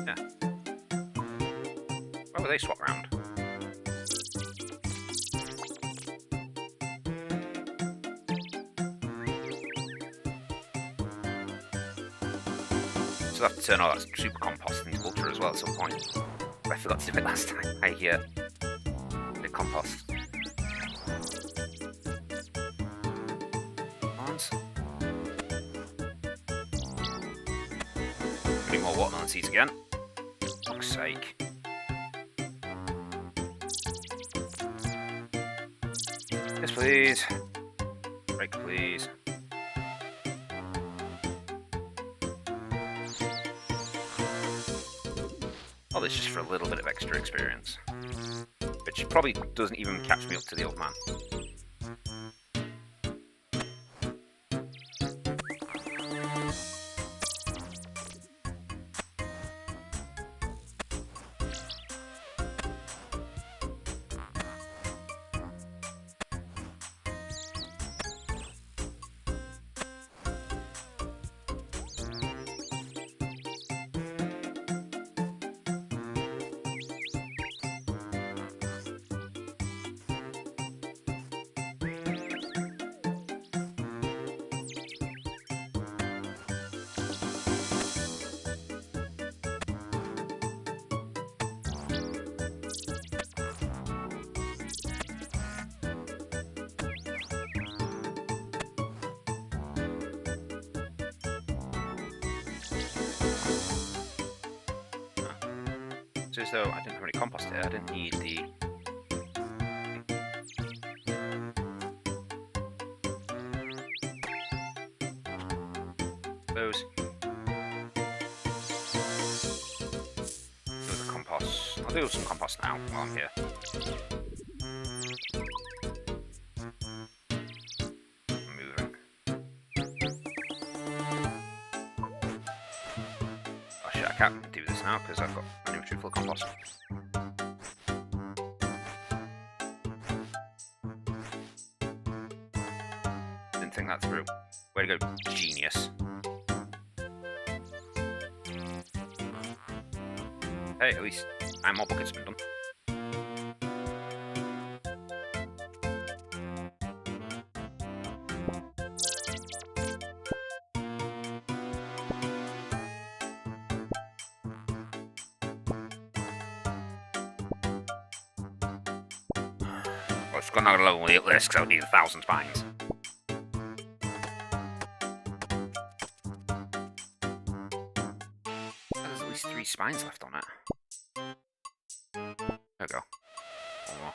Yeah. Why were they swapped round? So I have to turn all that super compost into ultra as well at some point. I forgot to do it last time. I did compost. Once. Putting more watermelon seeds again. For fuck's sake. Yes, please. Break, please. All this just for a little bit of extra experience. Which probably doesn't even catch me up to the old man. As though I didn't have any compost here, I didn't need the... Those. Do the compost. I'll do some compost now while I'm here. I'm moving. Oh shit, I can't do this now because I've got an inventory full of compost. Didn't think that through. Way to go, genius. Hey, at least more buckets have been done. Well, it's not going to lower the list because I would need 1,000 spines. There's at least 3 spines left on it. There we go. One more.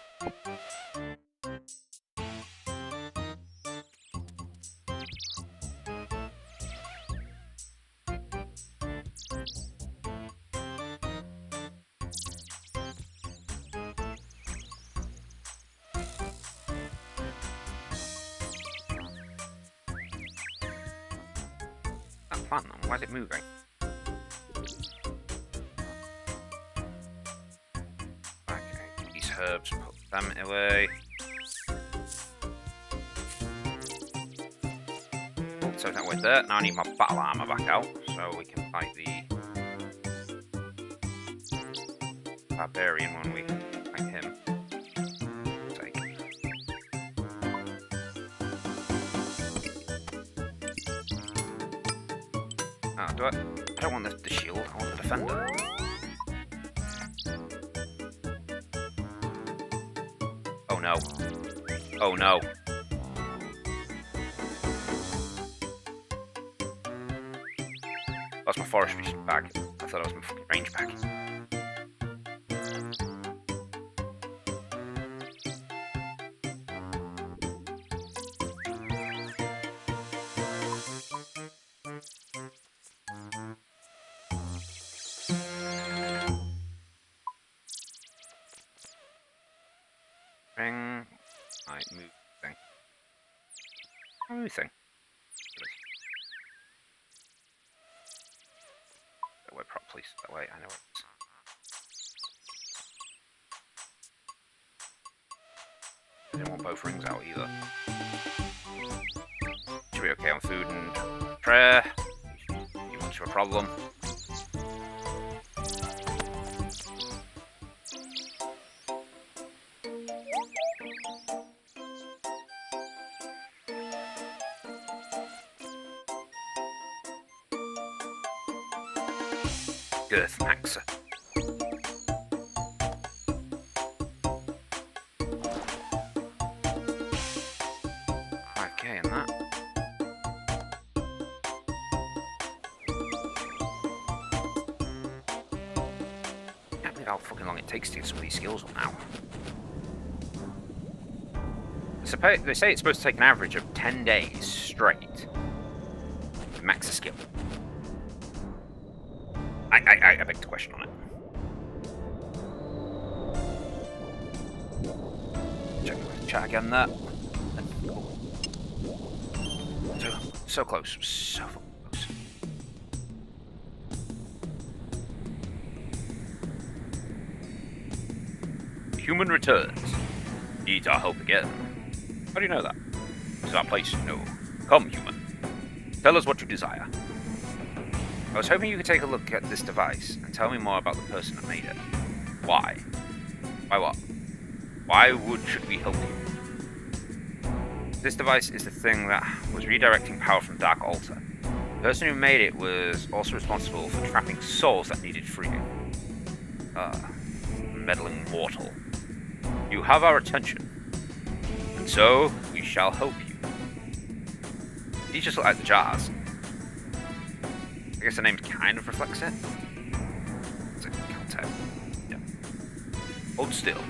That plant, then, why is it moving? Herbs, put them away. Oh, so that way there. Now I need my battle armor back out so we can fight the barbarian when we fight him. Take. Oh, do I don't want the shield, I want the defender. Oh no. Oh no. That's my forestry bag. I thought it was my fucking range bag. Ring. Right, move thing. Move thing. That way properly. That way, I know it. I didn't want both rings out either. Should be okay on food and prayer. You much of a problem. Girth Max. Okay, and that. Can't believe how fucking long it takes to get some of these skills on now. They say it's supposed to take an average of 10 days straight to max a skill. I beg the question on it. Check the chat again there. So close. So close. Human returns. Needs our help again. How do you know that? This is our place to know. Come, human. Tell us what you desire. I was hoping you could take a look at this device and tell me more about the person that made it. Why? Why what? Why should we help you? This device is the thing that was redirecting power from Dark Altar. The person who made it was also responsible for trapping souls that needed freeing. Meddling mortal. You have our attention. And so, we shall help you. These just look like the jars. I guess the name kind of reflects it. It's a concept. Yeah. Hold still.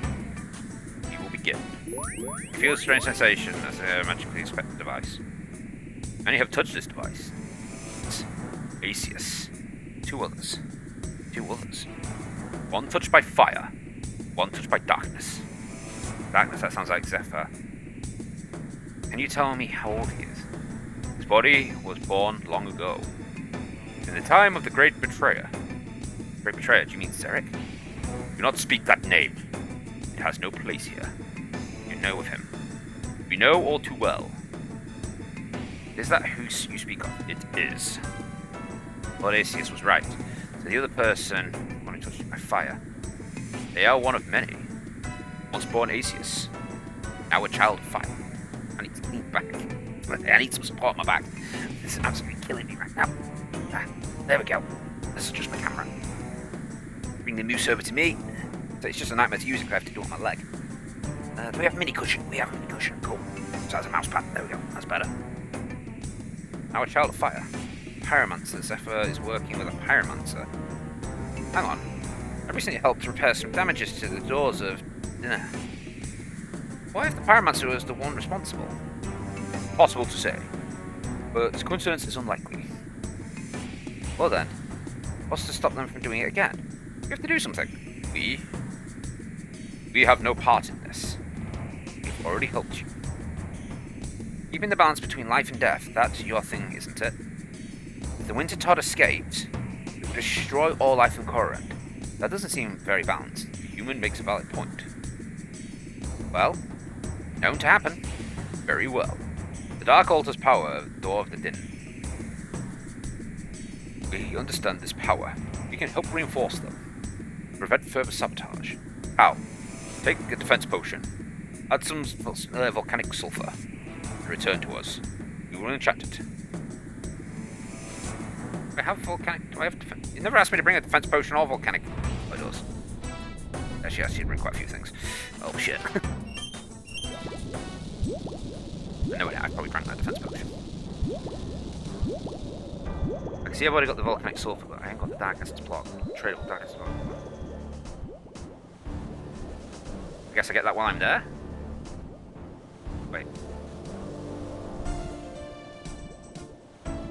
You will begin. You feel a strange sensation as I magically inspect the device. Many have touched this device. It's Asius. Two others. One touched by fire. One touched by darkness. Darkness, that sounds like Zephyr. Can you tell me how old he is? His body was born long ago. In the time of the Great Betrayer. Great Betrayer, do you mean Zarek? Do not speak that name. It has no place here. You know of him. We know all too well. Is that who you speak of? It is. Lord Asius was right. So the other person, when touched by fire, they are one of many. Once born Asius, now a child of fire. I need to lean back. I need some support on my back. This is absolutely killing me right now. There we go. Let's adjust my camera. Bring the moose over to me. So it's just a nightmare to use it because I have to do it on my leg. Do we have a mini cushion? We have a mini cushion. Cool. So that's a mouse pad. There we go. That's better. Now a child of fire. Pyromancer. Zephyr is working with a pyromancer. Hang on. I recently helped repair some damages to the doors of... Why if the pyromancer was the one responsible? Possible to say. But coincidence is unlikely. Well then, what's to stop them from doing it again? We have to do something. We have no part in this. We've already helped you. Keeping the balance between life and death, that's your thing, isn't it? If the Winter Todd escaped, it would destroy all life in Korrend. That doesn't seem very balanced. The human makes a valid point. Well, known to happen. Very well. The Dark Altar's power, the Door of the Din. We understand this power. We can help reinforce them. Prevent further sabotage. How? Take a defense potion. Add some volcanic sulfur. And return to us. We will enchant it. Do I have volcanic? Do I have defense? You never asked me to bring a defense potion or volcanic. Oh, it does. Actually, I should bring quite a few things. Oh shit. No, I probably drank that defense potion. I can see I've already got the volcanic sulfur, but I ain't got the dark essence block. Tradable dark essence block. I guess I get that while I'm there. Wait.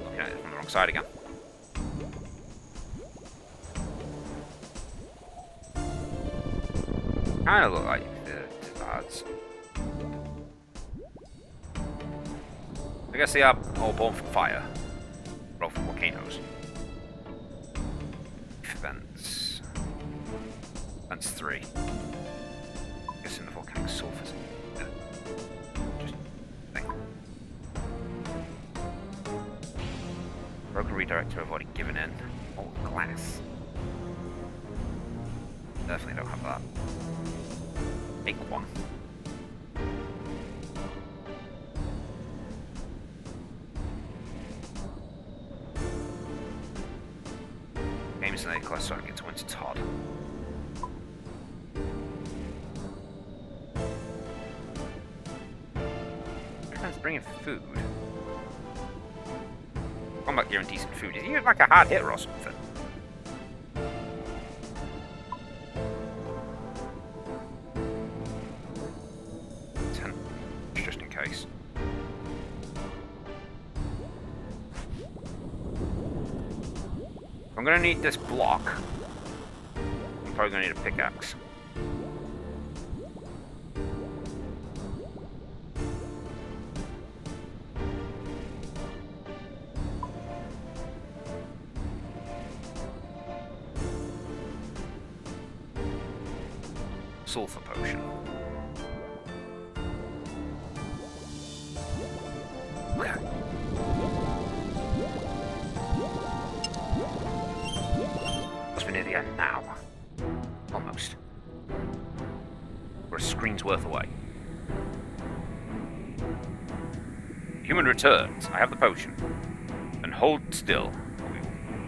Looking at it from the wrong side again. Kind of look like the pads. I guess they are all born from fire. Or from volcanoes. Vents. Vents 3. Guessing the volcanic sulfurs. Just thing. Broken redirector, I've already given in. Oh, glass. Definitely don't have that. Make one. Games in A class so I can get to Winter Todd. Everyone's bringing food. Combat gear and decent food. Is he like a hard hitter or something? Just in case. I'm gonna need this block. I'm probably gonna need a pickaxe. Sulfur potion. Must be near the end now. Almost. We're a screen's worth away. Human returns. I have the potion. And hold still.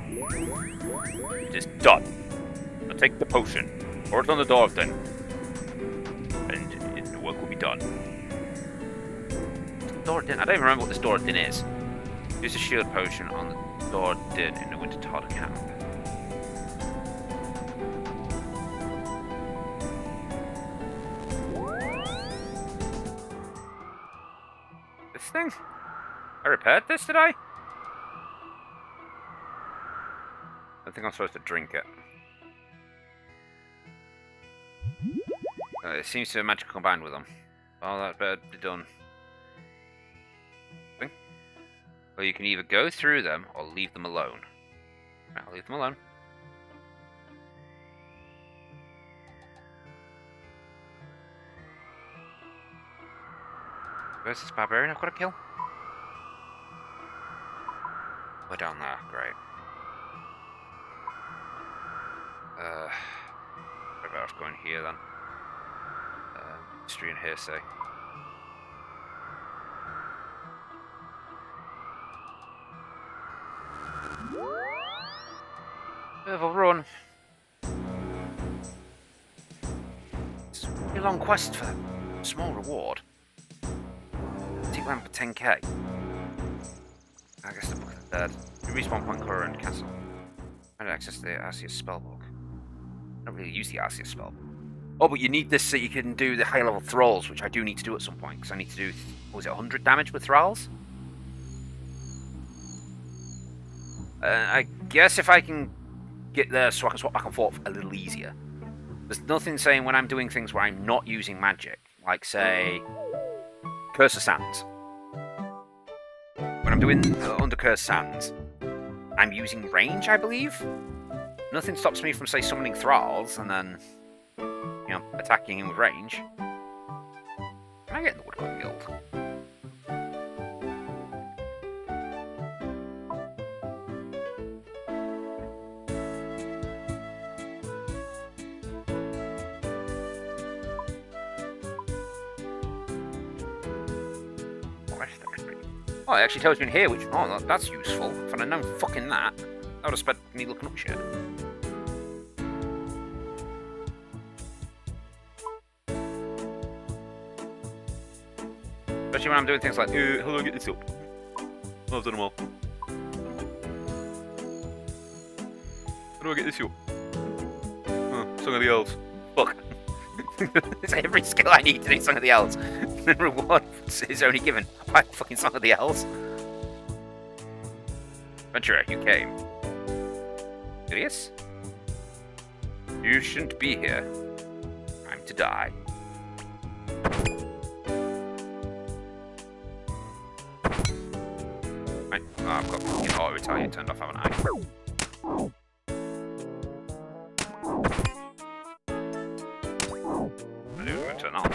It is done. Now take the potion. Pour it on the door then. And the work will be done. Door din. I don't even remember what this door din is. Use a shield potion on the door din in the Winter Todd camp. This thing? I repaired this, did I? I don't think I'm supposed to drink it. It seems to have magically combined with them. Oh, that better be done. Well, you can either go through them or leave them alone. Right, I'll leave them alone. Where's this barbarian I've got to kill? We're down there, great. What about us going here then? History and hearsay. Bit of a run. It's a really long quest for a small reward. Take land for 10k. I guess the book of the dead. Respawn point current castle. Find access to the Arceus spellbook. I don't really use the Arceus spellbook. Oh, but you need this so you can do the high level thralls, which I do need to do at some point, because I need to do, what was it, 100 damage with thralls? I guess if I can get there so I can swap back and forth a little easier. There's nothing saying when I'm doing things where I'm not using magic, like, say, Curse of Sands. When I'm doing Under Curse Sands, I'm using range, I believe? Nothing stops me from, say, summoning thralls and then, you know, attacking him with range. Can I get in the Woodcut Guild? Oh, it actually tells me in here which... Oh, that's useful. If I'd have known fucking that, that would have spent me looking up shit. Especially when I'm doing things like, how do I get this up? Oh, I've done them all. How do I get this up? Oh, Song of the Elves. Fuck. It's every skill I need to do Song of the Elves. The reward is only given by fucking Song of the Elves. Adventurer, you came. Serious? You shouldn't be here. Time to die. Right. Oh, I've got fucking auto retaliate turned off, haven't I? I do turn on.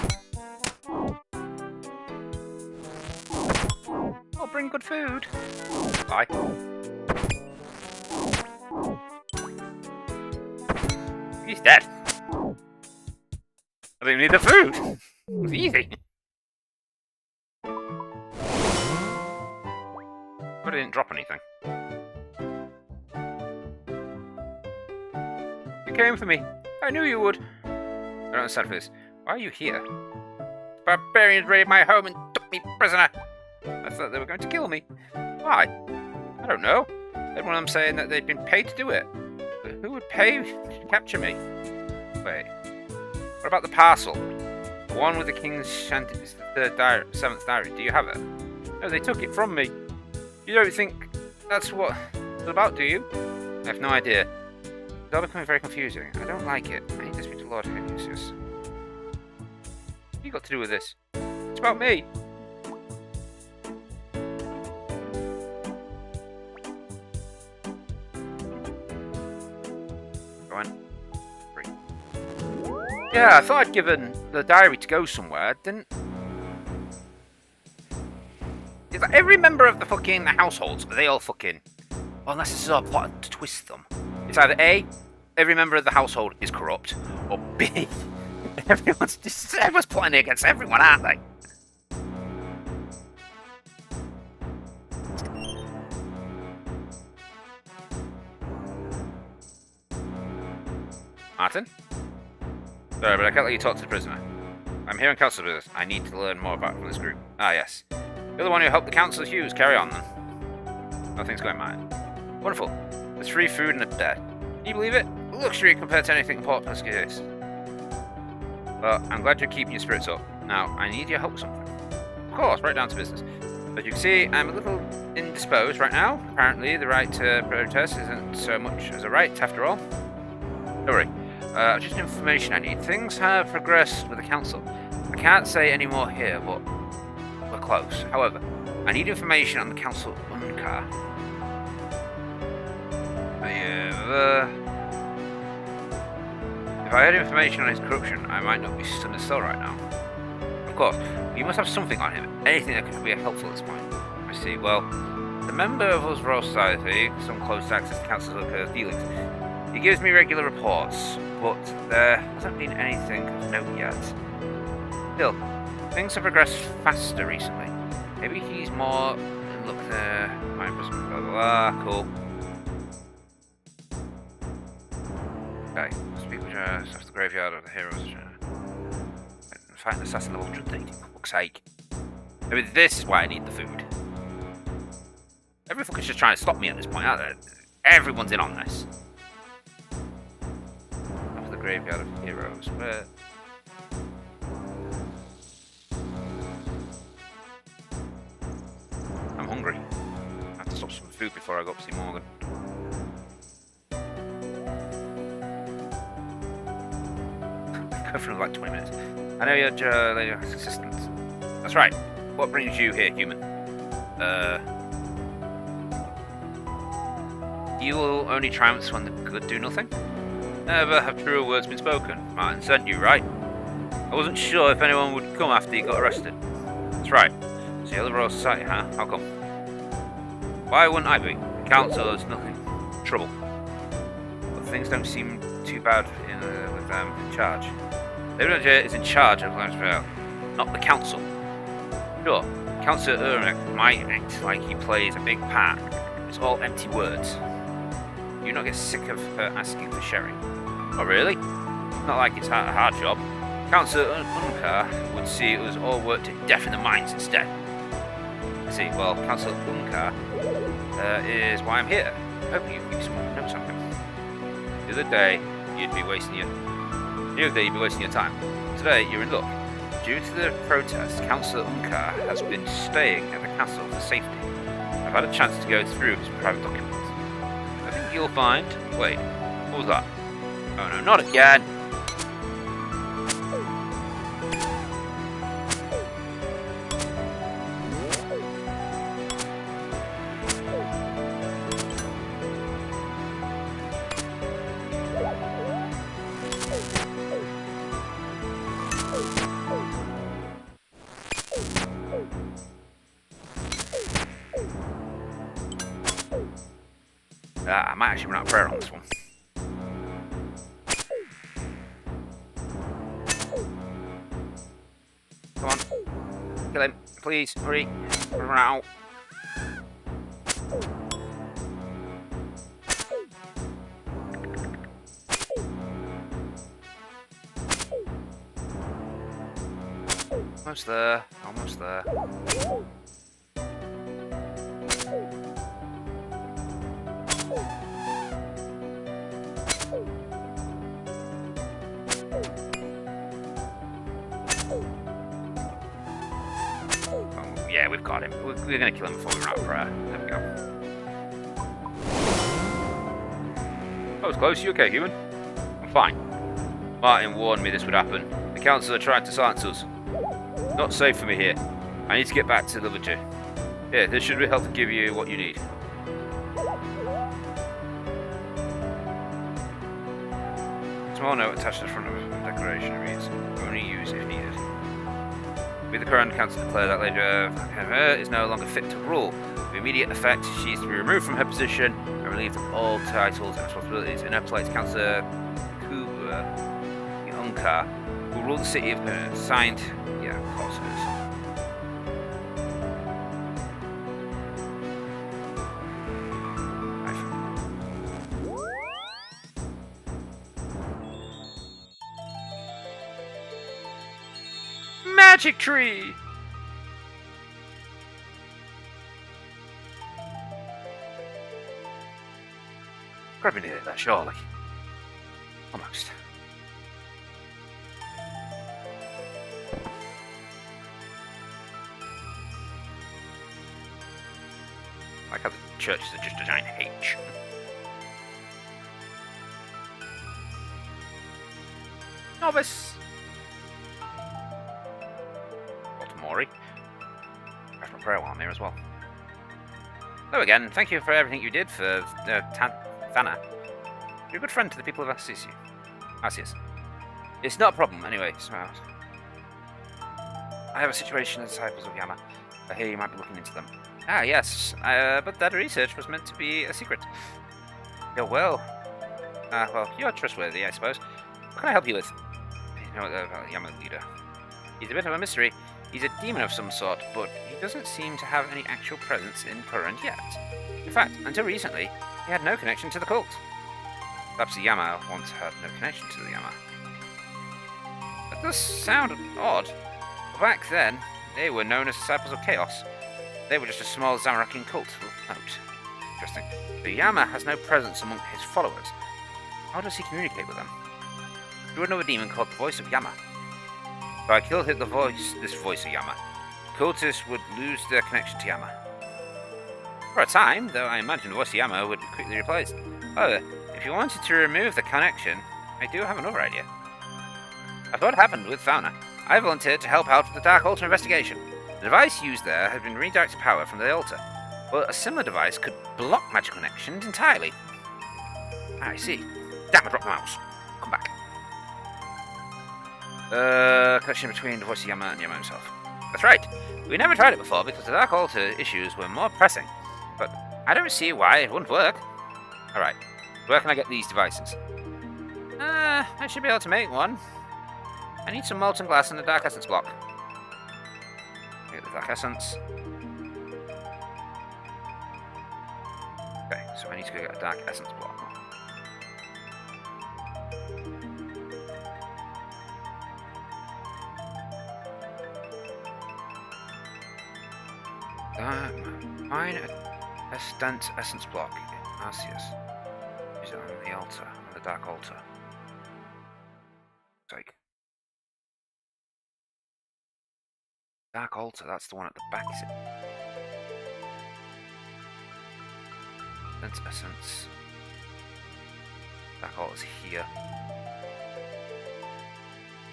Oh, bring good food. Bye. He's dead. I didn't need the food. It was easy. But I didn't drop anything. You came for me. I knew you would. I don't understand for this. Why are you here? Barbarians raided my home and took me prisoner. I thought they were going to kill me. Why? I don't know. Everyone I'm saying that they'd been paid to do it. But who would pay to capture me? Wait. What about the parcel? The one with the king's shanty, the seventh diary. Do you have it? No, they took it from me. You don't think that's what it's about, do you? I have no idea. It's all becoming very confusing. I don't like it. I need to speak to Lord Helios. What you got to do with this? It's about me. Go on. Free. Yeah, I thought I'd given the diary to go somewhere. Didn't. Is that every member of the fucking households? Are they all fucking? Well, unless this is all plotting to twist them. It's either A, every member of the household is corrupt, or B, everyone's plotting against everyone, aren't they? Martin? Sorry, but I can't let you talk to the prisoner. I'm here on council business. I need to learn more about from this group. Ah, yes. You're the one who helped the council Hughes. Carry on, then. Nothing's going mine. Wonderful. There's free food and a bed. Can you believe it? Luxury compared to anything important as this. Well, I'm glad you're keeping your spirits up. Now, I need your help with something. Of course, right down to business. As you can see, I'm a little indisposed right now. Apparently, the right to protest isn't so much as a right, after all. Don't worry. Just information I need. Things have progressed with the council. I can't say any more here, but we're close. However, I need information on the council Unkar. If I had information on his corruption, I might not be stood still right now. Of course, you must have something on him. Anything that could be helpful at this point. I see. Well, the member of us Royal Society, some close access to Council Unkar dealings. He gives me regular reports, but there hasn't been anything of note yet. Still, things have progressed faster recently. Maybe he's more in luck there. My imprisonment, blah blah blah. Cool. Okay, speak with us after the graveyard of the heroes. Fight an assassin level 180, for fuck's sake. Maybe this is why I need the food. Every fucker's just trying to stop me at this point, aren't they? Everyone's in on this. After the graveyard of heroes, where? I'm hungry. I have to stop some food before I go up to see Morgan. Go for like 20 minutes. I know you're your assistant. That's right. What brings you here, human? You will only triumph when the good do nothing? Never have truer words been spoken. Martin sent you, right? I wasn't sure if anyone would come after you got arrested. That's right. So you're the Royal Society, huh? How come? Why wouldn't I be? The council is nothing. Trouble. But things don't seem too bad with them in charge. The manager is in charge of Lansville, not the council. Sure, Councillor Urnek might act like he plays a big part. It's all empty words. You not get sick of her asking for sherry? Oh really? Not like it's a hard job. Councillor Unkar would see it was all work to deafen the minds instead. I see, well, Councillor Unkar is why I'm here. Hoping you keep some notes on him. The other day, you'd be wasting your time. Today, you're in luck. Due to the protest, Councillor Unkar has been staying at the castle for safety. I've had a chance to go through his private documents. I think you'll find... Wait, what was that? Oh no, not again! I might actually run out of prayer on this one. Come on. Kill him. Please, hurry. Run out. Almost there. Almost there. Oh, yeah, we've got him. We're going to kill him before we run out of prayer. There we go. That was close. You okay, human? I'm fine. Martin warned me this would happen. The council are trying to silence us. Not safe for me here. I need to get back to the village. Here, this should be help to give you what you need. Small note attached to the front of the declaration reads, only use if needed. With the current council declare that Lady is no longer fit to rule. With immediate effect, she is to be removed from her position and relieved of all titles and responsibilities. In her place, Councillor Unkar will rule the city of signed. Yeah, of course it is. Magic tree! Grab me near that, surely. Almost. I like how the churches are just a giant H. Novice! Mori. There's my prayer while I'm here as well. Hello again. Thank you for everything you did for Thana. You're a good friend to the people of Arceus. It's not a problem anyway. So I have a situation with the disciples of Yama. I hear you might be looking into them. Ah, yes. But that research was meant to be a secret. Oh, well. Well, you're trustworthy, I suppose. What can I help you with? You know about the Yama leader. He's a bit of a mystery. He's a demon of some sort, but he doesn't seem to have any actual presence in Current yet. In fact, until recently, he had no connection to the cult. Perhaps the Yama once had no connection to the Yama. That does sound odd. Back then, they were known as Disciples of Chaos. They were just a small Zamarakian cult of note. Interesting. The Yama has no presence among his followers. How does he communicate with them? Through another demon called the Voice of Yama. If I killed this voice of Yama, cultists would lose their connection to Yama. For a time, though I imagine the voice of Yama would be quickly replaced. However, if you wanted to remove the connection, I do have another idea. After what happened with Fauna, I volunteered to help out with the Dark Altar investigation. The device used there had been redirected power from the altar, but a similar device could block magic connections entirely. I see. Damn, I dropped my mouse. Come back. Connection between the voice of Yama and Yama himself. That's right. We never tried it before because the Dark Altar issues were more pressing. But I don't see why it wouldn't work. Alright. Where can I get these devices? I should be able to make one. I need some molten glass and a dark essence block. Get the dark essence. Okay, so I need to go get a dark essence block. Mine a stent essence block in Arceus. Is it on the altar, on the dark altar? Like dark altar, that's the one at the back, is it? Stent essence. Dark altar's here.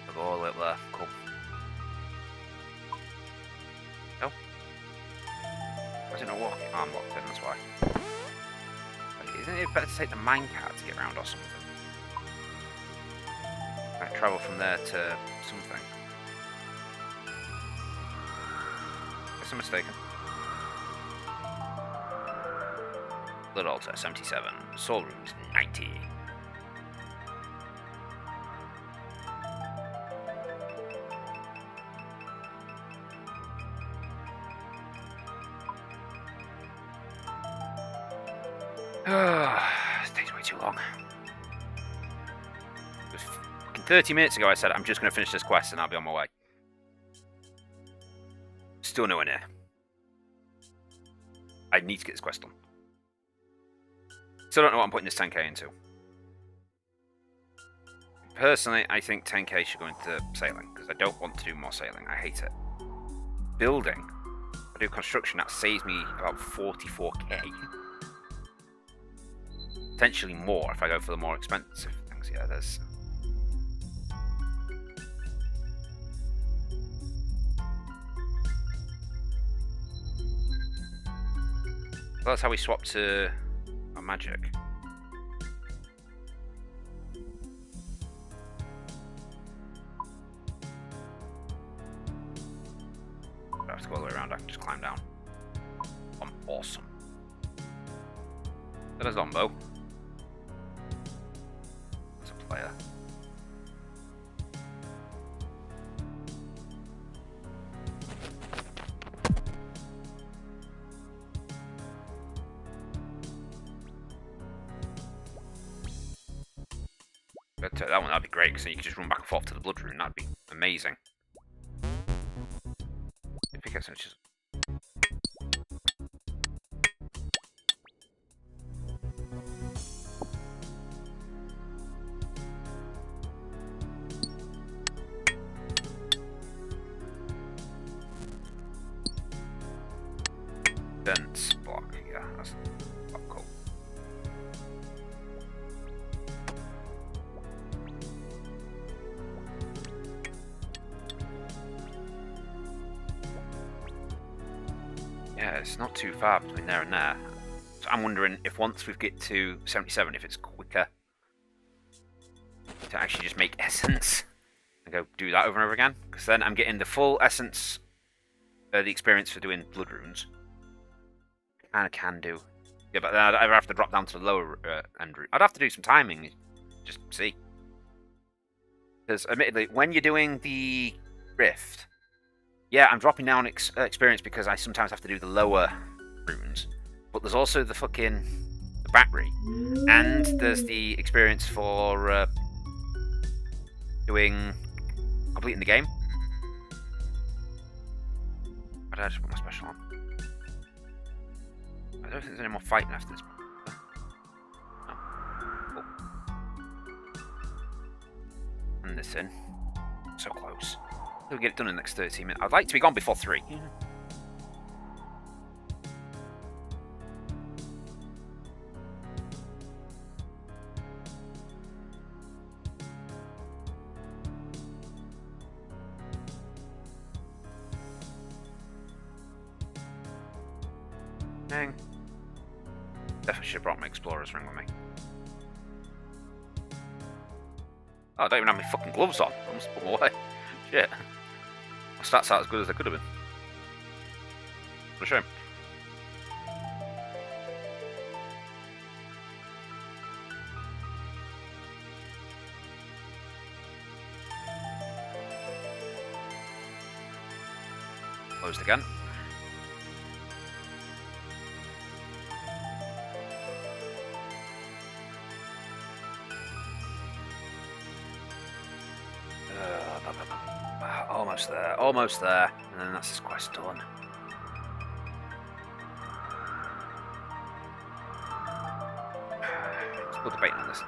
I'll go all the way up there. Cool. No? I don't know what. Oh, I'm locked in, that's why. Wait, isn't it better to take the minecart to get around or something? I travel from there to something. Guess I'm mistaken. Blood Altar 77. Soul Runes 90. This takes way too long. It was fucking 30 minutes ago I said I'm just going to finish this quest and I'll be on my way. Still nowhere near. I need to get this quest done. Still don't know what I'm putting this 10k into. Personally, I think 10k should go into sailing, because I don't want to do more sailing. I hate it. Building. If I do construction, that saves me about 44k. Potentially more if I go for the more expensive things. Yeah, there's... Well, that's how we swap to our magic. I have to go all the way around, I can just climb down. I'm awesome. There's Lombo. That's a player. But that one, that'd be great, because then you could just run back and forth to the blood rune. That'd be amazing. Pickaxe, which is... dense block, yeah, that's cool. Yeah, it's not too far between there and there. So I'm wondering if once we get to 77, if it's quicker to actually just make essence and go do that over and over again. Because then I'm getting the full essence, the experience for doing blood runes. Kind of can do. Yeah, but then I'd either have to drop down to the lower end route. I'd have to do some timing, just see. Because admittedly, when you're doing the rift, yeah, I'm dropping down experience because I sometimes have to do the lower runes. But there's also the fucking battery. And there's the experience for completing the game. Why did I just put my special on? I don't think there's any more fighting after this. No. Cool. And this in. So close. We'll get it done in the next 30 minutes. I'd like to be gone before 3. Dang. Definitely should have brought my explorer's ring with me. Oh, I don't even have my fucking gloves on. I must put them away. Shit. My stats aren't as good as they could have been. What a shame. Closed again. Almost there, and then that's this quest done. Still debating on this.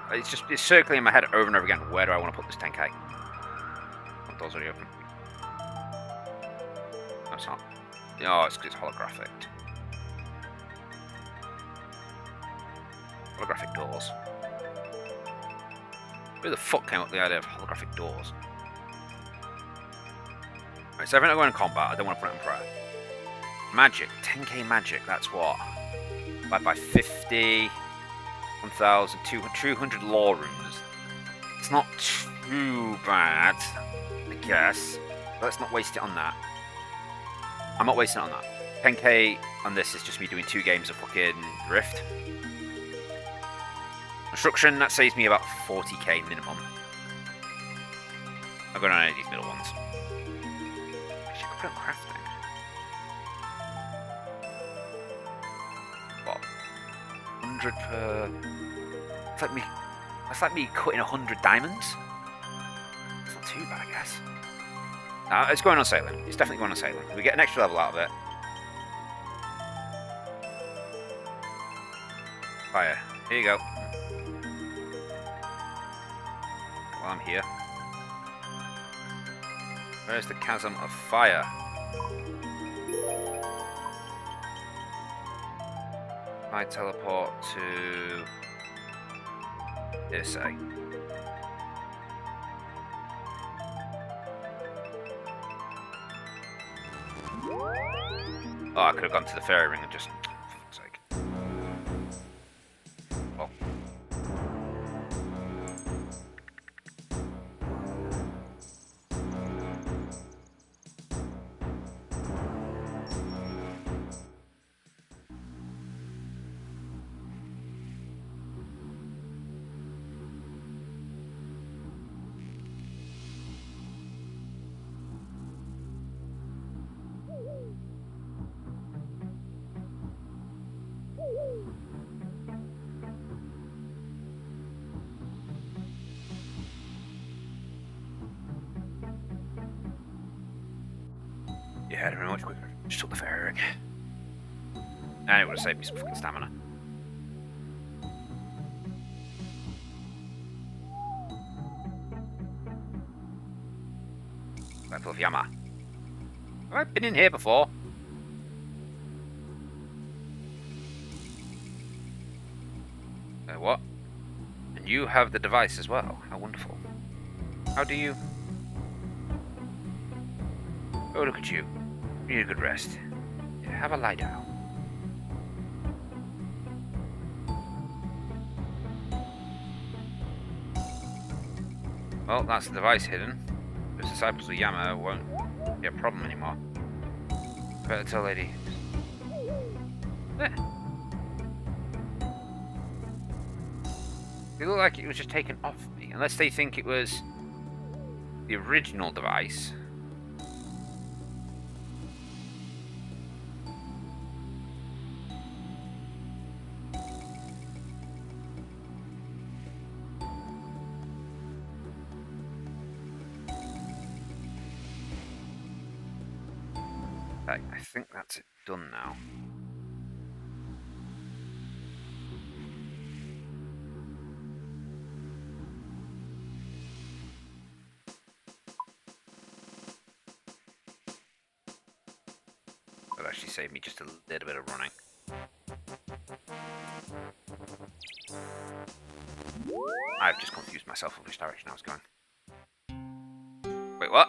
It's circling in my head over and over again. Where do I want to put this 10k? That door's already open. No, it's not. Oh, it's because it's holographic. Holographic doors. Who the fuck came up with the idea of holographic doors? Right, so everything I go in combat, I don't want to put it in prayer. Magic, 10k magic, that's what? By 50, 1,000, 200 lore runes. It's not too bad, I guess. But let's not waste it on that. I'm not wasting it on that. 10k on this is just me doing 2 games of fucking Rift. Construction, that saves me about 40k minimum. I'm going on any of these middle ones. Actually, I could put on crafting. What? 100 per... That's like me cutting 100 diamonds. It's not too bad, I guess. No, it's going on sailing. It's definitely going on sailing. We get an extra level out of it. Fire. Here you go. While I'm here. Where's the chasm of fire? I teleport to... Say. Oh, I could have gone to the fairy ring and just... For fuck's sake. Oh. Yeah, I don't know much quicker. Just took the fairy ring. And it would have saved me some fucking stamina. Rifle of Yama. Have I been in here before? What? And you have the device as well. How wonderful. How do you... Oh, look at you. You need a good rest. Have a lie down. Well, that's the device hidden. The disciples of Yama won't be a problem anymore. Better tell Lady. There. They look like it was just taken off me, unless they think it was the original device. I think that's it done now. That actually saved me just a little bit of running. I've just confused myself of which direction I was going. Wait, what?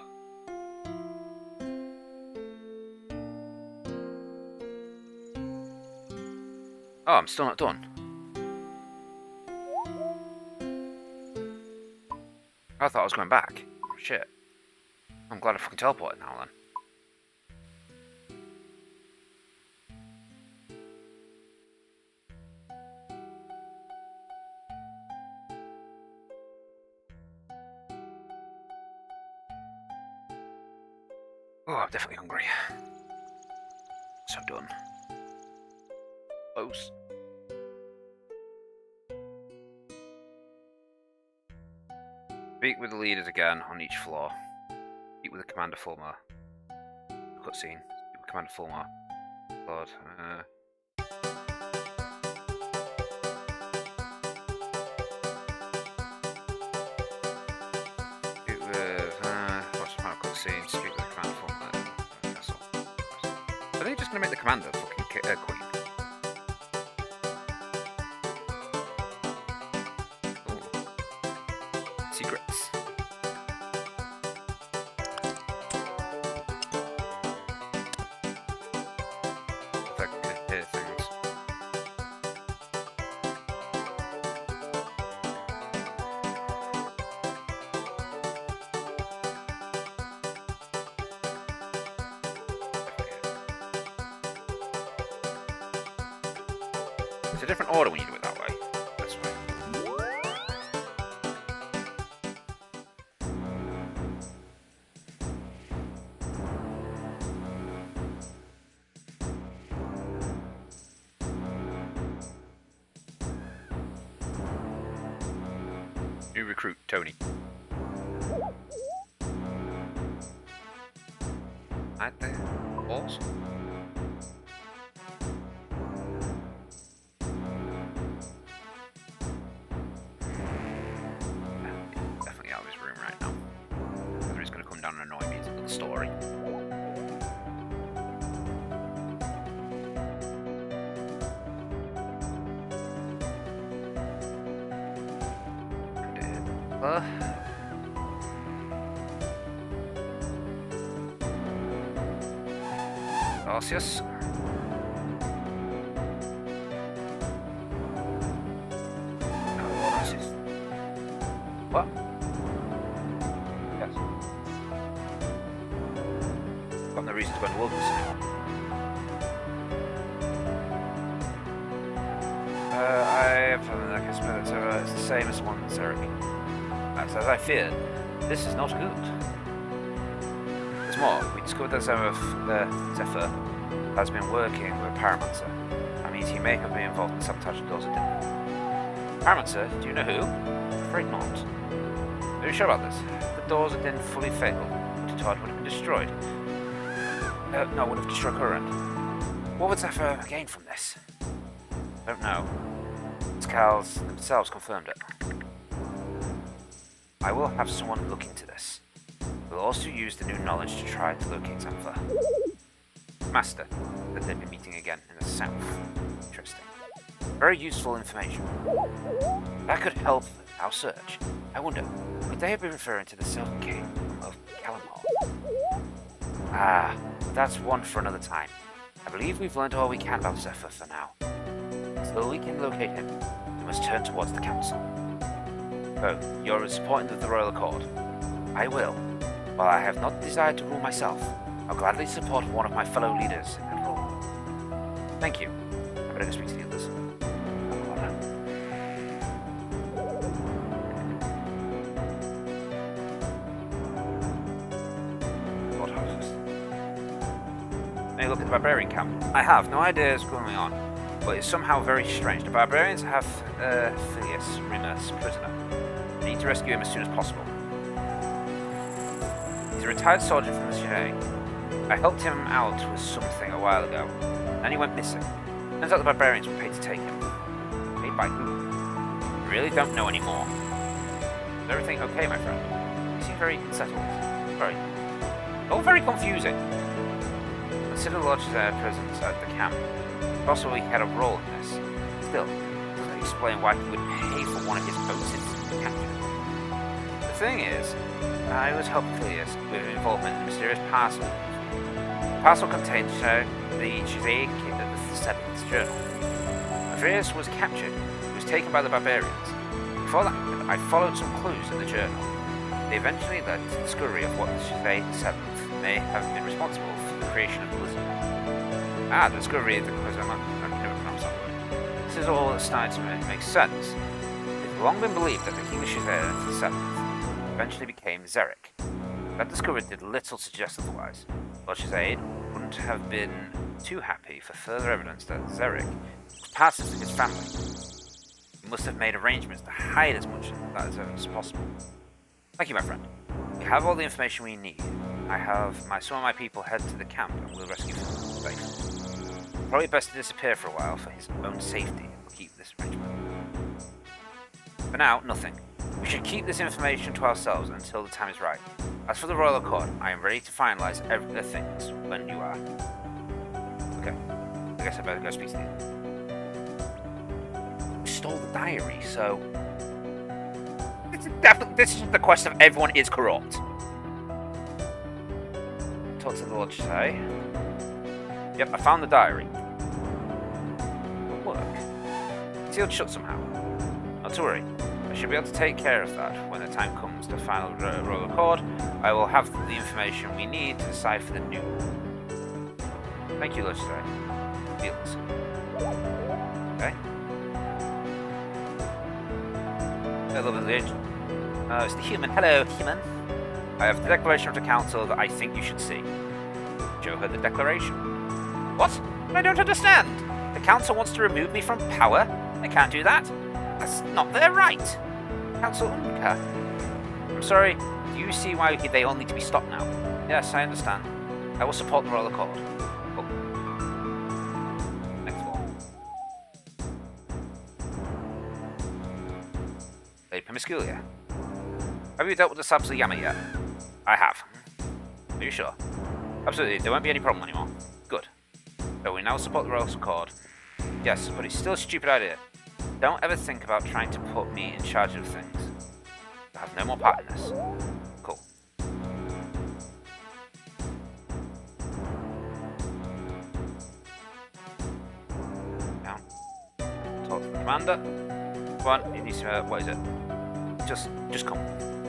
Oh, I'm still not done. I thought I was going back. Shit. I'm glad I fucking teleported now then. Oh, I'm definitely hungry. So done. Close. Speak with the leaders again on each floor. Speak with the Commander Fulmar. Cutscene. Speak with Commander Fulmar. Lord. Speak with... what's the final cutscene? Speak with the Commander Fulmar. That's all. Are they just going to make the Commander fucking Queen? Secrets. Things. It's a different order when you do it that way. This way. New recruit, Tony. Right there. Balls. Definitely out of his room right now. Whether he's going to come down and annoy me is another story. Celsius. What? Yes. Got no reason to go in the wilderness anymore. I have like a spirit, so it's the same as one Zerek. As I feared, this is not good. There's more. We discovered that Zephyr has been working with Pyromancer. That means he may have been involved in the sabotage of doors at dinner. Pyromancer? Do you know who? I'm afraid not. Are you sure about this? If the doors at dinner fully failed, Todd would have been destroyed. No, would have destroyed Current. What would Zephyr gain from this? I don't know. The Scals themselves confirmed it. I will have someone look into this. We'll also use the new knowledge to try to locate Zephyr. Master, that they'd be meeting again in the south. Interesting. Very useful information. That could help our search. I wonder, could they have been referring to the Southern Kingdom of Calamar? Ah, that's one for another time. I believe we've learned all we can about Zephyr for now. Until we can locate him, we must turn towards the council. Oh, you're supporting the Royal Accord. I will. While I have not desired to rule myself, I'll gladly support one of my fellow leaders in that role. Thank you. I better go speak to the others. May look at the barbarian camp. I have no idea what's going on, but it's somehow very strange. The barbarians have Phileas Remus prisoner. I need to rescue him as soon as possible. He's a retired soldier from the Chile. I helped him out with something a while ago, and he went missing. Turns out the barbarians were paid to take him. Paid by who? I really don't know anymore. Is everything okay, my friend? You seem very unsettled. Sorry. All very confusing. Consider the Lodge's presence at the camp. Possibly he had a role in this. Still, it doesn't explain why he would pay for one of his own citizens to be captured. The thing is, I was helping Phileas with involvement in a mysterious parcel. The parcel contained the Chizé kid of the 7th journal. When Phileas was captured, he was taken by the barbarians. Before that happened, I followed some clues in the journal. They eventually led to the discovery of what the Chizé 7th may have been responsible for the creation of the lizard. Ah, the discovery of the Quiz, I can never pronounce that word. This is all that's starting to make sense. It's long been believed that the King of Chizé 7th eventually became Zerek. That discovery did little to suggest otherwise. Lord Chizé wouldn't have been too happy for further evidence that Zerek was part of his family. He must have made arrangements to hide as much of that as possible. Thank you, my friend. We have all the information we need. I have some of my people head to the camp and we'll rescue him safe. Probably best to disappear for a while for his own safety and keep this arrangement. For now, nothing. We should keep this information to ourselves until the time is right. As for the Royal Accord, I am ready to finalize the things when you are. Okay. I guess I better go speak to you. You stole the diary, so... This is the quest of everyone is corrupt. Talk to the Lord Chizé. Yep, I found the diary. It'll work. Sealed shut somehow. Not to worry. I should be able to take care of that when the time comes to final Royal Accord. I will have the information we need to decide for the new. Thank you, Lord Chizé. Feels. Okay. Hello, village. It's the human. Hello, human. I have the declaration of the council that I think you should see. Joe heard the declaration. What? I don't understand. The council wants to remove me from power? They can't do that. That's not their right. Council Unka. I'm sorry, do you see why they all need to be stopped now? Yes, I understand. I will support the Royal Accord. Oh. Next one. Lady Promisculia. Have you dealt with the Sabs Yama yet? I have. Are you sure? Absolutely, there won't be any problem anymore. Good. So we now support the Royal Accord. Yes, but it's still a stupid idea. Don't ever think about trying to put me in charge of things. I have no more part in this. Cool. Down. Talk to the commander. Come on, it needs to, what is it? Just come.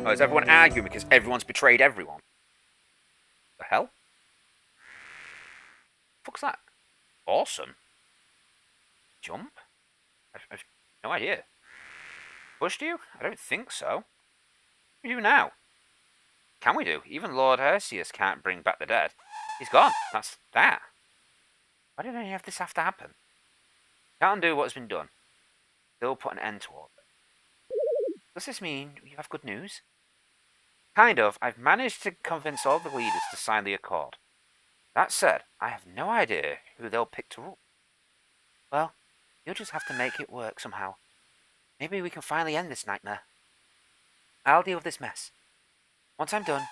Oh, is everyone arguing because everyone's betrayed everyone? The hell? Fuck's that? Awesome. Jump? I've no idea. Pushed you? I don't think so. What do we do now? Can we do? Even Lord Arceus can't bring back the dead. He's gone. That's that. Why did any of this have to happen? Can't undo what has been done. Still put an end to all of it. Does this mean you have good news? Kind of. I've managed to convince all the leaders to sign the accord. That said, I have no idea who they'll pick to rule. Well, you'll just have to make it work somehow. Maybe we can finally end this nightmare. I'll deal with this mess. Once I'm done,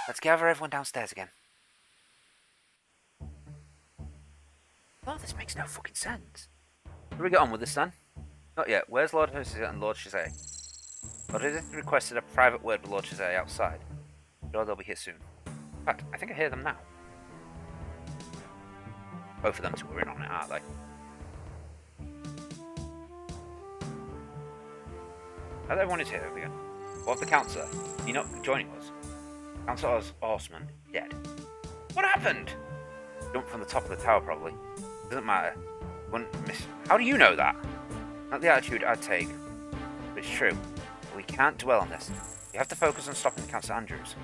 let's gather everyone downstairs again. Oh, this makes no fucking sense. Shall we get on with this then? Not yet. Where's Lord Hosea and Lord Shazay? Lord Hosea requested a private word with Lord Shazay outside. Sure, they'll be here soon. In fact, I think I hear them now. Both of them two are in on it, aren't they? Now that everyone is here again. What of the Councillor? Is he not joining us? Councillor Horseman dead. What happened? Jumped from the top of the tower, probably. Doesn't matter. Wouldn't miss. How do you know that? Not the attitude I'd take. But it's true. But we can't dwell on this. We have to focus on stopping the Councillor Andrews.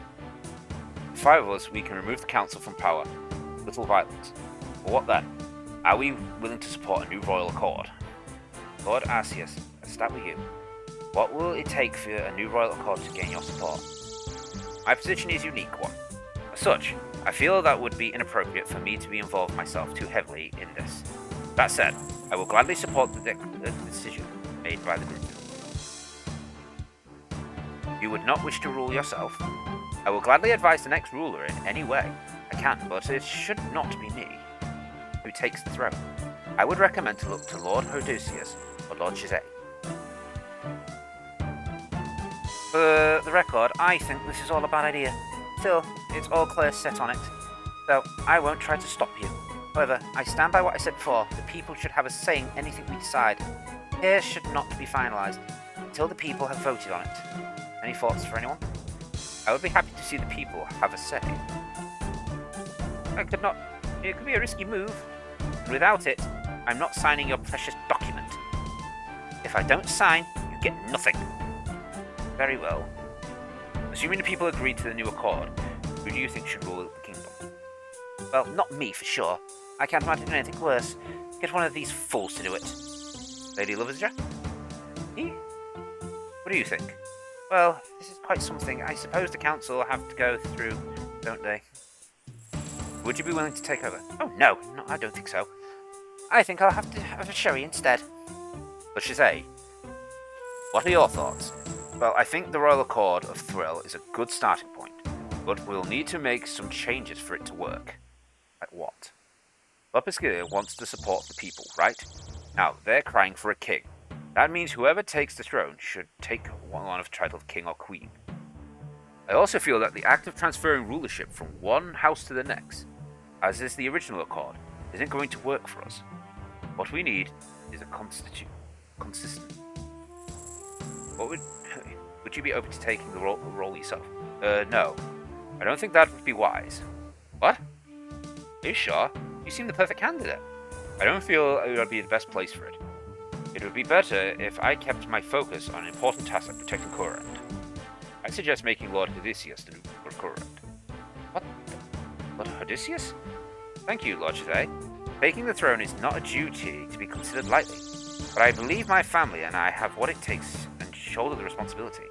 The five of us, we can remove the Council from power. Little violence. But what then? Are we willing to support a new royal accord? Lord Arceus, let's start with you. What will it take for a new royal accord to gain your support? My position is a unique one. As such, I feel that would be inappropriate for me to be involved myself too heavily in this. That said, I will gladly support the decision made by the group. You would not wish to rule yourself? I will gladly advise the next ruler in any way I can, but it should not be me who takes the throne. I would recommend to look to Lord Hodosius or Lord Shazay. For the record, I think this is all a bad idea. Still, it's all clear set on it, so I won't try to stop you. However, I stand by what I said before. The people should have a say in anything we decide. Here should not be finalised until the people have voted on it. Any thoughts for anyone? I would be happy to see the people have a say. It could be a risky move. And without it, I'm not signing your precious document. If I don't sign, you get nothing. Very well. Assuming the people agree to the new accord, who do you think should rule the kingdom? Well, not me for sure. I can't imagine anything worse. Get one of these fools to do it. Lady Loversja? Me? What do you think? Well, this is quite something. I suppose the council have to go through, don't they? Would you be willing to take over? Oh, no, I don't think so. I think I'll have to have a sherry instead. But Shazay, what are your thoughts? Well, I think the Royal Accord of Thrill is a good starting point, but we'll need to make some changes for it to work. Like what? Lopiskia wants to support the people, right? Now, they're crying for a king. That means whoever takes the throne should take one of the title of king or queen. I also feel that the act of transferring rulership from one house to the next, as is the original accord, isn't going to work for us. What we need is a consistent. What would you be open to taking the role yourself? No. I don't think that would be wise. What? Are you sure? You seem the perfect candidate. I don't feel it would be the best place for it. It would be better if I kept my focus on important tasks like protecting Kurand. I suggest making Lord Odysseus the new Kurand. What? Lord Odysseus? Thank you, Lord Shazay. Taking the throne is not a duty to be considered lightly, but I believe my family and I have what it takes and shoulder the responsibility.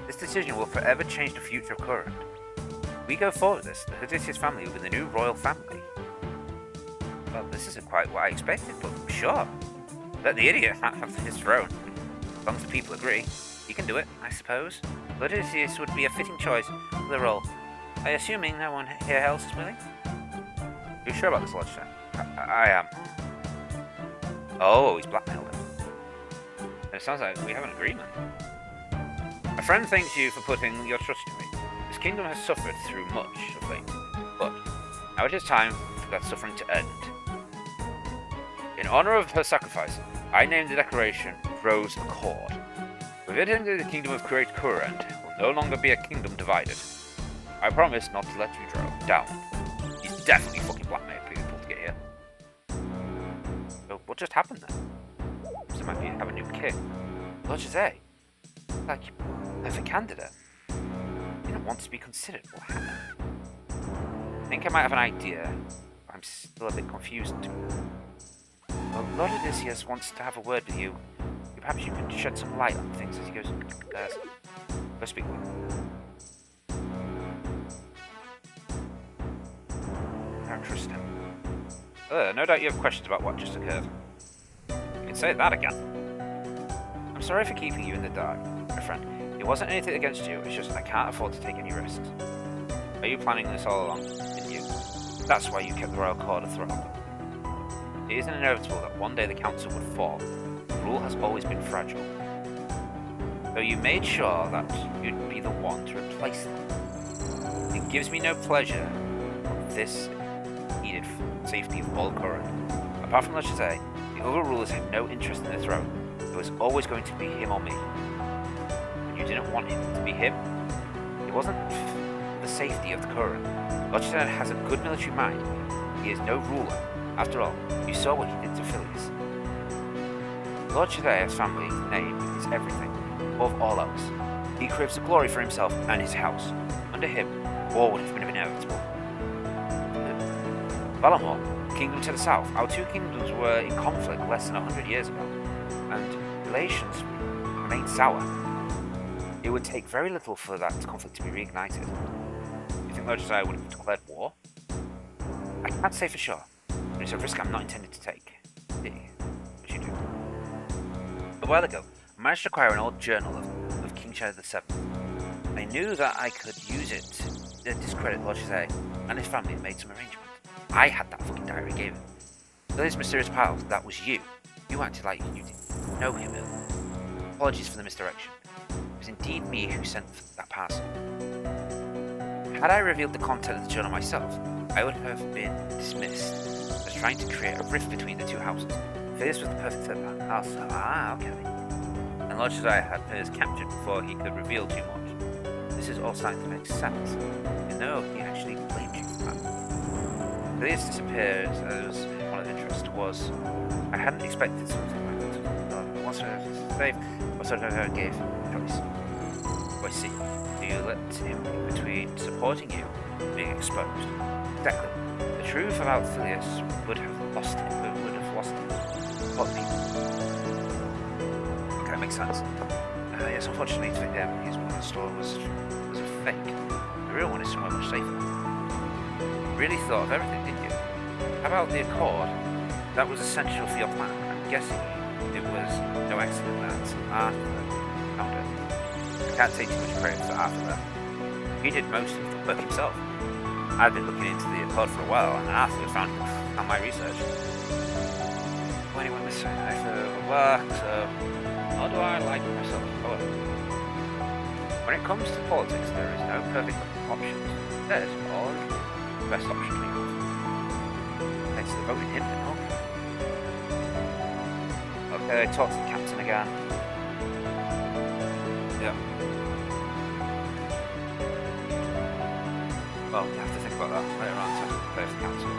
This decision will forever change the future of Current. If we go forward with this, the Odysseus family will be the new royal family. Well, this isn't quite what I expected, but sure. Let the idiot have his throne. As long as the people agree, he can do it, I suppose. But Odysseus would be a fitting choice for the role. I assuming no one here else is willing? Are you sure about this, Lodge? I am. Oh, he's blackmailed him. It sounds like we have an agreement. A friend thanks you for putting your trust in me. This kingdom has suffered through much of late, but now it is time for that suffering to end. In honor of her sacrifice, I named the decoration Rose Accord. With it into the kingdom of Great Current will no longer be a kingdom divided. I promise not to let you down. He's definitely fucking blackmailed people to get here. So what just happened then? They might have a new king. Lord Jose, like perfect candidate. He didn't want to be considered. What happened? I think I might have an idea. I'm still a bit confused. Well, Lord Odysseus wants to have a word with you. Perhaps you can shed some light on things as he goes. Go speak with him. How interesting. No doubt you have questions about what just occurred. You can say that again. I'm sorry for keeping you in the dark, my friend. It wasn't anything against you, it's just I can't afford to take any risks. Are you planning this all along? Didn't you? That's why you kept the royal cord athrone. It isn't inevitable that one day the council would fall. The rule has always been fragile. Though you made sure that you'd be the one to replace them. It gives me no pleasure of this needed for safety of all Current. Apart from Lord Jose, the other rulers had no interest in the throne. It was always going to be him or me. And you didn't want him to be him. It wasn't for the safety of the Current. Lord Jose has a good military mind. He is no ruler. After all, you saw what he did to Phileas. Lord Jose's family's name is everything, above all else. He craves the glory for himself and his house. Under him, war would have been inevitable. Valamor, kingdom to the south, our two kingdoms were in conflict less than 100 years ago, and relations remained sour. It would take very little for that conflict to be reignited. Do you think Lord Jose would have declared war? I can't say for sure, but it's a risk I'm not intended to take. But you do. A while ago, I managed to acquire an old journal of King Shadow VII. I knew that I could use it to discredit Lord Jose and his family and made some arrangements. I had that fucking diary gave him. Those mysterious pals, that was you. You acted like you didn't know him. Apologies for the misdirection. It was indeed me who sent that parcel. Had I revealed the content of the journal myself, I would have been dismissed as trying to create a rift between the two houses. This was the perfect third man. Okay. And Lord Josiah had Piers captured before he could reveal too much. This is all starting to make sense. You know, he actually blamed you for that. Piers disappeared as one of interest was I hadn't expected something like this. Once I was safe, what sort of gave choice? I see. Do you let him pick between supporting you and being exposed? Exactly. The truth about Phileas would have lost him, but would have lost him. A lot of people. Okay, makes sense. Yes, unfortunately for him, his one store was a fake. The real one is somewhere much safer. Really thought of everything, didn't you? How about the Accord? That was essential for your plan. I'm guessing it was no accident that Arthur found it. I can't take too much credit for Arthur there. He did most of the work himself. I've been looking into the Accord for a while, and Arthur found it on my research. When he went this way, I thought, so how do I like myself? However, when it comes to politics, there is no perfect options. There's always the best option for you. It's the voting him, okay, talk to the captain again. Yeah. Well, you have to think about that later on to prepare for the council.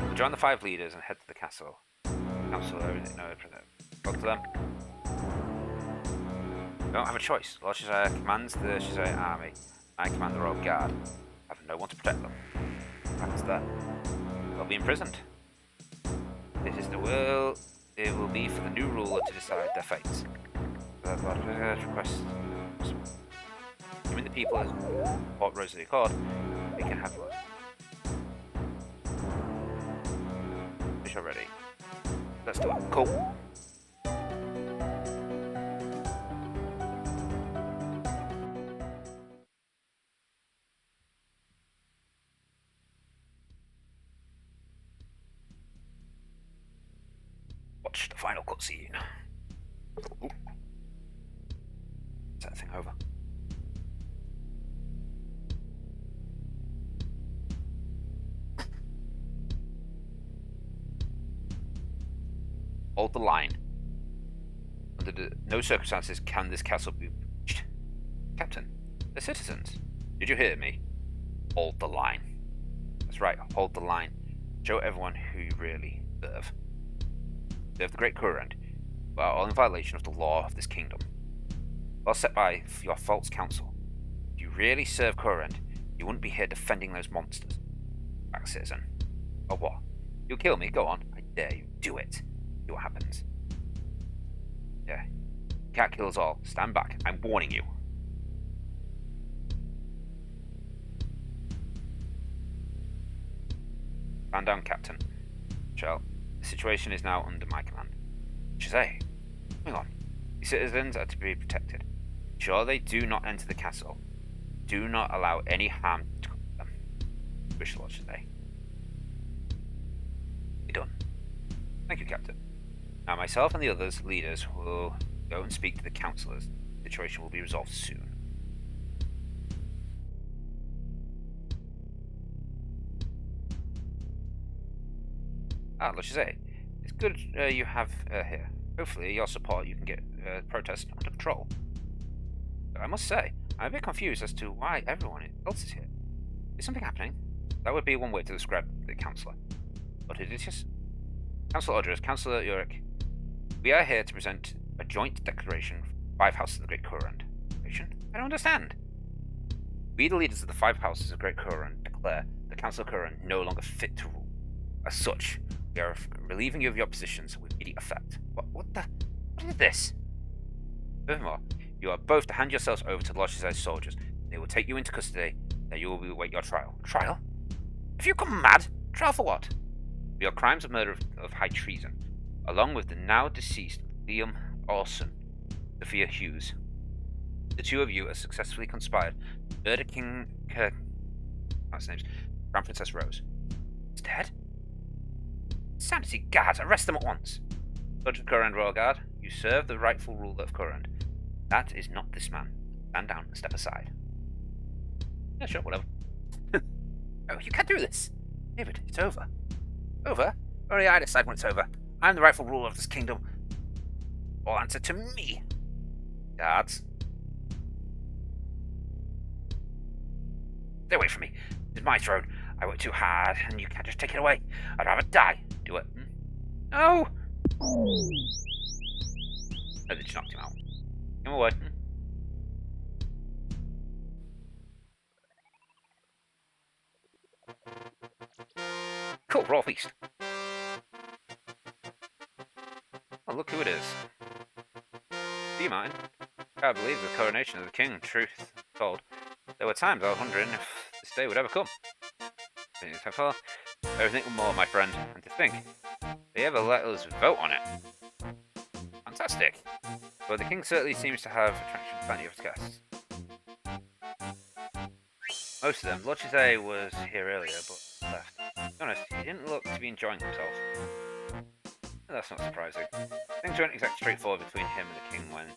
We'll join the 5 leaders and head to the castle. Council, everything, no, talk to them. We don't have a choice. Lord Shazaya commands the Shazaya army. I command the Royal Guard. I have no one to protect them. What happens there? They'll be imprisoned. This is the will it will be for the new ruler to decide their fates. Request. Assuming the people as what Rose of the Accord, we can have one. Fish already. Let's do it. Cool. Watch the final cutscene. Ooh. Set that thing over. Hold the line. Under no circumstances can this castle be breached. Captain, the citizens, did you hear me? Hold the line. That's right, hold the line. Show everyone who you really serve. Serve the great Kurand, but are all in violation of the law of this kingdom. Well set by your false counsel. If you really serve Kurand, you wouldn't be here defending those monsters. Back, citizen. Or what? You'll kill me, go on. I dare you. Do it. See what happens. Yeah. Can't kill us all. Stand back. I'm warning you. Stand down, Captain. Shell, the situation is now under my command. Shazay, hang on. The citizens are to be protected. Sure they do not enter the castle. Do not allow any harm to come to them. Wish Lord Shazay. Be done. Thank you, Captain. Now myself and the others leaders will go and speak to the councillors. The situation will be resolved soon. Ah, Lord Shazay, it's good you have here. Hopefully your support you can get protest under control. But I must say, I'm a bit confused as to why everyone else is here. Is something happening? That would be one way to describe the councillor. But it is just... Councillor Odrus, Councillor Uric, we are here to present a joint declaration for 5 houses of the Great Kurand. I don't understand. We, the leaders of the 5 houses of Great Kurand, declare the Council of Kurand no longer fit to rule. As such, we are relieving you of your positions with immediate effect. What is this? Furthermore, you are both to hand yourselves over to Lord Shazai's soldiers. They will take you into custody, and you will await your trial. Trial? Have you gone mad? Trial for what? For your crimes of murder of high treason, along with the now deceased Liam Orson, Sophia Hughes. The 2 of you have successfully conspired to murder Crown Princess Rose. He's dead? Sanity guards, arrest them at once. Lord of Kurand, Royal Guard, you serve the rightful ruler of Kurand. That is not this man. Stand down and step aside. Yeah, sure, whatever. Oh, you can't do this. David, it's over. Over? Only I decide when it's over. I'm the rightful ruler of this kingdom. All answer to me. Guards. Stay away from me. This is my throne. I worked too hard, and you can't just take it away. I'd rather die. Do it. No! Oh, they just knocked him out. Give him away. Cool, raw feast. Oh, look who it is. Do you mind? I believe the coronation of the king, truth told. There were times I was wondering if this day would ever come. So far, everything and more, my friend. And to think, they ever let us vote on it. Fantastic. Well, the king certainly seems to have attracted plenty of guests. Most of them. Lord Shazay was here earlier, but left. To be honest, he didn't look to be enjoying himself. That's not surprising. Things weren't exactly straightforward between him and the king when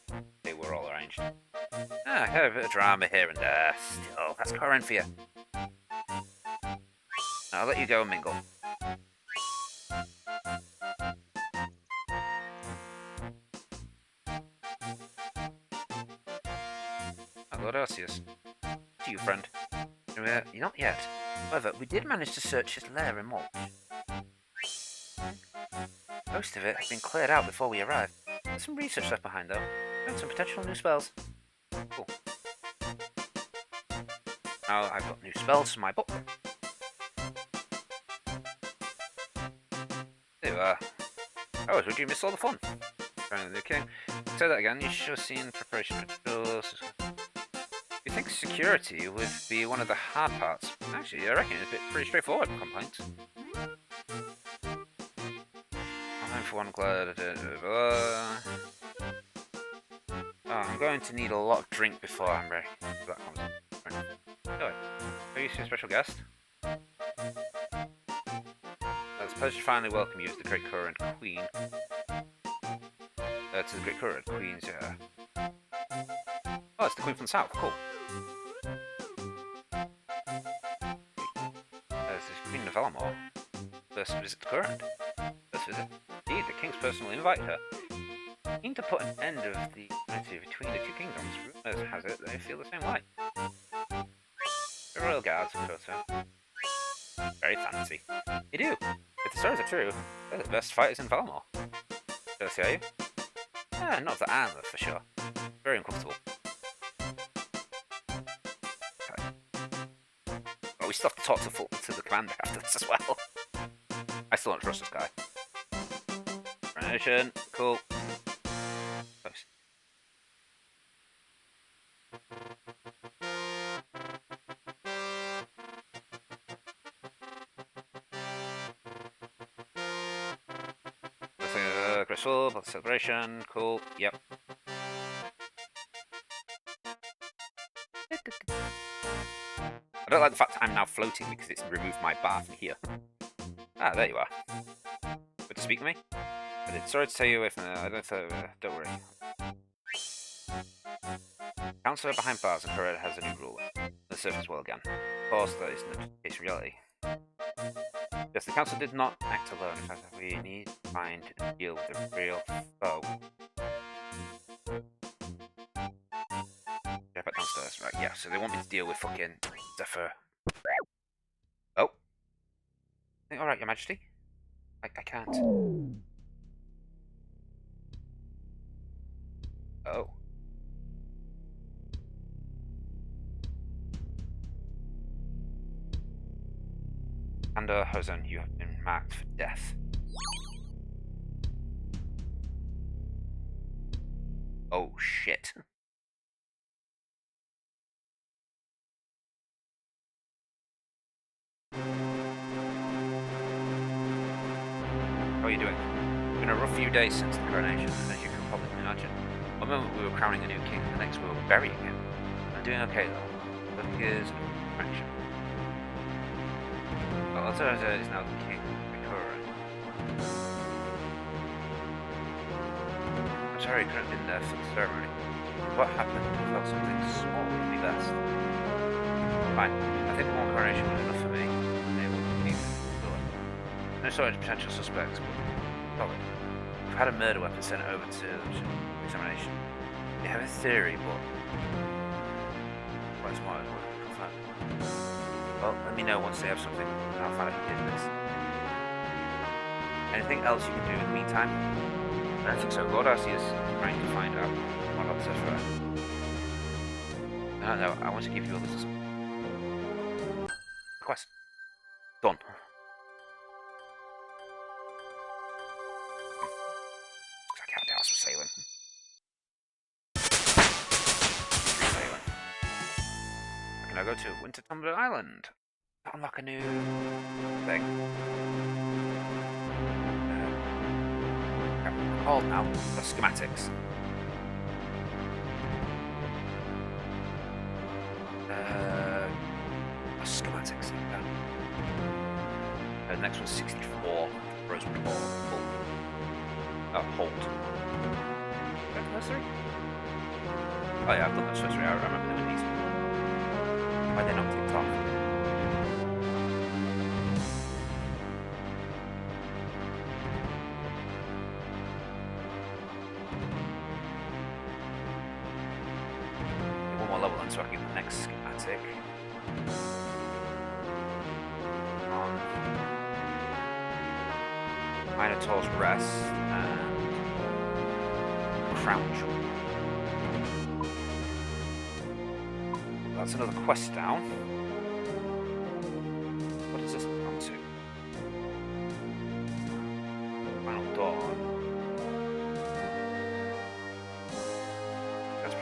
they were all arranged. I had a bit of drama here and there. Still, that's current for you. I'll let you go and mingle. Lord Arceus. To you, friend. Not yet. However, we did manage to search his lair in Mulch. Most of it had been cleared out before we arrived. There's some research left behind, though, and some potential new spells. Cool. Now I've got new spells for my book. There you are. Oh, would you miss all the fun? Okay. Say that again. You should have seen preparation rituals. You think security would be one of the hard parts? Actually, I reckon it's pretty straightforward. Complaints. I'm for one glad. Oh, I'm going to need a lot of drink before I'm ready. That comes. Anyway, are you a special guest? It's a pleasure to finally welcome you as the Great Current Queen. To the Great Current Queen's. Oh, it's the Queen from the South. Cool. This is Queen of Valamor. First visit to Current. First visit. Indeed, the King's personally invited her. Keen to put an end of the unity between the two kingdoms. Rumours has it they feel the same way. The royal guards, of course. Very fancy. You do. If the stories are true, they're the best fighters in Valamor. Jealous, are you? Not the armour, for sure. Very uncomfortable. Okay. Well, we still have to talk to the commander after this as well. I still don't trust this guy. Coronation, cool. Close. Crystal, celebration, cool, yep. I don't like the fact I'm now floating because it's removed my bar from here. Ah, there you are. Good to speak to me? I did. Sorry to tell you away from don't worry. Counselor behind bars and Coretta has a new ruler. The surface will again. Of course, that is not the case in reality. Yes, the council did not act alone. In fact, we need to find and deal with the real foe. Yeah, back downstairs. Right, yeah, so they want me to deal with fucking Zephyr. Oh. Alright, Your Majesty. I can't. Oh. Commander Hosen, you have been marked for death. Oh shit. How are you doing? It's been a rough few days since the coronation, as you can probably imagine. One moment we were crowning a new king, the next we were burying him. I'm doing okay though, but here's a fraction. Well, Altair is now the king, Victoria. I'm sorry I couldn't have been there for the ceremony. What happened? I felt something small would be best. Fine, I think one coronation was enough for me. No sort of potential suspects, but solid. We've had a murder weapon sent over to examination. They have a theory, but quite smart as well. Well, let me know once they have something, and I'll find out who did this. Anything else you can do in the meantime? I don't think so. Lord Arcee is trying to find out what about Zephyr. No, I want to give you a little quest. Done. I can't be asked for sailing. Sailing. Can I go to Winter Tumbler Island? Unlock a new thing. Called now. The schematics. Schematics. The next one's 64. Rosewood Hall. Holt. Nursery? Oh yeah, I've done this nursery. I remember them in these. Why they not ticked off? One more level then so I can get the next schematic. Minotaur's Rest and Crown Jewel. That's another quest down. What does this come to? Final Dawn.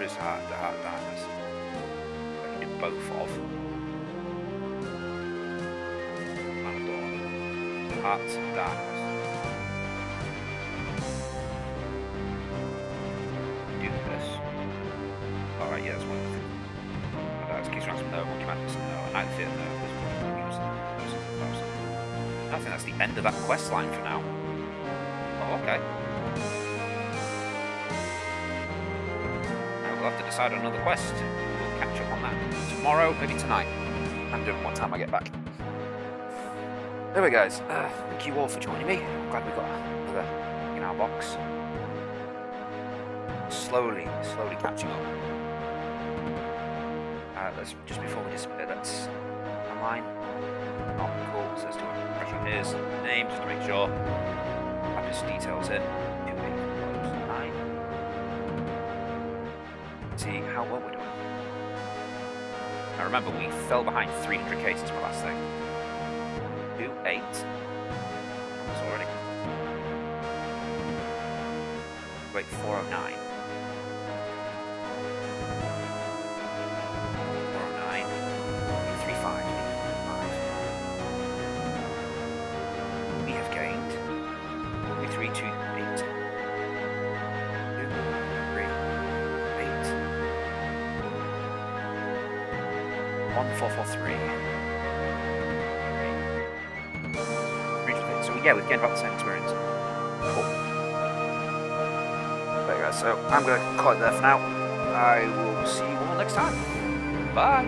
is the Heart of Darkness. I can do both of. Land of Dawn. Heart of Darkness. Do this. Alright, yeah, that's one of the things. That's Keys Ransom, no. Monkey Madness, no. Night of Fear, no. I think that's the end of that quest line for now. Oh, okay. Now we'll have to decide on another quest. We'll catch up on that tomorrow, maybe tonight. I'm doing what time I get back. Anyway, guys, thank you all for joining me. I'm glad we got another in our box. Slowly catching up. Let's just before we disappear, that's online. Oh, cool. It says to refresh on his name just to make sure. Add his details in. 2809. See how well we're doing. Now remember, we fell behind 300 cases my last thing. 28. That's already. Wait, 409. 409. 35. We have gained 328. 2, 3, 8. 1443. So yeah, we've gained about the same experience. Cool. There you go. So I'm going to call it there for now. I will see you all next time. Bye.